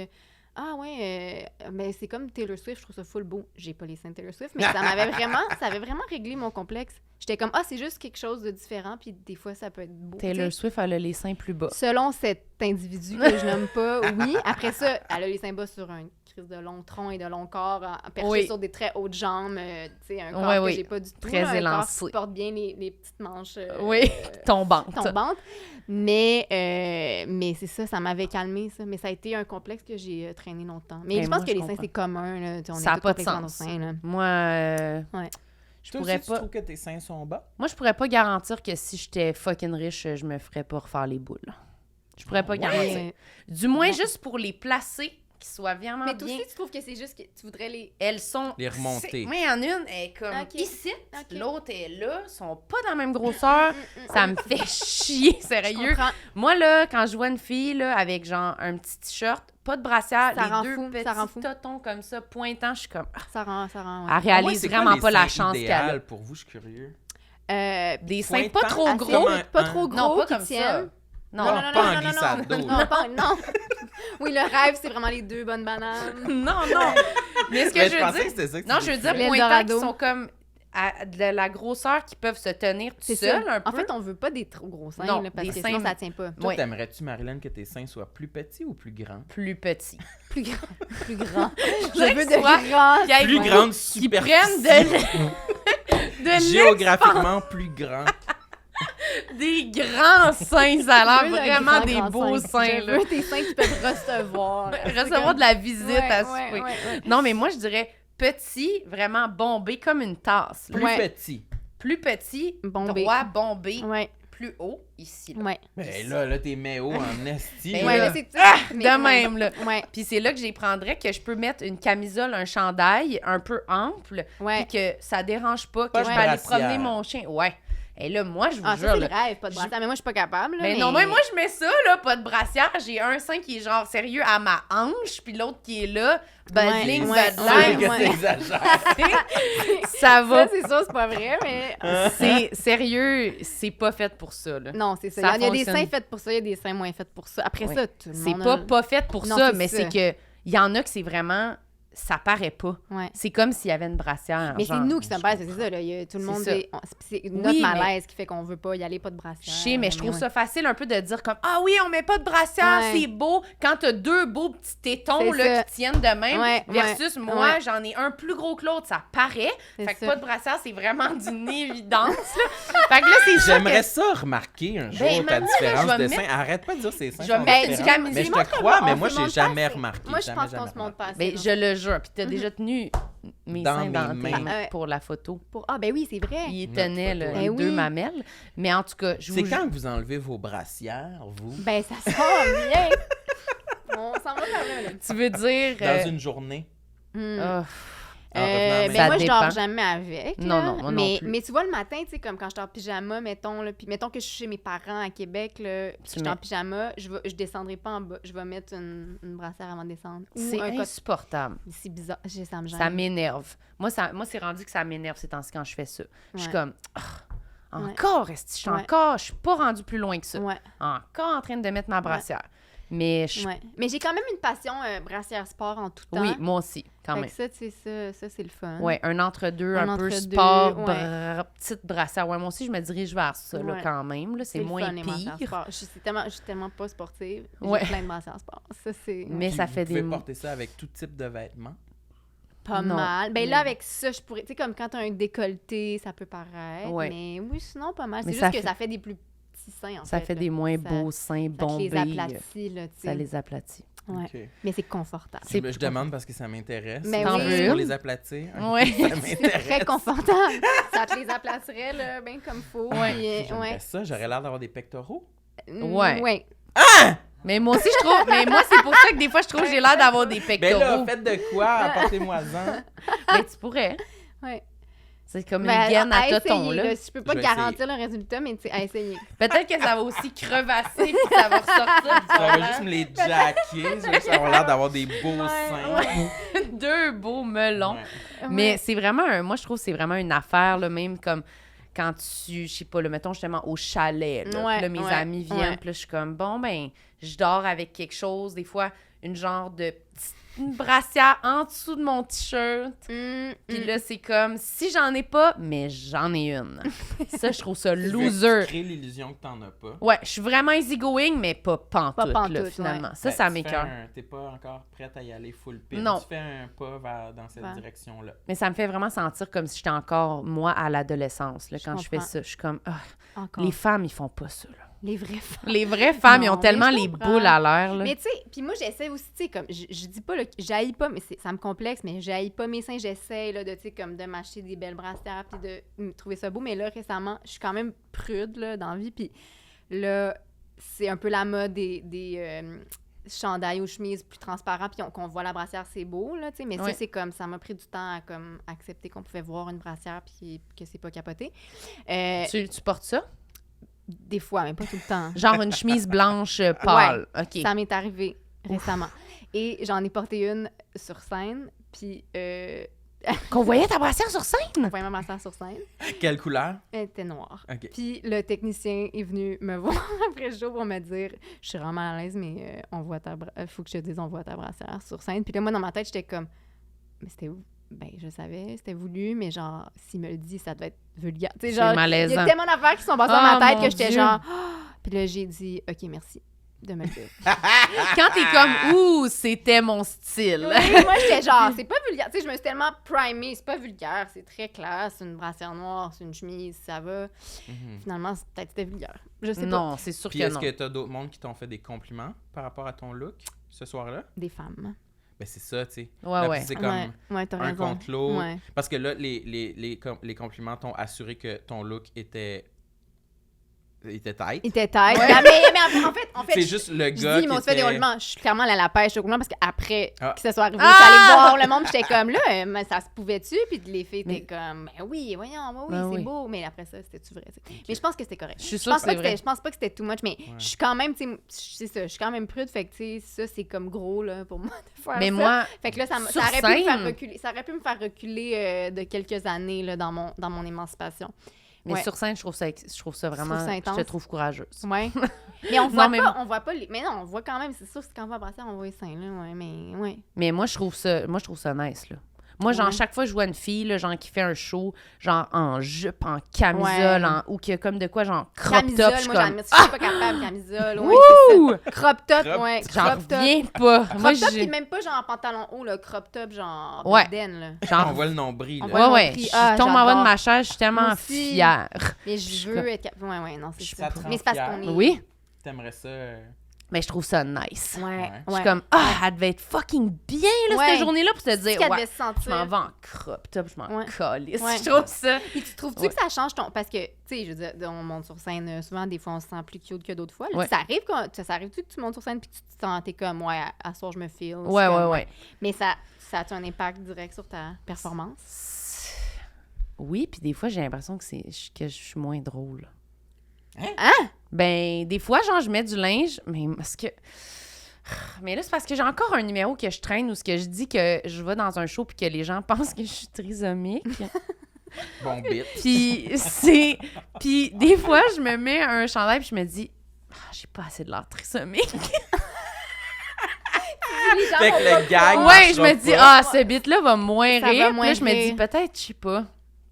S4: ah ouais, mais c'est comme Taylor Swift, je trouve ça full beau. J'ai pas les seins de Taylor Swift, mais ça avait vraiment réglé mon complexe. J'étais comme, c'est juste quelque chose de différent, puis des fois, ça peut être beau.
S2: Taylor
S4: tu sais.
S2: Swift, elle a les seins plus bas.
S4: Selon cet individu que je nomme pas, oui. Après ça, elle a les seins bas sur un crise de long tronc et de long corps, perché
S2: Oui.
S4: sur des très hautes jambes, tu sais, un corps
S2: Ouais,
S4: que
S2: oui.
S4: j'ai pas du tout.
S2: Très
S4: là, un corps
S2: élancé.
S4: qui porte bien les petites manches
S2: Oui, tombantes.
S4: tombantes. Mais c'est ça m'avait calmé, ça. Mais ça a été un complexe que j'ai traîné longtemps. Mais
S2: Ben,
S4: je pense
S2: moi,
S4: que
S2: je
S4: les seins,
S2: comprends.
S4: c'est commun. Là. Tu sais, on
S2: Ça
S4: est
S2: a
S4: tous
S2: pas de
S4: complexés dans nos
S2: sens.
S4: seins, là.
S2: Moi,
S4: Ouais.
S2: je
S1: Toi
S2: pourrais
S1: aussi, tu
S2: pas...
S1: trouves que tes seins sont bas?
S2: Moi, je pourrais pas garantir que si j'étais fucking riche, je me ferais pas refaire les boules. Je pourrais pas
S1: Ouais.
S2: garantir. Du moins,
S4: Bon.
S2: juste pour les placer, qu'ils soient vraiment
S4: Mais toi
S2: bien.
S4: aussi, tu trouves que c'est juste que tu voudrais les...
S2: Elles sont...
S1: Les remonter.
S2: c'est- Moi, il y en a une, elle est comme
S4: Ok.
S2: ici,
S4: Ok.
S2: l'autre est là, ils sont pas dans la même grosseur. Ça me fait chier,
S4: Je
S2: sérieux.
S4: comprends.
S2: Moi, là, quand je vois une fille là, avec genre un petit t-shirt, pas de brassière,
S4: Ça
S2: les
S4: rend
S2: deux
S4: fou, ça rend fou.
S2: petits totons comme ça, pointants, je suis comme... ah,
S4: Ça rend, ouais.
S2: elle
S1: Moi,
S2: réalise
S1: c'est quoi
S2: vraiment
S1: les
S2: pas la
S1: seins
S2: chance qu'elle a.
S1: idéales pour vous, je suis curieux.
S2: Des seins pas
S1: Pointants,
S2: trop
S1: assez
S2: gros.
S1: comme
S4: Pas trop gros,
S2: Non, pas
S4: qui
S2: comme ça.
S4: tiennent.
S2: Non,
S1: pas en glissade d'eau.
S4: Non, non. Oui, le rêve, c'est vraiment les deux bonnes bananes.
S2: non. Mais ce que
S1: Mais
S2: je
S1: je
S2: veux
S1: pensais
S2: dire...
S1: que c'était ça que
S2: Non,
S1: tu
S2: je veux dire
S1: disais.
S2: pointants qui
S4: L'Eldorado.
S2: sont comme de la grosseur qui peuvent se tenir tout
S4: C'est
S2: seuls
S4: ça.
S2: un peu.
S4: En fait, on veut pas des trop gros seins,
S2: Non,
S4: là, parce
S2: des
S4: que
S2: seins-
S4: sinon, ça tient pas.
S1: Toi,
S2: Ouais.
S1: t'aimerais-tu, Marilyn, que tes seins soient plus petits ou plus grands?
S2: Plus petit.
S4: Plus grand. Plus grand.
S2: dirais
S4: Je veux
S2: que
S4: de
S2: soit-
S4: grand.
S2: Qui aille-
S1: Plus
S2: ouais.
S1: grande
S2: Qui
S1: superficie.
S2: prennent de
S1: Géographiquement plus grand.
S2: des grands seins. Ça a
S4: Je
S2: l'air
S4: veux un
S2: vraiment
S4: grand,
S2: des
S4: grand
S2: beaux
S4: sein.
S2: seins.
S4: Je
S2: Là.
S4: veux tes seins qui peuvent recevoir. là. C'est
S2: Recevoir
S4: comme-
S2: de la visite
S4: Ouais,
S2: à
S4: ouais,
S2: souper.
S4: ouais.
S2: Non, mais moi, je dirais petit, vraiment bombé comme une tasse. là.
S1: Plus
S4: Ouais.
S1: petit.
S2: Plus petit,
S4: Bombé.
S2: droit, bombé,
S4: Ouais,
S2: plus haut, ici. Là.
S4: ouais.
S1: Mais là, t'es méo en esti.
S2: Ben
S4: Ouais,
S2: là.
S4: là, c'est
S2: De
S4: mais-
S2: même, là.
S4: Ouais,
S2: Puis c'est là que j'y prendrais que je peux mettre une camisole, un chandail un peu ample,
S4: ouais.
S2: puis que ça dérange pas, que
S1: Pas
S2: je
S1: de
S2: peux aller
S1: brassière.
S2: promener mon chien. Ouais. Et là, moi, je vous
S4: Ah,
S2: jure,
S4: ça, c'est
S2: là,
S4: le rêve, pas de brassière. Mais moi, je suis pas capable. Là,
S2: mais non, mais moi, je mets ça, là, pas de brassière. J'ai un sein qui est genre sérieux à ma hanche, puis l'autre qui est là, badling,
S4: Ouais,
S2: badling.
S1: que
S4: ouais.
S1: t'exagères.
S2: Ça va.
S4: Ça, c'est sûr, c'est pas vrai, mais...
S2: C'est sérieux, c'est pas fait pour ça, là.
S4: Non, c'est ça.
S2: Ça
S4: Il y a des
S2: fonctionne.
S4: seins faits pour ça, il y a des seins moins faits pour ça. Après
S2: Oui.
S4: ça, tout le
S2: C'est
S4: monde
S2: pas
S4: a-
S2: pas fait pour
S4: Non,
S2: ça,
S4: c'est
S2: mais
S4: ça.
S2: c'est que il y en a que c'est vraiment ça paraît pas.
S4: Ouais.
S2: C'est comme s'il y avait une brassière.
S4: Mais
S2: genre.
S4: c'est nous qui sommes pas, c'est ça. Là. Tout le monde, c'est notre
S2: Oui,
S4: malaise qui fait qu'on veut pas y aller, pas de brassière.
S2: Je sais, mais je trouve ça facile un peu de dire comme « Ah oui, on met pas de brassière, c'est beau. » Quand t'as 2 beaux petits tétons là, qui tiennent de même, versus moi, j'en ai un plus gros que l'autre, ça paraît. Fait que pas de brassière, c'est vraiment d'une évidence. Là. Fait que là, c'est
S1: J'aimerais ça remarquer un jour ta différence de seins. Arrête pas de dire ces seins sont différents. Mais je te crois, mais moi, j'ai jamais remarqué.
S4: Moi, je pense qu'on se montre pas assez.
S2: Ben, je le jure. Puis t'as déjà tenu mes seins dans tes mains pour la photo.
S4: Ah ben oui, c'est vrai.
S2: Il tenait les 2 mamelles. Mais en tout cas,
S1: c'est quand que vous enlevez vos brassières, vous?
S4: Ben, ça sort bien. On s'en va par là.
S2: Tu veux dire...
S1: Dans une journée?
S4: Ben moi, je dors jamais avec.
S2: Non, moi non plus.
S4: Mais tu vois, le matin, tu sais, comme quand je dors en pyjama, mettons, là, puis mettons que je suis chez mes parents à Québec, là, puis je suis en pyjama, je descendrai pas en bas. Je vais mettre une brassière avant de descendre.
S2: C'est insupportable.
S4: C'est bizarre. Ça me gêne.
S2: Ça m'énerve. Moi, c'est rendu que ça m'énerve ces temps-ci quand je fais ça. Je suis comme... Encore, je suis pas rendue plus loin que ça. Encore en train de mettre ma brassière. Mais
S4: mais j'ai quand même une passion brassière sport en tout temps.
S2: Oui, moi aussi, quand même.
S4: Ça, c'est le fun.
S2: Oui, un entre-deux, un peu sport, petite brassière. Ouais, moi aussi, je me dirige vers ça, là, quand même. Là, c'est moins pire.
S4: Je suis tellement pas sportive. J'ai plein de brassières sport. Ça, c'est...
S2: Mais ça fait
S1: des... Vous pouvez porter ça avec tout type de vêtements?
S4: Pas mal. Ben là, avec ça, je pourrais... Tu sais, comme quand t'as un décolleté, ça peut paraître. Ouais. Mais oui, sinon, pas mal. C'est juste que ça fait des plus...
S2: Ça fait des moins beaux seins bombés.
S4: Ça les aplatit, là, tu sais.
S2: Ça les aplatit.
S4: Ouais. Okay. Mais c'est confortable.
S1: Je demande parce que ça m'intéresse.
S4: Mais
S1: pour les aplatir.
S2: Oui.
S4: C'est très confortable. Ça te les aplatirait, là, bien comme faut.
S1: Ouais. J'aimerais ça. J'aurais l'air d'avoir des pectoraux.
S2: Ouais. Ah! Mais moi aussi, je trouve... Mais moi, c'est pour ça que des fois, je trouve que j'ai l'air d'avoir des pectoraux.
S1: Ben là, faites de quoi? Apportez-moi-en.
S2: Mais tu pourrais.
S4: Ouais.
S2: C'est comme une gaine à totons, là.
S4: Je peux pas te garantir le résultat, mais à essayer.
S2: Peut-être que ça va aussi crevasser puis ça va ressortir.
S1: Ça va juste me les jacker. Je vais juste avoir l'air d'avoir des beaux seins.
S2: 2 beaux melons. Mais c'est vraiment moi, je trouve que c'est vraiment une affaire, là, même comme quand je sais pas, là, mettons justement au chalet, là, puis là, mes amis viennent, puis là, je suis comme, bon, ben, je dors avec quelque chose, des fois, une genre de une brassière en dessous de mon t-shirt. Puis là, c'est comme, si j'en ai pas, mais j'en ai une. Ça, je trouve ça loser.
S1: Tu crées l'illusion que t'en as pas.
S2: Ouais, je suis vraiment easygoing, mais pas pantoute, là, finalement.
S1: Ouais.
S2: Ça m'écoeure.
S1: T'es pas encore prête à y aller full pin.
S2: Non.
S1: Tu fais un pas dans cette direction-là.
S2: Mais ça me fait vraiment sentir comme si j'étais encore, moi, à l'adolescence, là, quand je fais ça. Je suis comme, les femmes, ils font pas ça, là.
S4: Les vraies femmes.
S2: Les vraies femmes, ils ont tellement les boules à l'air, là.
S4: Mais tu sais, puis moi, j'essaie aussi, tu sais, comme, je dis pas, là, j'haïs pas, mais ça me complexe, mais j'haïs pas mes seins, j'essaie, là, de, tu sais, comme, de m'acheter des belles brassières, puis de me trouver ça beau, mais là, récemment, je suis quand même prude, là, dans la vie, puis là, c'est un peu la mode des chandails ou chemises plus transparents, puis qu'on voit la brassière, c'est beau, là, tu sais, mais ça, c'est comme, ça m'a pris du temps à, comme, accepter qu'on pouvait voir une brassière, puis que c'est pas capoté.
S2: Tu portes ça?
S4: Des fois, mais pas tout le temps.
S2: Genre une chemise blanche pâle.
S4: Ouais,
S2: OK.
S4: Ça m'est arrivé récemment. Et j'en ai porté une sur scène, puis...
S2: Qu'on voyait ta brassière sur scène?
S4: On voyait ma brassière sur scène.
S1: Quelle couleur?
S4: Elle était noire.
S1: Okay.
S4: Puis le technicien est venu me voir après le show pour me dire « Je suis vraiment mal à l'aise, mais faut que je te dise, on voit ta brassière sur scène. » Puis là, moi, dans ma tête, j'étais comme « Mais c'était où? » Ben, je savais, c'était voulu, mais genre, s'il me le dit, ça devait être vulgaire. Tu sais, genre, il y a tellement d'affaires qui sont passées dans ma tête que j'étais genre... Puis là, j'ai dit « OK, merci de me le dire. »
S2: Quand t'es comme « Ouh, c'était mon style. »
S4: Oui, moi, j'étais genre, c'est pas vulgaire. Tu sais, je me suis tellement primée, c'est pas vulgaire, c'est très clair, c'est une brassière noire, c'est une chemise, ça va. Finalement, peut-être c'était vulgaire. Je sais pas.
S2: Non, c'est sûr que non.
S1: Puis est-ce que t'as d'autres mondes qui t'ont fait des compliments par rapport à ton look ce soir-là?
S4: Des femmes.
S1: Ben c'est ça, tu sais.
S2: Ouais.
S1: C'est comme un contre l'autre.
S4: Ouais.
S1: Parce que là, les compliments t'ont assuré que ton look était tight.
S4: Il était tight. Ouais. Mais en fait
S1: c'est juste le gars
S4: qui on se fait des roulements. Je suis clairement allée à la pêche au roulement parce qu'après que ça soit arrivé,
S2: Ah!
S4: j'allais voir le monde, j'étais comme là, mais ça se pouvait-tu? Puis les filles étaient comme, ben oui, voyons, c'est beau. Mais après ça, c'était-tu vrai? Okay. Mais je pense que c'était correct.
S2: Je suis sûre que c'est vrai.
S4: Je pense pas que c'était too much, mais je suis quand même, tu sais, c'est ça, je suis quand même prude, fait que tu sais, ça, c'est comme gros, là, pour moi, de faire
S2: mais
S4: ça.
S2: moi,
S4: fait que là, ça aurait pu me faire reculer, de quelques années, là, dans mon émancipation.
S2: Mais sur scène, je trouve ça vraiment...
S4: ça
S2: Je te
S4: intense.
S2: trouve courageuse.
S4: Ouais. Mais on voit
S2: Non, mais-
S4: pas, on voit pas les... Mais non, on voit quand même, c'est sûr, c'est quand on va brasser, on voit les seins, là, ouais, mais ouais.
S2: Mais moi, je trouve ça nice, là. Moi, genre,
S4: Ouais.
S2: chaque fois que je vois une fille, là, genre, qui fait un show, genre, en jupe, en camisole,
S4: Ouais.
S2: ou qui a comme de quoi, genre, crop
S4: Camisole,
S2: top, je suis
S4: moi,
S2: comme...
S4: j'admire, je suis pas capable, camisole, ouais,
S2: Wouh!
S4: c'est ça. Crop top,
S1: Crop-
S4: ouais,
S2: J'en
S4: crop top.
S2: reviens pas.
S4: Crop
S2: Moi,
S4: top,
S2: j'ai...
S4: puis même pas genre en pantalon haut, le crop top, genre
S2: Ouais.
S4: bedaine, là.
S2: Genre,
S1: On voit le nombril.
S4: On
S1: là.
S4: voit le
S2: ouais,
S4: nombril.
S2: je
S4: Ah,
S2: tombe en bas de
S4: j'adore.
S2: ma chaise, je suis tellement
S4: Moi aussi.
S2: fière.
S4: Mais
S2: Je
S4: je
S2: suis
S4: veux
S2: comme-
S4: être capable. Ouais, non, c'est
S1: Ça
S4: ça.
S1: te rend
S4: Mais c'est parce
S1: fière.
S4: qu'on est...
S2: Oui,
S1: T'aimerais ça...
S2: mais je trouve ça nice.
S4: Ouais,
S2: Je suis
S4: ouais.
S2: comme, elle devait être fucking bien, là,
S4: Ouais.
S2: cette journée-là, pour te
S4: C'est
S2: dire,
S4: qu'elle
S2: ouais,
S4: devait se
S2: je m'en
S4: sentir.
S2: vais en crop top, je m'en
S4: Ouais.
S2: calisse.
S4: Ouais.
S2: Je trouve ça...
S4: Puis tu trouves-tu
S2: Ouais.
S4: que ça change ton... Parce que, tu sais, je veux dire, on monte sur scène, souvent, des fois, on se sent plus cute que d'autres fois. Là.
S2: Ouais.
S4: Ça arrive-tu que tu montes sur scène puis que tu te sens, t'es comme, ouais, à soir, je me feel. Je suis
S2: Ouais,
S4: comme,
S2: ouais.
S4: Mais ça a-tu un impact direct sur ta performance?
S2: Oui, puis des fois, j'ai l'impression que je suis moins drôle.
S1: Hein?
S2: Ben, des fois, genre, je mets du linge, mais parce que... Mais là, c'est parce que j'ai encore un numéro que je traîne où ce que je dis que je vais dans un show puis que les gens pensent que je suis trisomique.
S1: Bon bit.
S2: Puis des fois, je me mets un chandail puis je me dis j'ai pas assez de l'air trisomique.
S4: Les gens
S1: Fait
S4: vont
S1: que
S4: pas
S1: le gag
S4: croire.
S2: Ouais, je me
S1: marchera
S2: dis
S1: pas.
S2: ce bit-là va moins
S4: Ça
S2: rire.
S4: va moins
S2: Puis là, je me dis
S4: rire.
S2: peut-être, je sais pas,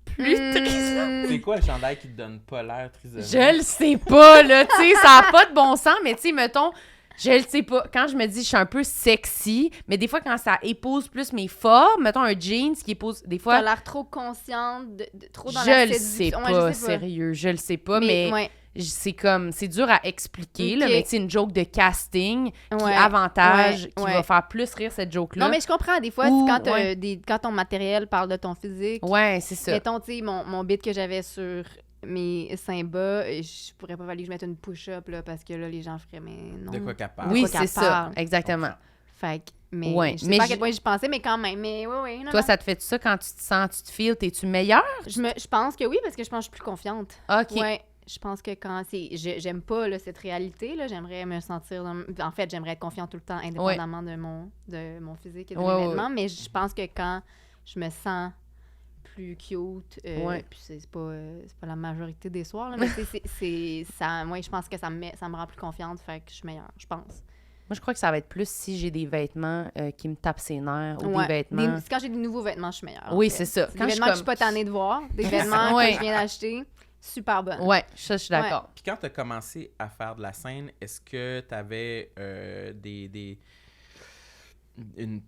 S2: plus trisomique.
S1: C'est quoi le chandail qui te donne pas l'air trisomique?
S2: Je le sais pas, là, tu sais, ça a pas de bon sens, mais tu sais, mettons, je le sais pas. Quand je me dis, je suis un peu sexy, mais des fois, quand ça épouse plus mes formes, mettons un jeans qui épouse, des
S4: T'as
S2: fois,
S4: l'air trop consciente, trop dans la
S2: je le sais
S4: séduction. Ouais,
S2: pas,
S4: je sais pas.
S2: sérieux, je le sais pas, mais
S4: ouais.
S2: c'est comme, c'est dur à expliquer, là,
S4: Ok.
S2: mais c'est une joke de casting qui
S4: Ouais,
S2: avantage,
S4: ouais,
S2: qui
S4: ouais.
S2: va faire plus rire cette joke-là.
S4: Non, mais je comprends. Des fois,
S2: Ou-
S4: quand,
S2: ouais.
S4: quand ton matériel parle de ton physique,
S2: Ouais, c'est ça.
S4: mettons, tu sais, mon bit que j'avais sur mes seins bas, je pourrais pas valider que je mette une push-up, là, parce que là, les gens feraient, mais non.
S1: De quoi qu'elle parle?
S2: Oui,
S4: quoi
S2: c'est
S4: qu'elle
S2: ça,
S4: parle.
S2: exactement.
S4: Fait que, mais
S2: Ouais,
S4: je sais
S2: mais
S4: pas à quel point j'y pensais, mais quand même. Mais oui.
S2: Toi, ça te fait ça quand tu te sens, tu te feels, t'es-tu meilleure?
S4: Je pense que oui, parce que je pense que je suis plus confiante.
S2: OK.
S4: Ouais. Je pense que quand c'est... J'aime pas là, cette réalité, là. J'aimerais me sentir... En fait, j'aimerais être confiante tout le temps, indépendamment de mon physique et de
S2: Ouais,
S4: l'événement. Mais je pense que quand je me sens plus cute,
S2: Ouais.
S4: puis c'est pas la majorité des soirs, là, mais c'est ça... Moi, je pense que ça me rend plus confiante, fait que je suis meilleure, je pense.
S2: Moi, je crois que ça va être plus si j'ai des vêtements qui me tapent ses nerfs ou
S4: Ouais.
S2: des vêtements...
S4: Quand j'ai des nouveaux vêtements, je suis meilleure. en
S2: Oui,
S4: fait.
S2: c'est ça.
S4: Des
S2: Quand je suis
S4: vêtements que je suis
S2: comme-
S4: pas tannée de voir, des vêtements
S2: Ouais.
S4: que je viens d'acheter, super bonnes.
S2: Ouais, ça, je suis d'accord.
S1: Puis quand tu as commencé à faire de la scène, est-ce que tu avais une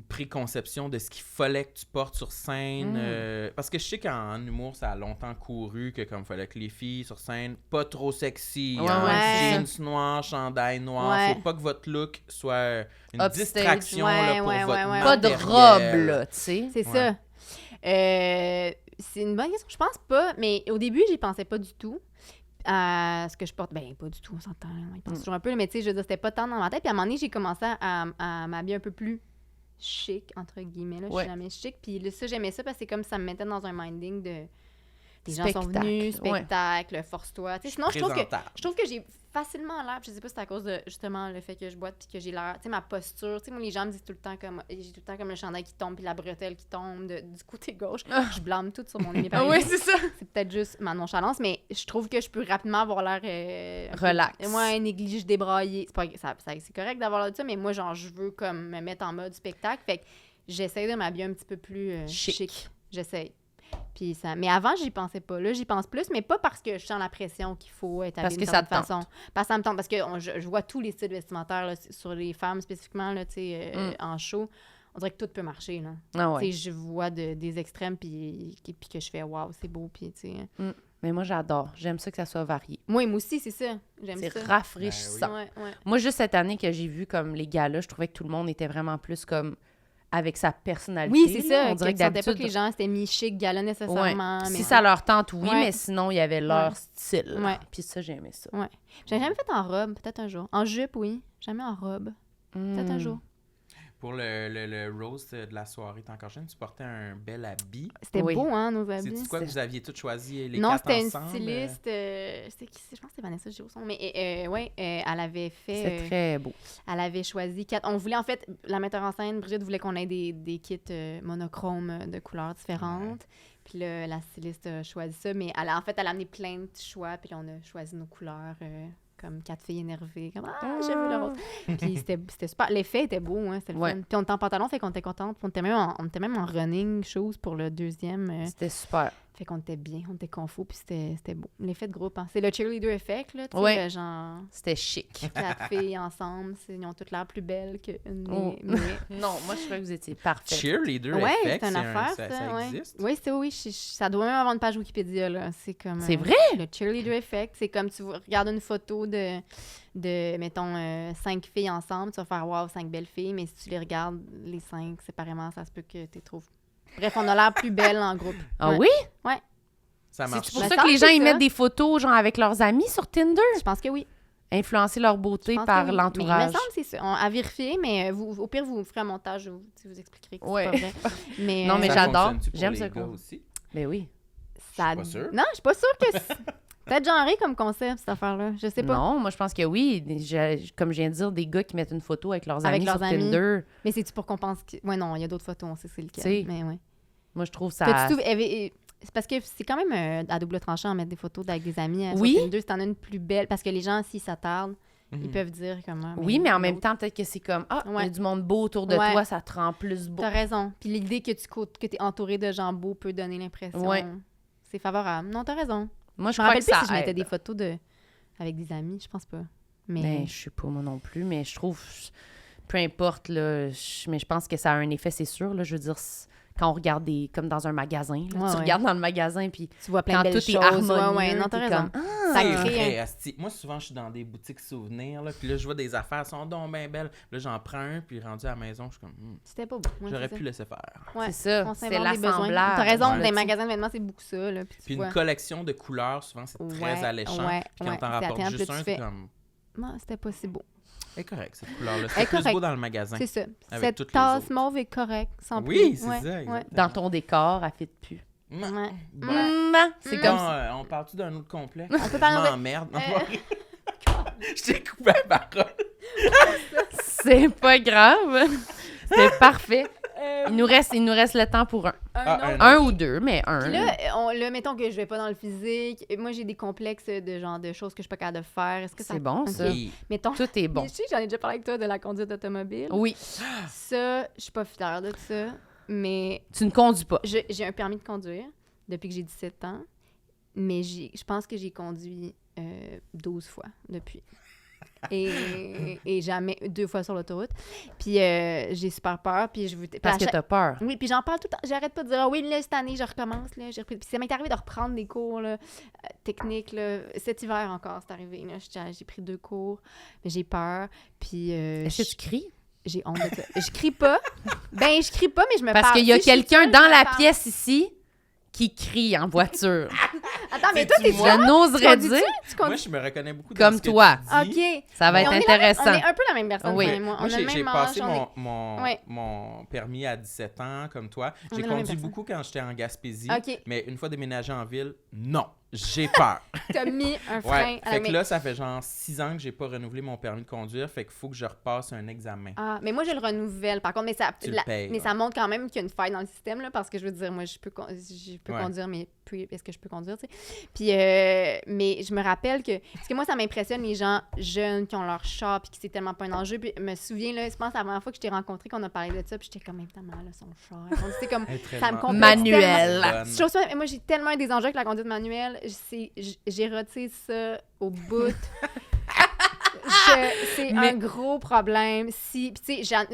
S1: préconception de ce qu'il fallait que tu portes sur scène? Parce que je sais qu'en humour, ça a longtemps couru que comme fallait que les filles sur scène, pas trop sexy,
S2: Ouais,
S1: hein,
S4: ouais.
S1: jeans noirs, chandail noir,
S4: Ouais.
S1: faut pas que votre look soit une
S2: Upstage.
S1: distraction
S4: Ouais,
S1: là, pour
S4: ouais,
S1: votre
S4: ouais, ouais.
S2: Pas de
S1: matériel.
S2: robe, là, tu sais.
S4: C'est
S1: Ouais.
S4: ça. C'est une bonne question. Je pense pas, mais au début, j'y pensais pas du tout. À ce que je porte, ben pas du tout, on s'entend. Il pense toujours un peu, mais tu sais, je veux dire, c'était pas tant dans ma tête. Puis à un moment donné, j'ai commencé à m'habiller un peu plus chic, entre guillemets. Là. Je
S2: Ouais.
S4: suis jamais chic. Puis là, ça, j'aimais ça parce que c'est comme ça me mettait dans un minding de. Les gens sont
S2: Spectacle,
S4: venus,
S2: ouais.
S4: spectacle, force-toi. Tu sais, sinon, je
S1: Présentable.
S4: trouve que j'ai facilement l'air, puis je sais pas si c'est à cause de justement le fait que je boite puis que j'ai l'air, tu sais, ma posture, tu sais, moi les gens me disent tout le temps comme, j'ai tout le temps comme le chandail qui tombe puis la bretelle qui tombe du côté gauche. Je blâme tout sur mon
S2: Ah
S4: hémiplégie.
S2: oui, c'est ça.
S4: C'est peut-être juste ma nonchalance, mais je trouve que je peux rapidement avoir l'air... un peu-
S2: Relax.
S4: Ouais, négligé, débraillé. C'est correct d'avoir l'air de ça, mais moi, genre, je veux comme me mettre en mode spectacle, fait que j'essaie de m'habiller un petit peu plus chic. J'essaie. Puis ça... Mais avant, j'y pensais pas. Là, j'y pense plus, mais pas parce que je sens la pression qu'il faut être
S2: Parce
S4: habillée
S2: que
S4: d'une
S2: ça te
S4: certaine façon. Parce que ça me tente. Parce que je vois tous les styles vestimentaires là, sur les femmes spécifiquement là, tu sais, en show. On dirait que tout peut marcher. Là.
S2: Ah ouais.
S4: Tu sais, je vois des extrêmes puis que je fais « wow, c'est beau ». Puis, tu sais...
S2: Mais moi, j'adore. J'aime ça que ça soit varié.
S4: Moi aussi, c'est ça. J'aime
S2: C'est
S4: ça.
S2: rafraîchissant.
S4: Ouais, ouais.
S2: Moi, juste cette année que j'ai vu comme les gars-là, je trouvais que tout le monde était vraiment plus comme avec sa personnalité.
S4: Oui, c'est
S2: là.
S4: ça.
S2: On dirait que
S4: tu sentais pas
S2: d'habitude...
S4: que les gens étaient mi-chic, gala
S2: Ouais.
S4: nécessairement.
S2: Si
S4: mais...
S2: ça leur tente, oui,
S4: Ouais.
S2: mais sinon, il y avait leur
S4: Ouais.
S2: style.
S4: Ouais.
S2: Puis ça, j'aimais ça.
S4: Ouais. J'ai jamais fait en robe, peut-être un jour. En jupe, oui. Jamais en robe. Peut-être un jour.
S1: pour le roast de la soirée, t'es encore jeune, tu portais un bel habit.
S4: C'était beau, hein, nos habits.
S1: C'est quoi que vous aviez toutes choisi les
S4: non,
S1: quatre ensemble?
S4: Non, c'était une styliste. C'était qui? Je pense que c'était Vanessa Giraudson. Mais ouais, elle avait fait...
S2: C'est très beau.
S4: Elle avait choisi 4... On voulait, en fait, la metteur en scène, Brigitte, voulait qu'on ait des kits monochromes de couleurs différentes. Ouais. Puis là, la styliste a choisi ça. Mais elle a amené plein de choix. Puis là, on a choisi nos couleurs... comme 4 filles énervées, comme « Ah, j'ai vu le rose! » Puis c'était super. L'effet était beau, hein, c'était le fun. Puis on était en pantalon, fait qu'on était contente. On était même en running shoes pour le deuxième.
S2: C'était super.
S4: Fait qu'on était bien, on était confus, puis c'était beau. L'effet de groupe, hein. C'est le cheerleader effect, là, tu sais, genre...
S2: C'était chic.
S4: 4 filles ensemble, ils ont toutes l'air plus belles qu'une.
S2: Non, moi, je trouvais que vous étiez parfaite.
S1: Cheerleader effect,
S4: c'est une affaire, ça
S1: existe?
S4: Oui, ça doit même avoir une page Wikipédia, là. C'est comme...
S2: C'est vrai?
S4: Le cheerleader effect, c'est comme tu regardes une photo de mettons, 5 filles ensemble, tu vas faire « Wow, 5 belles filles », mais si tu les regardes, les 5 séparément, ça se peut que tu les trouves. Bref, on a l'air plus belles en groupe.
S2: Ah oui?
S4: Ouais.
S1: Ça marche.
S2: C'est pour ça que les gens, ils mettent des photos, genre, avec leurs amis sur Tinder?
S4: Je pense que oui.
S2: Influencer leur beauté par l'entourage.
S4: Mais il me semble que c'est ça. À vérifier, mais au pire, vous ferez un montage, vous expliquerez que c'est pas vrai. Mais,
S2: non, mais j'adore.
S1: J'aime
S2: ça. Mais oui.
S4: Ça...
S1: Je suis pas sûre.
S4: Non, je suis pas sûre que c'est... Peut-être genré comme concept, cette affaire-là. Je sais pas.
S2: Non, moi, je pense que oui. Comme je viens de dire, des gars qui mettent une photo avec leurs amis sur Tinder.
S4: Mais c'est-tu pour qu'on pense que... Ouais, non, il y a d'autres photos, on sait c'est lequel.
S2: T'sais,
S4: mais ouais.
S2: Moi, je trouve ça...
S4: C'est parce que c'est quand même à double tranchant à mettre des photos avec des amis sur
S2: oui.
S4: Tinder. Si t'en as une plus belle, parce que les gens, s'ils s'attardent, ils peuvent dire comment.
S2: Oui, mais en même temps, peut-être que c'est comme, il y a du monde beau autour de toi, ça te rend plus beau.
S4: T'as raison. Puis l'idée que t'es entouré de gens beaux peut donner l'impression. Ouais. C'est favorable. Non, t'as raison.
S2: Moi, je
S4: me rappelle
S2: plus
S4: si je mettais des photos avec des amis, je pense pas. Mais
S2: je sais pas, moi non plus, mais je trouve, peu importe, là, mais je pense que ça a un effet, c'est sûr, là, je veux dire... Quand on regarde comme dans un magasin, là, tu regardes dans le magasin, puis
S4: tu vois plein de belles
S2: choses.
S4: Est harmonieux, non, t'as raison.
S1: Ça crée moi, souvent, je suis dans des boutiques souvenirs, là, puis là, je vois des affaires, elles sont donc bien belles. Là, j'en prends un, puis rendu à la maison, je suis comme,
S4: c'était pas beau.
S1: J'aurais pu laisser faire.
S2: Ouais, c'est ça, c'est l'assemblage.
S4: T'as raison, des magasins de vêtements, c'est beaucoup ça. Là,
S1: puis une collection de couleurs, souvent, c'est très alléchant. Puis quand t'en rapportes juste un, c'est comme...
S4: Non, c'était pas si beau.
S1: Elle est correcte, cette couleur-là. C'est plus beau dans le magasin.
S4: C'est ça. Cette tasse mauve est correcte, sans plus.
S1: Oui, c'est ça, exactement.
S2: Dans ton décor, elle fit plus.
S1: C'est comme ça. On parle-tu d'un autre complet?
S4: On peut parler...
S1: Je m'emmerde. Je t'ai coupé la parole.
S2: C'est pas grave. C'est parfait. Il nous reste le temps pour un ou deux, mais un.
S4: Puis là, mettons que je vais pas dans le physique. Moi, j'ai des complexes de choses que je suis pas capable de faire. Est-ce que
S2: c'est bon, ça?
S4: Mettons,
S2: tout est bon.
S4: Je sais que j'en ai déjà parlé avec toi de la conduite automobile.
S2: Oui.
S4: Ça, je suis pas fière de ça, mais...
S2: Tu ne conduis pas.
S4: J'ai un permis de conduire depuis que j'ai 17 ans, mais je pense que j'ai conduit 12 fois depuis. Et jamais 2 fois sur l'autoroute. Puis j'ai super peur. Puis
S2: parce que t'as peur.
S4: Oui, puis j'en parle tout le temps. J'arrête pas de dire, oui, là, cette année, je recommence. Là, puis ça m'est arrivé de reprendre des cours là, techniques. Là. Cet hiver encore, c'est arrivé. Là. J'ai pris 2 cours, mais j'ai peur. Puis...
S2: Est-ce que tu cries?
S4: J'ai honte de ça. Je crie pas. Je crie pas, mais je me parle.
S2: Parce qu'il y a quelqu'un dans la pièce ici qui crie en voiture.
S4: Attends, mais toi, t'es
S2: je n'oserais dire.
S1: Moi, je me reconnais beaucoup dans
S2: comme
S1: ce que
S2: toi.
S1: tu dis.
S4: OK.
S2: Ça va être intéressant.
S4: On est un peu la même personne,
S2: oui.
S4: moi.
S1: Moi, j'ai passé mon permis à 17 ans, comme toi. J'ai conduit beaucoup quand j'étais en Gaspésie.
S4: Okay.
S1: Mais une fois déménagé en ville, non. J'ai peur.
S4: T'as mis un frein à la
S1: Fait que là, ça fait genre 6 ans que j'ai pas renouvelé mon permis de conduire. Fait qu'il faut que je repasse un examen.
S4: Ah, mais moi, je le renouvelle. Par contre, mais ça montre quand même qu'il y a une faille dans le système, là, parce que je veux dire, moi, je peux conduire, mais est-ce que je peux conduire, tu sais? Puis, mais je me rappelle que... Parce que moi, ça m'impressionne les gens jeunes qui ont leur char puis qui c'est tellement pas un enjeu. Puis je me souviens, là, je pense la première fois que je t'ai rencontré, qu'on a parlé de ça, puis j'étais comme, évidemment, là, son char. C'était comme... ça me complexe
S2: manuel.
S4: Moi, j'ai tellement eu des enjeux avec la conduite manuelle. J'ai retiré ça au bout. C'est un gros problème. Puis tu sais,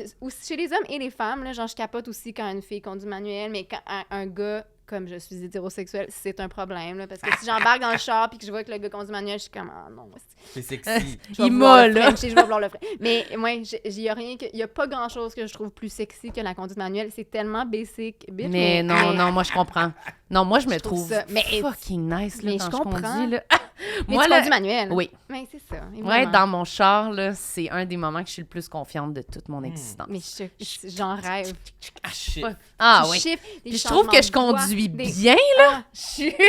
S4: chez les hommes et les femmes, là, genre, je capote aussi quand une fille conduit manuel, mais quand un gars, comme je suis hétérosexuelle, c'est un problème, là, parce que si j'embarque dans le char puis que je vois que le gars conduit manuel, je suis comme, ah non,
S1: c'est sexy.
S2: Il m'a, là.
S4: Je vais vouloir le frein. Mais moi, il y a pas grand-chose que je trouve plus sexy que la conduite manuelle. C'est tellement basic, bitch.
S2: Mais non, moi, je comprends. Non, moi, je me trouve
S4: ça,
S2: fucking nice, là,
S4: mais
S2: quand
S4: je comprends.
S2: conduis, là.
S4: Mais
S2: Moi,
S4: tu
S2: là,
S4: conduis manuel.
S2: oui.
S4: Mais c'est ça.
S2: Ouais,
S4: évidemment.
S2: dans mon char, là, c'est un des moments que je suis le plus confiante de toute mon existence.
S4: Mais j'en rêve.
S1: Ah, shit.
S2: Ah
S4: Tu
S2: oui.
S4: chiffres, des
S2: Puis je trouve que je
S4: changements de voix,
S2: conduis
S4: des-
S2: bien, là.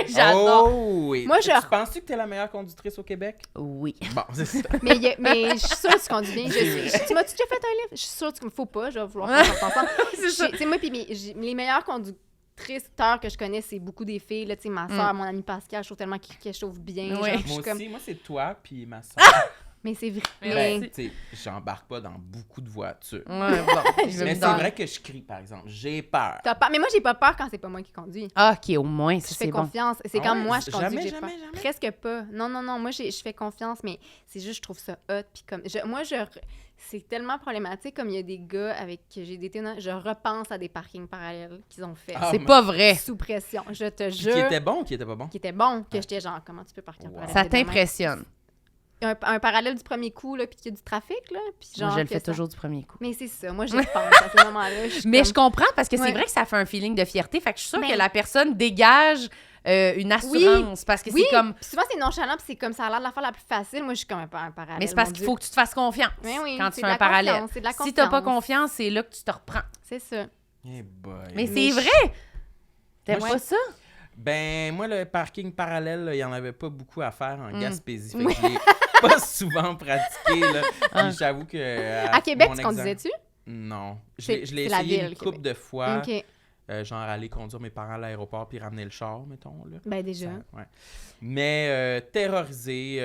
S2: J'adore.
S1: Oh, oui.
S4: Moi,
S1: Tu penses-tu que t'es la meilleure conductrice au Québec?
S2: Oui.
S1: Bon, c'est ça.
S4: Mais je suis sûre que tu conduis bien. Tu m'as-tu déjà fait un livre? Je suis sûre qu'il ne faut pas. Je vais vouloir faire ça ensemble.
S2: C'est ça.
S4: Tu sais, moi, puis les meilleures conductrices que je connais, c'est beaucoup des filles. Là, tu sais, ma soeur, mon amie Pascal, je trouve tellement qu'elle chauffe bien.
S2: Oui.
S4: Genre, je suis
S1: Moi
S4: comme...
S1: aussi, moi, c'est toi puis ma soeur.
S4: Mais c'est vrai.
S1: Ben, tu sais, j'embarque pas dans beaucoup de voitures.
S2: Ouais, bon. Je vais
S1: Mais
S2: me
S1: c'est
S2: dire-
S1: vrai que je crie, par exemple. J'ai peur.
S4: T'as peur. Mais moi, j'ai pas peur quand c'est pas moi qui conduis.
S2: Ah, OK, au moins, ça,
S4: Je fais
S2: c'est bon.
S4: confiance. C'est
S1: Ah
S4: quand
S1: ouais?
S4: moi je conduis
S1: Jamais,
S4: que j'ai
S1: jamais,
S4: peur.
S1: jamais?
S4: Presque pas. Non. Moi, je fais confiance, mais c'est juste, je trouve ça hot. Puis comme, c'est tellement problématique, comme il y a des gars avec qui j'ai daté, je repense à des parkings parallèles qu'ils ont fait.
S1: Ah,
S2: C'est
S1: mais-
S2: pas vrai.
S4: Sous pression. Je te
S1: Puis
S4: jure.
S1: qui était bon ou qui était pas bon?
S4: Qui était bon, que j'étais genre, comment tu peux partir en
S1: Wow.
S4: parallèle?
S2: Ça
S4: de demain?
S2: t'impressionne.
S4: Un parallèle du premier coup, là, puis qu'il y a du trafic, là. Puis genre,
S2: Moi, je le
S4: que
S2: fais
S4: ça-
S2: toujours du premier coup.
S4: Mais c'est ça. Moi, j'y repense à ce moment-là.
S2: Mais je comprends parce que c'est
S4: Ouais.
S2: vrai que ça fait un feeling de fierté. Fait que je suis sûre
S4: Mais-
S2: que la personne dégage une assurance parce que
S4: Oui,
S2: c'est comme.
S4: puis souvent, c'est nonchalant, puis c'est comme ça a l'air de la faire la plus facile. Moi, je suis comme un parallèle.
S2: Mais c'est parce
S4: mon
S2: qu'il
S4: Dieu.
S2: faut que tu te fasses confiance
S4: Mais oui,
S2: quand tu
S4: c'est
S2: fais
S4: de
S2: un
S4: la
S2: parallèle.
S4: confiance, c'est de la
S2: Si t'as pas
S4: confiance.
S2: confiance, c'est là que tu te reprends.
S4: C'est ça.
S1: Eh boy.
S2: Mais
S4: Mais
S2: c'est
S4: je-
S2: vrai! T'aimes
S1: Moi,
S2: pas ça?
S1: Ben, moi, le parking parallèle, là, il y en avait pas beaucoup à faire en Gaspésie. Fait
S4: Oui.
S1: que je l'ai pas souvent pratiqué, là. Puis j'avoue que...
S4: À Québec,
S1: mon
S4: tu
S1: examen-
S4: conduisais-tu?
S1: Non.
S4: C'est-
S1: Je l'ai
S4: c'est la
S1: essayé
S4: ville,
S1: une couple
S4: Québec.
S1: de fois.
S4: OK.
S1: Genre aller conduire mes parents à l'aéroport puis ramener le char, mettons, là.
S4: Ben, déjà.
S1: Ça, ouais. Mais terroriser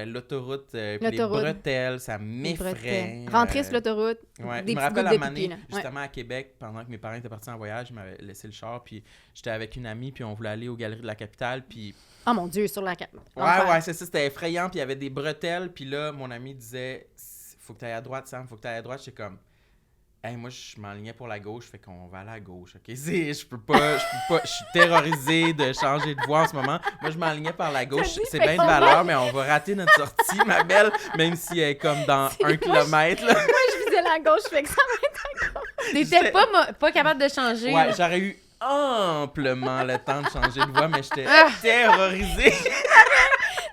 S1: l'autoroute, puis les
S4: L'autoroute.
S1: bretelles, ça
S4: Les
S1: m'effraie.
S4: bretelles. Rentrer sur l'autoroute.
S1: Ouais,
S4: des
S1: je me
S4: petits
S1: rappelle
S4: gouttes
S1: à
S4: de
S1: un moment
S4: pipi,
S1: donné,
S4: là. Ouais.
S1: justement à Québec, pendant que mes parents étaient partis en voyage, ils m'avaient laissé le char, puis j'étais avec une amie, puis on voulait aller aux Galeries de la Capitale, puis...
S4: Oh mon Dieu, sur la carte.
S1: Ouais, c'est ça, c'était effrayant, puis il y avait des bretelles, puis là, mon ami disait « Faut que tu ailles à droite, Sam, faut que tu ailles à droite. » J'étais comme... Hey, moi, je m'enlignais pour la gauche, fait qu'on va aller à gauche, OK? Je peux pas, je suis terrorisé de changer de voie en ce moment. Moi, je m'enlignais par la gauche, c'est bien de valeur, mais on va rater notre sortie, ma belle, même si elle est comme dans 1 kilomètre, là.
S4: Je visais la gauche, fait que ça va être à gauche.
S2: T'étais pas capable de changer.
S1: Ouais, j'aurais eu amplement le temps de changer de voie, mais j'étais terrorisé.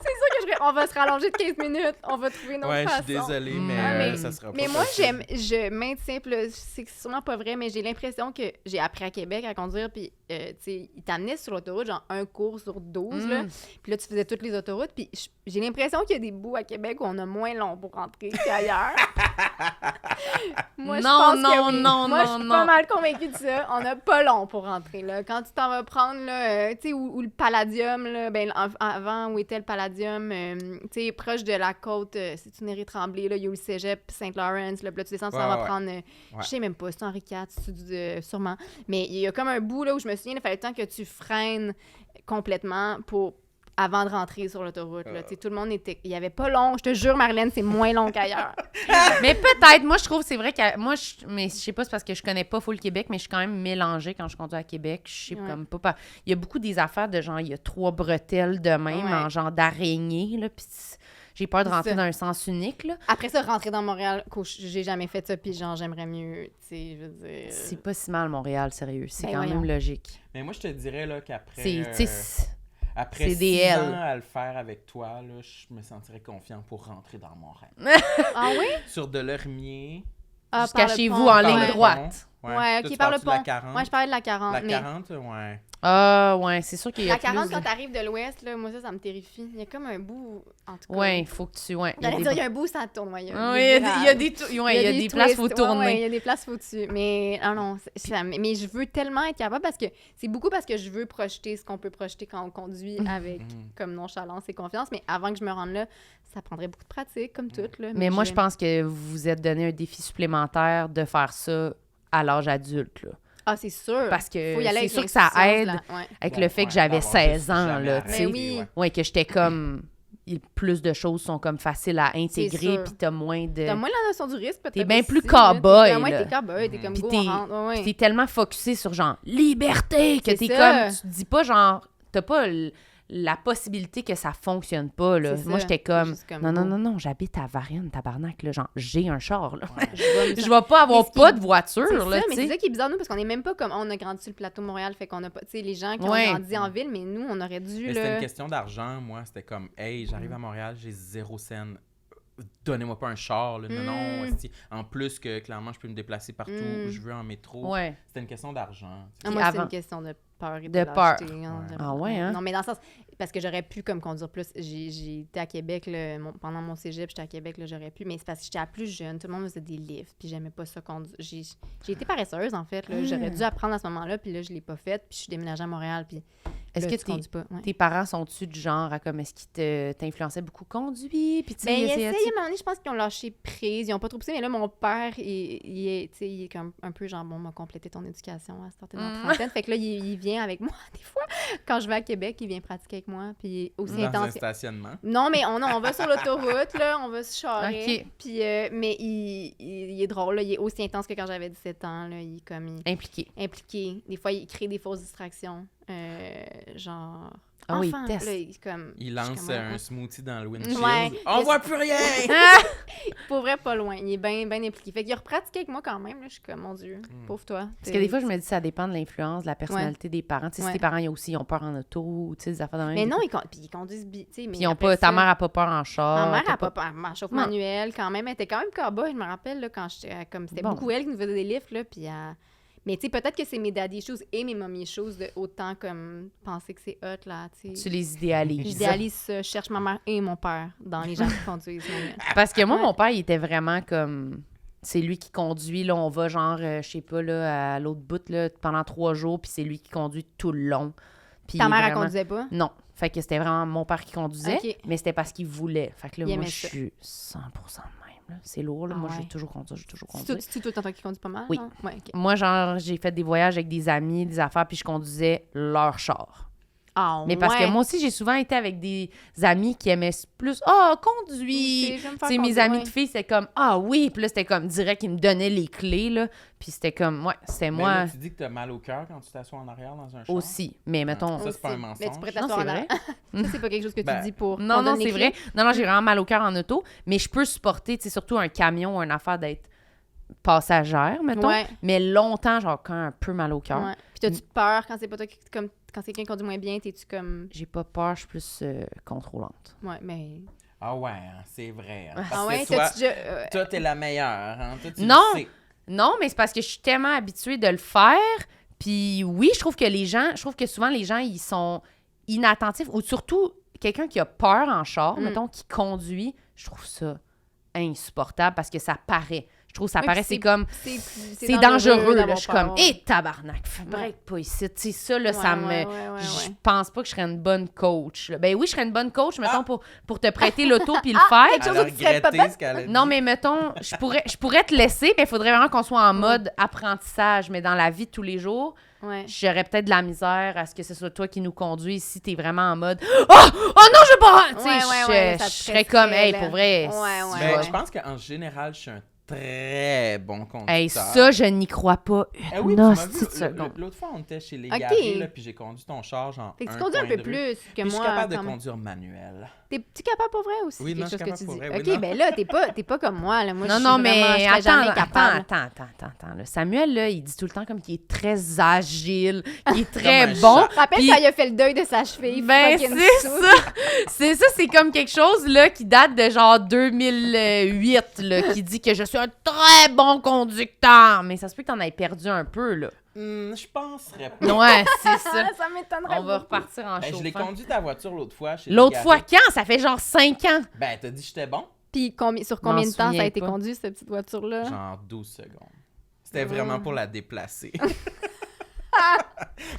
S4: C'est sûr que on va se rallonger de 15 minutes. On va trouver une autre
S1: Ouais, je
S4: façon.
S1: suis désolée, mais,
S4: mais-
S1: ça sera pas
S4: Mais moi,
S1: possible.
S4: je maintiens, puis là, c'est sûrement pas vrai, mais j'ai l'impression que j'ai appris à Québec à conduire, puis, tu sais, ils t'amenaient sur l'autoroute, genre un cours sur 12, là. Puis là, tu faisais toutes les autoroutes, puis j'ai l'impression qu'il y a des bouts à Québec où on a moins long pour rentrer qu'ailleurs. Moi, je
S2: Non,
S4: pense
S2: non,
S4: que oui.
S2: non,
S4: Moi,
S2: non,
S4: je suis
S2: non.
S4: pas mal convaincue de ça. On n'a pas long pour rentrer, là. Quand tu t'en vas prendre, là, tu sais, où le Palladium, là, ben, avant, où était le Palladium, tu sais, proche de la côte, c'est une Tremblay, là, il y a eu le cégep Saint-Laurent, là, puis là, tu descends, tu t'en vas prendre, je sais même pas, c'est Henri IV, sûrement. Mais il y a comme un bout, là, où je me souviens, il fallait le temps que tu freines complètement avant de rentrer sur l'autoroute, là. Tu sais, tout le monde était... Il y avait pas long. Je te jure, Marlène, c'est moins long qu'ailleurs.
S2: Mais peut-être, moi je trouve, c'est vrai que moi, mais je sais pas, c'est parce que je connais pas full Québec, mais je suis quand même mélangée quand je conduis à Québec. Je sais
S4: Ouais.
S2: comme pas. Il y a beaucoup des affaires de genre, il y a 3 bretelles de même,
S4: Ouais.
S2: en genre d'araignée, là, puis j'ai peur de
S4: C'est
S2: rentrer
S4: ça.
S2: dans un sens unique, là.
S4: Après ça, rentrer dans Montréal, j'ai jamais fait ça, puis genre, j'aimerais mieux, tu sais, je veux dire...
S2: C'est pas si mal, Montréal, sérieux. C'est
S4: Ben
S2: quand
S4: voyons.
S2: même logique.
S1: Mais moi, je te dirais là, qu'après
S2: C'est, tu sais,
S1: après
S2: c'est
S1: 6
S2: des L.
S1: ans à le faire avec toi, là, je me sentirais confiant pour rentrer dans mon rêve.
S4: Ah oui?
S1: Sur Delormier.
S4: Ah,
S2: jusqu'à
S4: par le
S2: chez
S4: pont.
S2: vous en
S1: par
S2: ligne
S1: le
S4: Ouais.
S2: droite.
S1: pont.
S4: Ouais,
S1: Toi,
S4: OK,
S1: tu
S4: par le
S1: pars-tu de la
S4: pont.
S1: 40?
S4: Ouais, je parlais de la 40,
S1: La
S4: mais...
S1: 40, ouais.
S2: Ah, ouais, c'est sûr qu'il y a
S4: La 40,
S2: plus...
S4: quand t'arrives de l'ouest, là, moi, ça me terrifie. Il y a comme un bout, en tout cas...
S2: Ouais, il faut que tu... Ouais, il y a
S4: J'allais
S2: des-
S4: dire, il y a un bout, ça tourne, ouais.
S2: Ah, ouais, il y a des, ouais, il y a des places, il faut
S4: twists. Ouais,
S2: tourner.
S4: ouais, il y a des places, faut dessus. Mais non, mais je veux tellement être capable parce que c'est beaucoup parce que je veux projeter ce qu'on peut projeter quand on conduit avec comme nonchalance et confiance. Mais avant que je me rende là, ça prendrait beaucoup de pratique, comme tout. Là.
S2: Mais moi, je pense que vous vous êtes donné un défi supplémentaire de faire ça à l'âge adulte, là.
S4: Ah, c'est sûr.
S2: Parce que
S4: Faut y aller
S2: c'est
S4: avec
S2: sûr que ça
S4: l'insouciance,
S2: aide
S4: là. Ouais.
S2: avec
S1: Bon,
S2: le fait que
S1: ouais,
S2: j'avais
S1: d'avoir
S2: 16
S1: juste
S2: ans,
S1: jamais
S2: là,
S1: arrêté,
S2: tu sais.
S4: Mais oui.
S2: Ouais, que j'étais comme... Plus de choses sont comme faciles à intégrer,
S4: sûr.
S2: puis t'as moins de...
S4: T'as moins la notion du risque, peut-être.
S2: T'es bien
S4: aussi,
S2: plus
S4: là.
S2: cow-boy,
S4: T'es- ouais,
S2: là.
S4: t'es cow-boy, t'es comme
S2: Puis
S4: go,
S2: t'es-
S4: on rentre. Ouais,
S2: Puis
S4: ouais.
S2: t'es tellement focusé sur genre liberté que
S4: C'est
S2: t'es
S4: ça.
S2: comme... Tu te dis pas genre... T'as pas la possibilité que ça fonctionne pas, là.
S4: C'est
S2: Moi,
S4: ça.
S2: j'étais comme,
S4: Juste comme,
S2: non, j'habite à Varennes, tabarnak, là, genre, j'ai un char, là.
S4: Je
S2: Je vais pas avoir
S4: Mais ce qui-
S2: pas de voiture,
S4: C'est
S2: là,
S4: ça,
S2: tu
S4: mais
S2: sais.
S4: c'est ça qui est bizarre, nous, parce qu'on est même pas comme, on a grandi sur le plateau Montréal, fait qu'on a pas, tu sais, les gens qui ont grandi en ville, mais nous, on aurait dû,
S1: Mais
S4: là...
S1: c'était une question d'argent, moi. C'était comme, hey, j'arrive à Montréal, j'ai 0 cents. Donnez-moi pas un char, là. Non, esti. En plus que, clairement, je peux me déplacer partout où je veux en métro.
S2: Ouais.
S1: C'était une question d'argent.
S4: Ah, moi, c'est
S2: avant.
S4: une question de peur et
S2: De
S4: de
S2: peur.
S4: lâcheté, hein,
S1: Ouais.
S2: Ah ouais, hein?
S4: Non, mais dans le sens... Parce que j'aurais pu, comme, conduire plus. J'ai été à Québec, là, pendant mon cégep, j'étais à Québec, là, j'aurais pu. Mais c'est parce que j'étais la plus jeune. Tout le monde faisait des livres, puis j'aimais pas ça conduire. J'ai été paresseuse, en fait, là. J'aurais dû apprendre à ce moment-là, puis là, je l'ai pas fait. Puis je suis déménagée à Montréal, puis
S2: Est-ce
S4: là,
S2: que
S4: tu conduis pas. Ouais.
S2: tes parents sont-tu du genre à comme, est-ce qu'ils t'influençaient beaucoup conduit? Puis tu sais,
S4: Ben, ils
S2: essayaient-tu-
S4: essayaient, à un moment donné, je pense qu'ils ont lâché prise. Ils ont pas trop poussé, mais là, mon père, il est, tu sais, il est comme un peu genre, bon, m'a complété ton éducation à sortir de la trentaine. Fait que là, il vient avec moi, des fois. Quand je vais à Québec, il vient pratiquer avec moi. Puis il est aussi
S1: Dans un
S4: intense.
S1: stationnement.
S4: Non, mais on va sur l'autoroute, là, on va se charrer.
S2: Ok.
S4: Puis, mais il est drôle, là, il est aussi intense que quand j'avais 17 ans. Là, il est comme
S2: Impliqué.
S4: impliqué. Des fois, il crée des fausses distractions. Genre.
S2: Ah oui,
S4: enfant,
S2: il teste.
S4: là, il, comme,
S1: Il
S4: je
S1: lance
S4: suis comme,
S1: un smoothie dans le windshield.
S4: Ouais.
S1: On voit plus rien!
S4: Pour vrai, pas loin. Il est bien impliqué. Fait qu'il a repratiqué avec moi quand même. Là. Je suis comme, mon Dieu, pauvre toi.
S2: Parce que des fois, je me dis ça dépend de l'influence, de la personnalité des parents. Tu sais,
S4: Ouais.
S2: si tes parents ils ont peur en auto, tu sais, des affaires de même.
S4: Mais
S2: des
S4: non,
S2: fois.
S4: puis ils conduisent... Tu sais, mais
S2: Puis ils ont
S4: après
S2: pas, ta
S4: ça,
S2: mère a pas peur en char.
S4: Ma mère
S2: t'as
S4: a pas peur. Elle chauffe
S2: Non.
S4: manuel quand même. Elle était quand même cowboy, je me rappelle, là, quand j'étais comme... C'était
S2: Bon.
S4: beaucoup elle qui nous faisait des livres, là, puis mais tu sais, peut-être que c'est mes daddy shoes et mes mommy shoes de autant comme penser que c'est hot, là, tu sais.
S2: Tu les idéalises.
S4: J'idéalise ça. Je cherche ma mère et mon père dans les gens qui conduisent.
S2: Parce que moi,
S4: Ouais.
S2: mon père, il était vraiment comme... C'est lui qui conduit, là, on va genre, je sais pas, là, à l'autre bout, là, pendant 3 jours, puis c'est lui qui conduit tout le long. Puis
S4: Ta
S2: il est
S4: mère, elle
S2: vraiment-
S4: conduisait pas?
S2: Non. Fait que c'était vraiment mon père qui conduisait,
S4: Ok.
S2: mais c'était parce qu'il voulait. Fait que là,
S4: Il
S2: moi,
S4: aimait
S2: je
S4: ça.
S2: suis 100% de même, là. C'est lourd, là.
S4: Ah
S2: Moi,
S4: ouais.
S2: j'ai toujours conduit.
S4: C'est tout le temps qui conduit pas mal?
S2: Oui.
S4: Non? Ouais, OK.
S2: Moi, genre, j'ai fait des voyages avec des amis, des affaires, puis je conduisais leur char.
S4: Ah,
S2: Mais parce que
S4: ouais.
S2: moi aussi, j'ai souvent été avec des amis qui aimaient plus « Ah, conduis!
S4: Oui, j'aime »
S2: Tu
S4: faire
S2: sais, mes
S4: conduire,
S2: amis
S4: ouais.
S2: de filles, c'était comme « Ah oui! » Puis là, c'était comme direct, ils me donnaient les clés, là. Puis c'était comme, ouais, c'était
S1: Mais
S2: moi
S1: là, tu dis que t'as mal au cœur quand tu t'assois en arrière dans un char.
S2: aussi. Mais mettons...
S1: Ça, c'est pas un
S4: Aussi.
S1: mensonge.
S4: Mais tu pourrais
S2: Non,
S4: t'asseoir
S2: c'est
S4: en
S2: vrai.
S4: arrière. Ça, c'est pas quelque chose que tu
S1: Ben,
S4: dis pour...
S2: Non,
S4: qu'on
S2: non,
S4: donne les
S2: c'est vrai.
S4: clés.
S2: Non, j'ai vraiment mal au cœur en auto, mais je peux supporter, tu sais, surtout un camion ou une affaire d'être passagère, mettons.
S4: Ouais.
S2: Mais longtemps, genre, quand un peu mal au cœur.
S4: Ouais. Puis t'as-tu peur quand c'est pas toi qui... Comme, quand c'est quelqu'un qui conduit moins bien, t'es-tu comme...
S2: J'ai pas peur, je suis plus contrôlante.
S4: Ouais, mais...
S1: Ah ouais, hein, c'est vrai. hein. Parce
S4: Ah
S1: que
S4: ouais?
S1: toi,
S4: T'as-tu déjà...
S1: toi, t'es la meilleure. Hein? Toi, tu
S2: Non!
S1: le sais.
S2: Non, mais c'est parce que je suis tellement habituée de le faire. Puis oui, je trouve que souvent les gens, ils sont inattentifs. Ou surtout, quelqu'un qui a peur en char, mettons, qui conduit, je trouve ça insupportable parce que ça paraît. Je trouve que ça
S4: Oui,
S2: paraît,
S4: puis
S2: c'est comme...
S4: C'est
S2: C'est dangereux, là.
S4: d'avoir
S2: Je suis comme,
S4: peur.
S2: hé, tabarnak, break pas ici. Tu sais, ça, là, ça me...
S4: Ouais.
S2: Je pense pas que je serais une bonne coach. là. Ben oui, je serais une bonne coach, mettons, pour te prêter l'auto puis le faire.
S4: quelque chose
S1: Elle a
S4: où tu serais pas
S1: regretté ce qu'elle a dit.
S2: Non, mais mettons, je pourrais te laisser, mais il faudrait vraiment qu'on soit en mode apprentissage. Mais dans la vie de tous les jours,
S4: Ouais.
S2: j'aurais peut-être de la misère à ce que ce soit toi qui nous conduis si t'es vraiment en mode « Oh! Oh non, je veux pas! » Tu sais,
S4: ça
S2: je
S4: te
S2: serais comme «
S4: stresserait,
S2: Hey,
S4: là.
S2: pour vrai,
S4: Ouais,
S1: Ben,
S4: ouais.
S1: je pense qu'en général, je suis un très bon conducteur.
S2: hey, ça, je n'y crois pas
S1: Eh oui,
S2: une
S1: tu m'as vu,
S2: hostie de seconde.
S1: l'autre fois, on était chez les
S4: Ok.
S1: garés, là, puis j'ai conduit ton char, genre
S4: Fait que tu
S1: un
S4: conduis un
S1: coin
S4: peu
S1: de rue.
S4: plus que
S1: Puis je suis
S4: moi.
S1: capable de
S4: quand même.
S1: conduire manuel.
S4: T'es-tu capable pour vrai aussi?
S1: Oui,
S4: C'est
S1: non,
S4: quelque
S1: je
S4: chose
S1: suis
S4: que tu dis.
S1: capable pour vrai, oui,
S4: OK,
S1: non.
S4: ben là, t'es pas comme moi. Là. Moi,
S2: Non,
S4: je
S2: non,
S4: suis
S2: mais
S4: vraiment, je serais jamais capable.
S2: attends. Là. Samuel, là, il dit tout le temps comme qu'il est très agile, qu'il est très
S1: Comme un
S2: bon.
S1: chat.
S4: Je te rappelle
S2: Puis-
S4: quand il a fait le deuil de sa cheville.
S2: Ben,
S4: fucking
S2: c'est
S4: saoul.
S2: ça. C'est quelque chose, là, qui date de genre 2008, là, qui dit que je suis un très bon conducteur. Mais ça se peut que t'en aies perdu un peu, là.
S1: Je penserais pas.
S2: Ouais, c'est ça.
S4: Ça m'étonnerait.
S2: On va
S4: beaucoup.
S2: repartir en
S1: Ben, je l'ai
S2: chauffant.
S1: conduit ta voiture l'autre fois. chez les
S2: L'autre
S1: garés.
S2: fois, quand? Ça fait genre 5 ans.
S1: Ben, t'as dit que j'étais bon?
S4: Puis sur combien
S2: M'en
S4: de temps ça
S2: souviens
S4: a été
S2: pas.
S4: conduit, cette petite voiture-là?
S1: Genre 12 secondes. C'était vraiment pour la déplacer.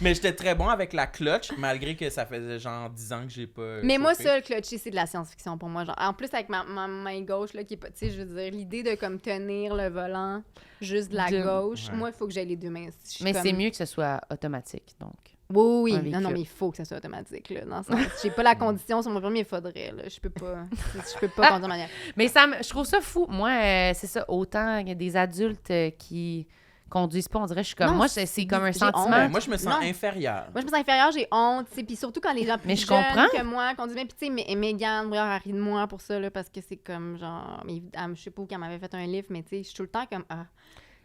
S1: Mais j'étais très bon avec la clutch, malgré que ça faisait genre 10 ans que j'ai pas.
S4: Mais moi,
S1: chauffé.
S4: ça, le clutcher, c'est de la science-fiction pour moi. Genre, en plus, avec ma main gauche, là, qui est pas. Tu sais, je veux dire, l'idée de comme tenir le volant juste de la gauche,
S1: Ouais.
S4: moi, il faut que j'aie les deux mains. Je suis
S2: Mais
S4: comme-
S2: c'est mieux que ce soit automatique, donc.
S4: Oui,
S2: un
S4: oui. Non, non,
S2: véhicule.
S4: mais il faut que ça soit automatique, là. Dans le sens, j'ai pas la condition sur mon permis, il faudrait, là. Je peux pas conduire manuel.
S2: Mais je trouve ça fou. Moi, c'est ça, autant il y a des adultes qui conduisent pas. On dirait que je suis comme...
S4: Non,
S2: moi, c'est comme un
S4: j'ai
S2: sentiment.
S4: honte.
S1: Ben, moi, je me sens
S4: Non.
S1: inférieur.
S4: Moi, je me sens inférieure, j'ai honte, tu sais, puis surtout quand les gens plus
S2: Mais je
S4: jeunes
S2: comprends.
S4: que moi conduisent bien. Puis tu sais, Mégane Brouillard a ri de moi pour ça, là, parce que c'est comme genre... je sais pas où qu'elle m'avait fait un livre, mais tu sais, je suis tout le temps comme...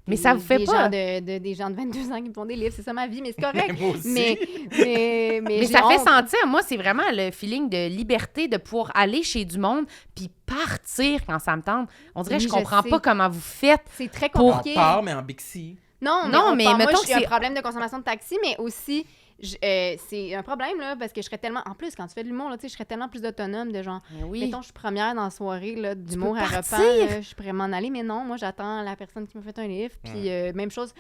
S2: Mais ça vous fait
S4: des
S2: pas...
S4: Gens des gens de 22 ans qui me font des livres, c'est ça ma vie, mais c'est correct.
S1: Moi aussi.
S4: Mais
S2: Mais
S4: j'ai
S2: ça fait
S4: honte.
S2: sentir, moi, c'est vraiment le feeling de liberté de pouvoir aller chez du monde puis partir quand ça me tente. On dirait que
S4: Oui,
S2: je
S4: je
S2: comprends
S4: sais.
S2: pas comment vous faites.
S4: C'est très
S2: Pour-
S1: On
S4: compliqué.
S1: part, mais en Bixi.
S4: Non,
S2: Non, mais
S4: moi,
S2: mettons
S4: j'ai
S2: que
S4: un
S2: c'est-
S4: problème de consommation de taxi, mais aussi, c'est un problème, là, parce que je serais tellement... En plus, quand tu fais de l'humour, là, tu sais, je serais tellement plus autonome de genre...
S2: Oui.
S4: Mettons, je suis première dans la soirée là, d'humour
S2: peux
S4: à
S2: partir.
S4: repas, là, je pourrais m'en aller, mais non, moi, j'attends la personne qui m'a fait un livre. Puis même chose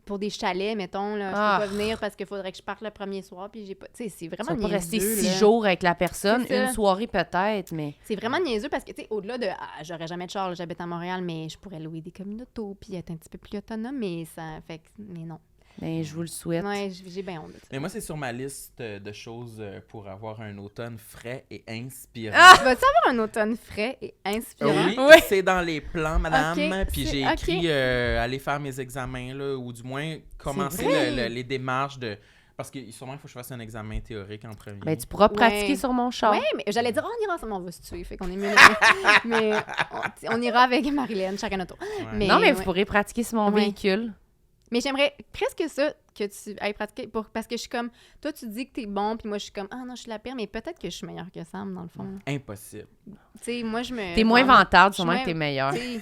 S4: pour des chalets, mettons, là, je peux pas venir parce qu'il faudrait que je parte le premier soir, puis j'ai pas... Tu sais, c'est
S2: Tu
S4: vraiment
S2: vas pas rester
S4: niaiseux,
S2: 6
S4: là.
S2: jours avec la personne,
S4: C'est ça.
S2: une soirée peut-être, mais...
S4: C'est vraiment niaiseux parce que, tu sais, au-delà de... j'aurais jamais de char, là, j'habite à Montréal, mais je pourrais louer des communautés puis être un petit peu plus autonome, mais ça fait que... Mais non.
S2: Mais je vous le souhaite.
S4: Ouais, j'ai bien honte de ça.
S1: Mais moi, c'est sur ma liste de choses pour avoir un automne frais et inspirant.
S4: Tu vas-tu avoir un automne frais et inspirant?
S1: Oui,
S2: Oui.
S1: c'est dans les plans, madame.
S4: Ok,
S1: Puis
S4: c'est-
S1: j'ai
S4: ok.
S1: écrit aller faire mes examens, là, ou du moins commencer
S4: vrai.
S1: les démarches de... Parce que sûrement, il faut que je fasse un examen théorique en premier.
S2: Ben, tu pourras pratiquer
S4: Ouais.
S2: sur mon char.
S4: Ouais, mais j'allais dire, on ira ensemble, on va se tuer, fait qu'on est mieux. Mais on ira avec Marilyn, chacun notre tour.
S1: Ouais.
S4: mais-
S2: non, mais
S4: ouais.
S2: vous pourrez pratiquer sur mon
S4: Ouais.
S2: véhicule.
S4: Mais j'aimerais presque ça que tu ailles pratiquer parce que je suis comme toi tu dis que t'es bon puis moi je suis comme non je suis la pire mais peut-être que je suis meilleure que Sam dans le fond.
S1: Impossible.
S4: Tu sais moi je me
S2: T'es moins
S4: dans-
S2: vantarde,
S4: je suis
S2: sûrement
S4: moins-
S2: que t'es meilleure.
S4: tu sais,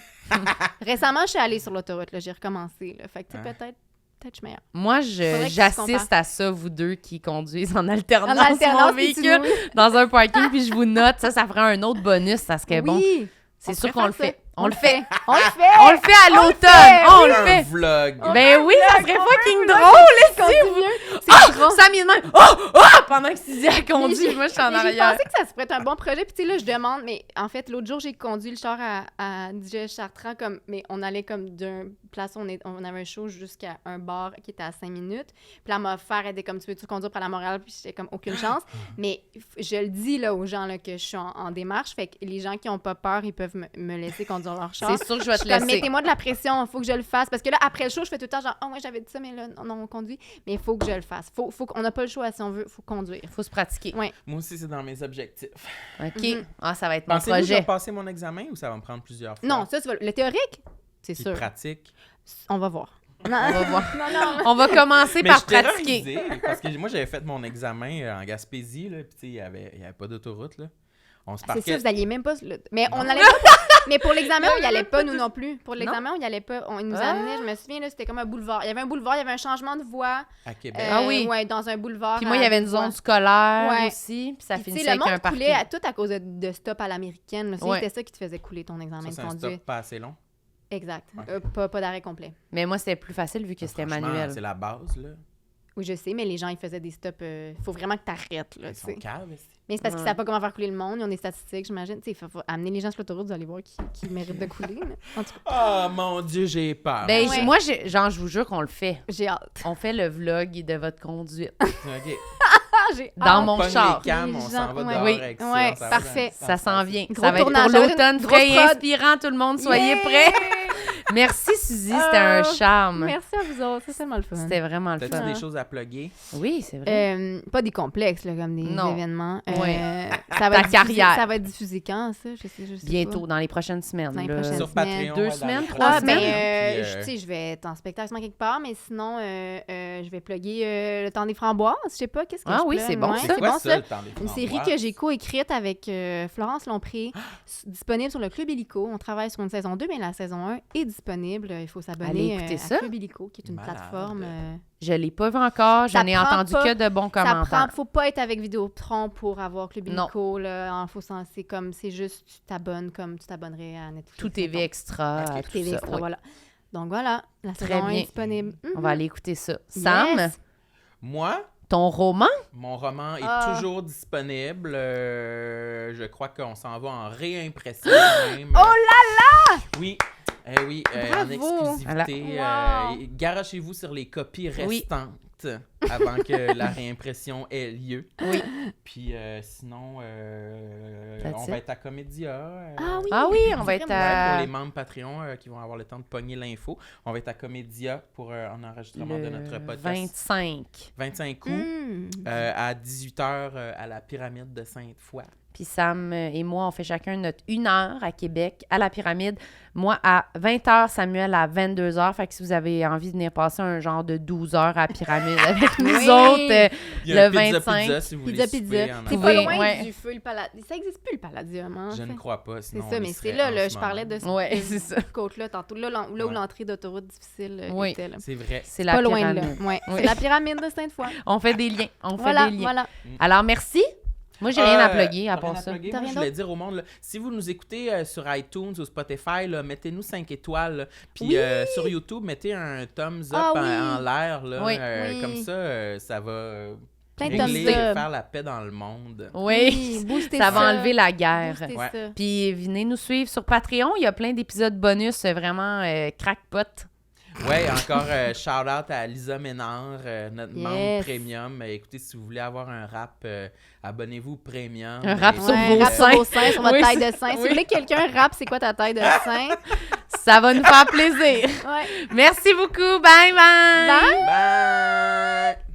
S4: récemment je suis allée sur l'autoroute là, j'ai recommencé là. Fait que tu sais,
S1: Hein?
S4: peut-être je suis meilleure.
S2: Moi,
S4: Faudrait que tu
S2: j'assiste à ça, vous deux qui conduisent en alternance,
S4: En alternance,
S2: mon
S4: puis tu
S2: véhicule
S4: nous-
S2: dans un parking, puis je vous note. Ça ferait un autre bonus, ça serait bon.
S4: Oui.
S2: C'est
S4: on
S2: sûr
S4: pourrait
S2: qu'on le
S4: faire
S2: fait.
S4: ça.
S2: On le fait.
S4: On le fait.
S2: On le fait à
S4: On le
S2: l'automne.
S4: fait,
S2: On le
S1: Un
S2: fait.
S1: vlog.
S2: Ben oui, ça serait fucking drôle,
S4: Continue.
S2: Ah!
S4: C'est drôle.
S2: Sam, il est de même. Oh! Pendant que Suzy a conduit, moi, je suis en
S4: Mais j'ai
S2: arrière.
S4: pensé que ça se pourrait être un bon projet. Puis, tu sais, là, je demande, mais en fait, l'autre jour, j'ai conduit le char à DJ Chartrand, mais on allait comme d'une place où on avait un show jusqu'à un bar qui était à 5 minutes. Puis là, ma frère était comme, tu veux-tu conduire pour la Montréal? Puis j'étais comme, aucune chance. Mais je le dis, là, aux gens, là, que je suis en démarche. Fait que les gens qui ont pas peur, ils peuvent me laisser conduire leur char.
S2: C'est sûr que je vais
S4: Je
S2: te
S4: suis comme,
S2: laisser.
S4: mettez-moi de la pression, il faut que je le fasse. Parce que là, après le show, je fais tout le temps genre, oh, ouais, j'avais dit ça, mais là, non, on conduit. Mais il faut que je le fasse. On n'a pas le choix si on veut, il faut conduire.
S2: Faut se pratiquer.
S4: Ouais.
S1: Moi aussi, c'est dans mes objectifs.
S2: OK.
S4: Mhm.
S2: Ah, ça va être mon
S1: Pensez-vous que je vais
S2: projet.
S1: passer mon examen ou ça va me prendre plusieurs fois?
S4: Non, ça, tu vas... Le théorique, c'est
S1: Puis
S4: sûr.
S1: pratique.
S4: On va voir.
S2: On va voir.
S4: Non.
S2: On va commencer
S1: Mais
S2: par
S1: je suis
S2: pratiquer.
S1: terrorisé, parce que moi, j'avais fait mon examen en Gaspésie, là, puis tu sais, il y avait pas d'autoroute, là. On se
S4: C'est
S1: parquait...
S4: ça, vous alliez même pas... Mais on
S1: Non.
S4: allait pas... Mais pour l'examen, on y allait pas, nous non plus. Pour l'examen, on y allait pas. On nous
S2: Ah.
S4: amenait, je me souviens, là, c'était comme un boulevard. Il y avait un boulevard, il y avait un changement de voie.
S1: à Québec.
S2: Ah oui.
S4: Ouais, dans un boulevard.
S2: Puis moi, il y avait une zone scolaire
S4: Ouais.
S2: aussi, puis ça
S4: Puis, tu
S2: finissait
S4: sais, le
S2: avec un
S4: monde
S2: parking.
S4: coulait tout à cause de stop à l'américaine. là.
S2: Ouais.
S4: C'était ça qui te faisait couler ton examen
S1: Ça,
S4: de
S1: c'est un
S4: conduite.
S1: stop pas assez long.
S4: Exact.
S1: Ok.
S4: Pas d'arrêt complet.
S2: Mais moi, c'était plus facile vu que c'était
S1: Franchement,
S2: manuel.
S1: c'est la base, là.
S4: Oui, je sais, mais les gens, ils faisaient des stops. Faut vraiment que t'arrêtes, là,
S1: Ils
S4: tu
S1: sont
S4: sais.
S1: caves, ici.
S4: Mais c'est parce qu'ils
S2: Ouais.
S4: savent pas comment faire couler le monde. Ils ont des statistiques, j'imagine. Tu sais, faut amener les gens sur l'autoroute, vous allez voir qui méritent de couler. là. En tout cas,
S1: Oh mon Dieu, j'ai peur.
S2: Ben,
S4: Ouais.
S2: moi, genre, je vous jure qu'on le fait.
S4: j'ai hâte.
S2: On fait le vlog de votre conduite
S1: OK.
S4: J'ai
S2: dans
S4: hâte.
S2: mon
S1: Pogne
S2: char.
S1: les cams,
S4: Les
S1: on
S4: gens-
S1: s'en va
S4: ouais.
S1: dehors
S2: Oui.
S1: avec ça.
S4: Ouais,
S1: ça va
S4: parfait.
S1: dans-
S2: Ça s'en vient.
S4: Gros
S2: Ça va être pour
S4: tournage, ça va être
S2: l'automne
S4: une
S2: frais et
S4: grosse prod.
S2: inspirant. Tout le monde, soyez
S4: Yeah!
S2: prêts. Merci, Suzy. C'était un charme.
S4: Merci à vous autres. C'est tellement le fun.
S2: C'était vraiment le
S1: T'as-tu
S2: fun.
S1: des choses à plugger?
S2: Oui, c'est vrai.
S4: Pas des complexes, là, comme des
S2: Non.
S4: événements.
S2: Ouais.
S4: Ça va
S2: Ta
S4: être diffusé-
S2: carrière.
S4: Ça va être diffusé quand, ça? Je sais
S2: Bientôt,
S4: pas.
S2: dans les prochaines semaines.
S4: Dans les
S2: là.
S4: prochaines
S1: Sur
S4: semaines.
S1: Patreon.
S2: Deux
S1: ouais, dans
S2: semaines,
S1: les
S2: trois
S4: Ah,
S1: prochaines
S2: semaines.
S4: ben,
S1: Puis,
S4: tu sais, je vais être en spectacle quelque part, mais sinon, je vais plugger Le Temps des Framboises. Je sais pas, qu'est-ce que
S2: Ah
S4: je
S2: oui,
S4: plug?
S2: c'est bon,
S4: Ouais,
S2: ça.
S4: c'est
S1: quoi
S4: bon,
S1: ça,
S4: ça.
S1: le temps des
S4: Une série
S1: framboises?
S4: que j'ai co-écrite avec Florence Lompré, disponible sur le Club Illico. On travaille sur une saison 2, mais la saison 1 est disponible. Il faut
S2: Allez
S4: s'abonner
S2: écouter
S4: à
S2: ça.
S4: Club Illico, qui est une
S1: Malade.
S4: plateforme...
S2: Je l'ai pas vu encore.
S4: Ça
S2: Je n'ai
S4: prend
S2: entendu
S4: pas-
S2: que de bons
S4: Ça
S2: commentaires.
S4: prend, faut pas être avec Vidéotron pour avoir Club
S2: Non.
S4: Illico. Là, c'est juste, tu t'abonnes comme tu t'abonnerais à Netflix.
S2: Tout TV
S4: mettons.
S2: extra.
S1: Ok.
S2: tout
S4: TV
S2: ça,
S4: extra,
S2: oui.
S4: voilà. Donc voilà, la
S2: Très
S4: saison 1
S2: bien.
S4: est disponible.
S2: On va aller écouter ça. Sam,
S4: Yes.
S1: Moi,
S2: ton roman?
S1: mon roman est
S4: Ah.
S1: toujours disponible. Je crois qu'on s'en va en réimpression même.
S4: Oh là là!
S1: Oui. Oui, en
S4: Bravo!
S1: exclusivité.
S4: Wow.
S1: Garochez-vous sur les copies
S2: Oui.
S1: restantes. avant que la réimpression ait lieu.
S2: Oui.
S1: Puis sinon, on va être à Comédia.
S2: Ah oui, on va être à...
S1: pour les membres Patreon qui vont avoir le temps de pogner l'info. On va être à Comédia pour un enregistrement de notre podcast. 25 août, à 18h à la Pyramide de Sainte-Foy.
S2: Puis Sam et moi, on fait chacun notre 1 heure à Québec, à la Pyramide. Moi, à 20h, Samuel à 22h. Fait que si vous avez envie de venir passer un genre de 12 heures à la Pyramide avec nous autres,
S1: Il y a
S2: le
S1: un
S2: 25.
S1: Pizza, si vous voulez souper en
S4: C'est
S1: avant.
S4: pas loin
S2: Ouais.
S4: du feu, le Palladium. Ça existe plus, le Palladium, hein, en
S1: Je
S4: fait.
S1: ne crois pas,
S4: C'est
S1: sinon
S4: ça,
S1: on
S4: mais
S1: y
S4: c'est
S1: serait
S4: là,
S1: en ce
S4: je parlais de
S1: moment.
S2: Ouais, c'est ça.
S4: cette côte-là, tantôt, là où
S1: Ouais.
S4: l'entrée d'autoroute difficile
S2: Oui.
S4: était. Là.
S1: C'est vrai.
S2: C'est la
S4: Pas loin de
S2: Pyramide.
S4: là. Ouais.
S2: Oui.
S4: C'est la pyramide de Sainte-Foy.
S2: On fait des liens. On fait
S4: Voilà,
S2: des liens.
S4: voilà.
S2: Alors, merci. Moi, j'ai rien à plugger à
S1: t'as rien
S2: part ça.
S1: plugger?
S4: T'as
S1: Moi,
S4: rien
S1: je voulais dire au monde, là, si vous nous écoutez sur iTunes ou Spotify, là, mettez-nous 5 étoiles. Là. Puis sur YouTube, mettez un thumbs up
S4: Ah oui.
S1: en l'air. Là,
S2: Oui.
S4: Oui.
S1: Comme ça, ça va
S4: Plein de
S1: régler,
S4: thumbs up.
S1: faire la paix dans le monde.
S2: Oui.
S4: boostez
S2: Ça va enlever la guerre.
S4: Boostez
S1: Ouais.
S4: ça.
S2: Puis venez nous suivre sur Patreon. Il y a plein d'épisodes bonus vraiment crackpot.
S1: Ouais, encore shout-out à Lisa Ménard, notre
S4: Yes.
S1: membre premium. Écoutez, si vous voulez avoir un rap, abonnez-vous au premium.
S2: Un rap
S1: Et
S2: sur
S1: puis,
S2: vos
S4: rap sur
S2: seins.
S4: vos seins, sur votre
S2: Oui,
S4: taille de
S2: c'est-
S4: sein. Si
S2: oui.
S4: vous voulez que quelqu'un rappe, c'est quoi ta taille de sein?
S2: Ça va nous faire plaisir.
S4: Ouais.
S2: Merci beaucoup. Bye bye.
S4: Bye.
S1: Bye!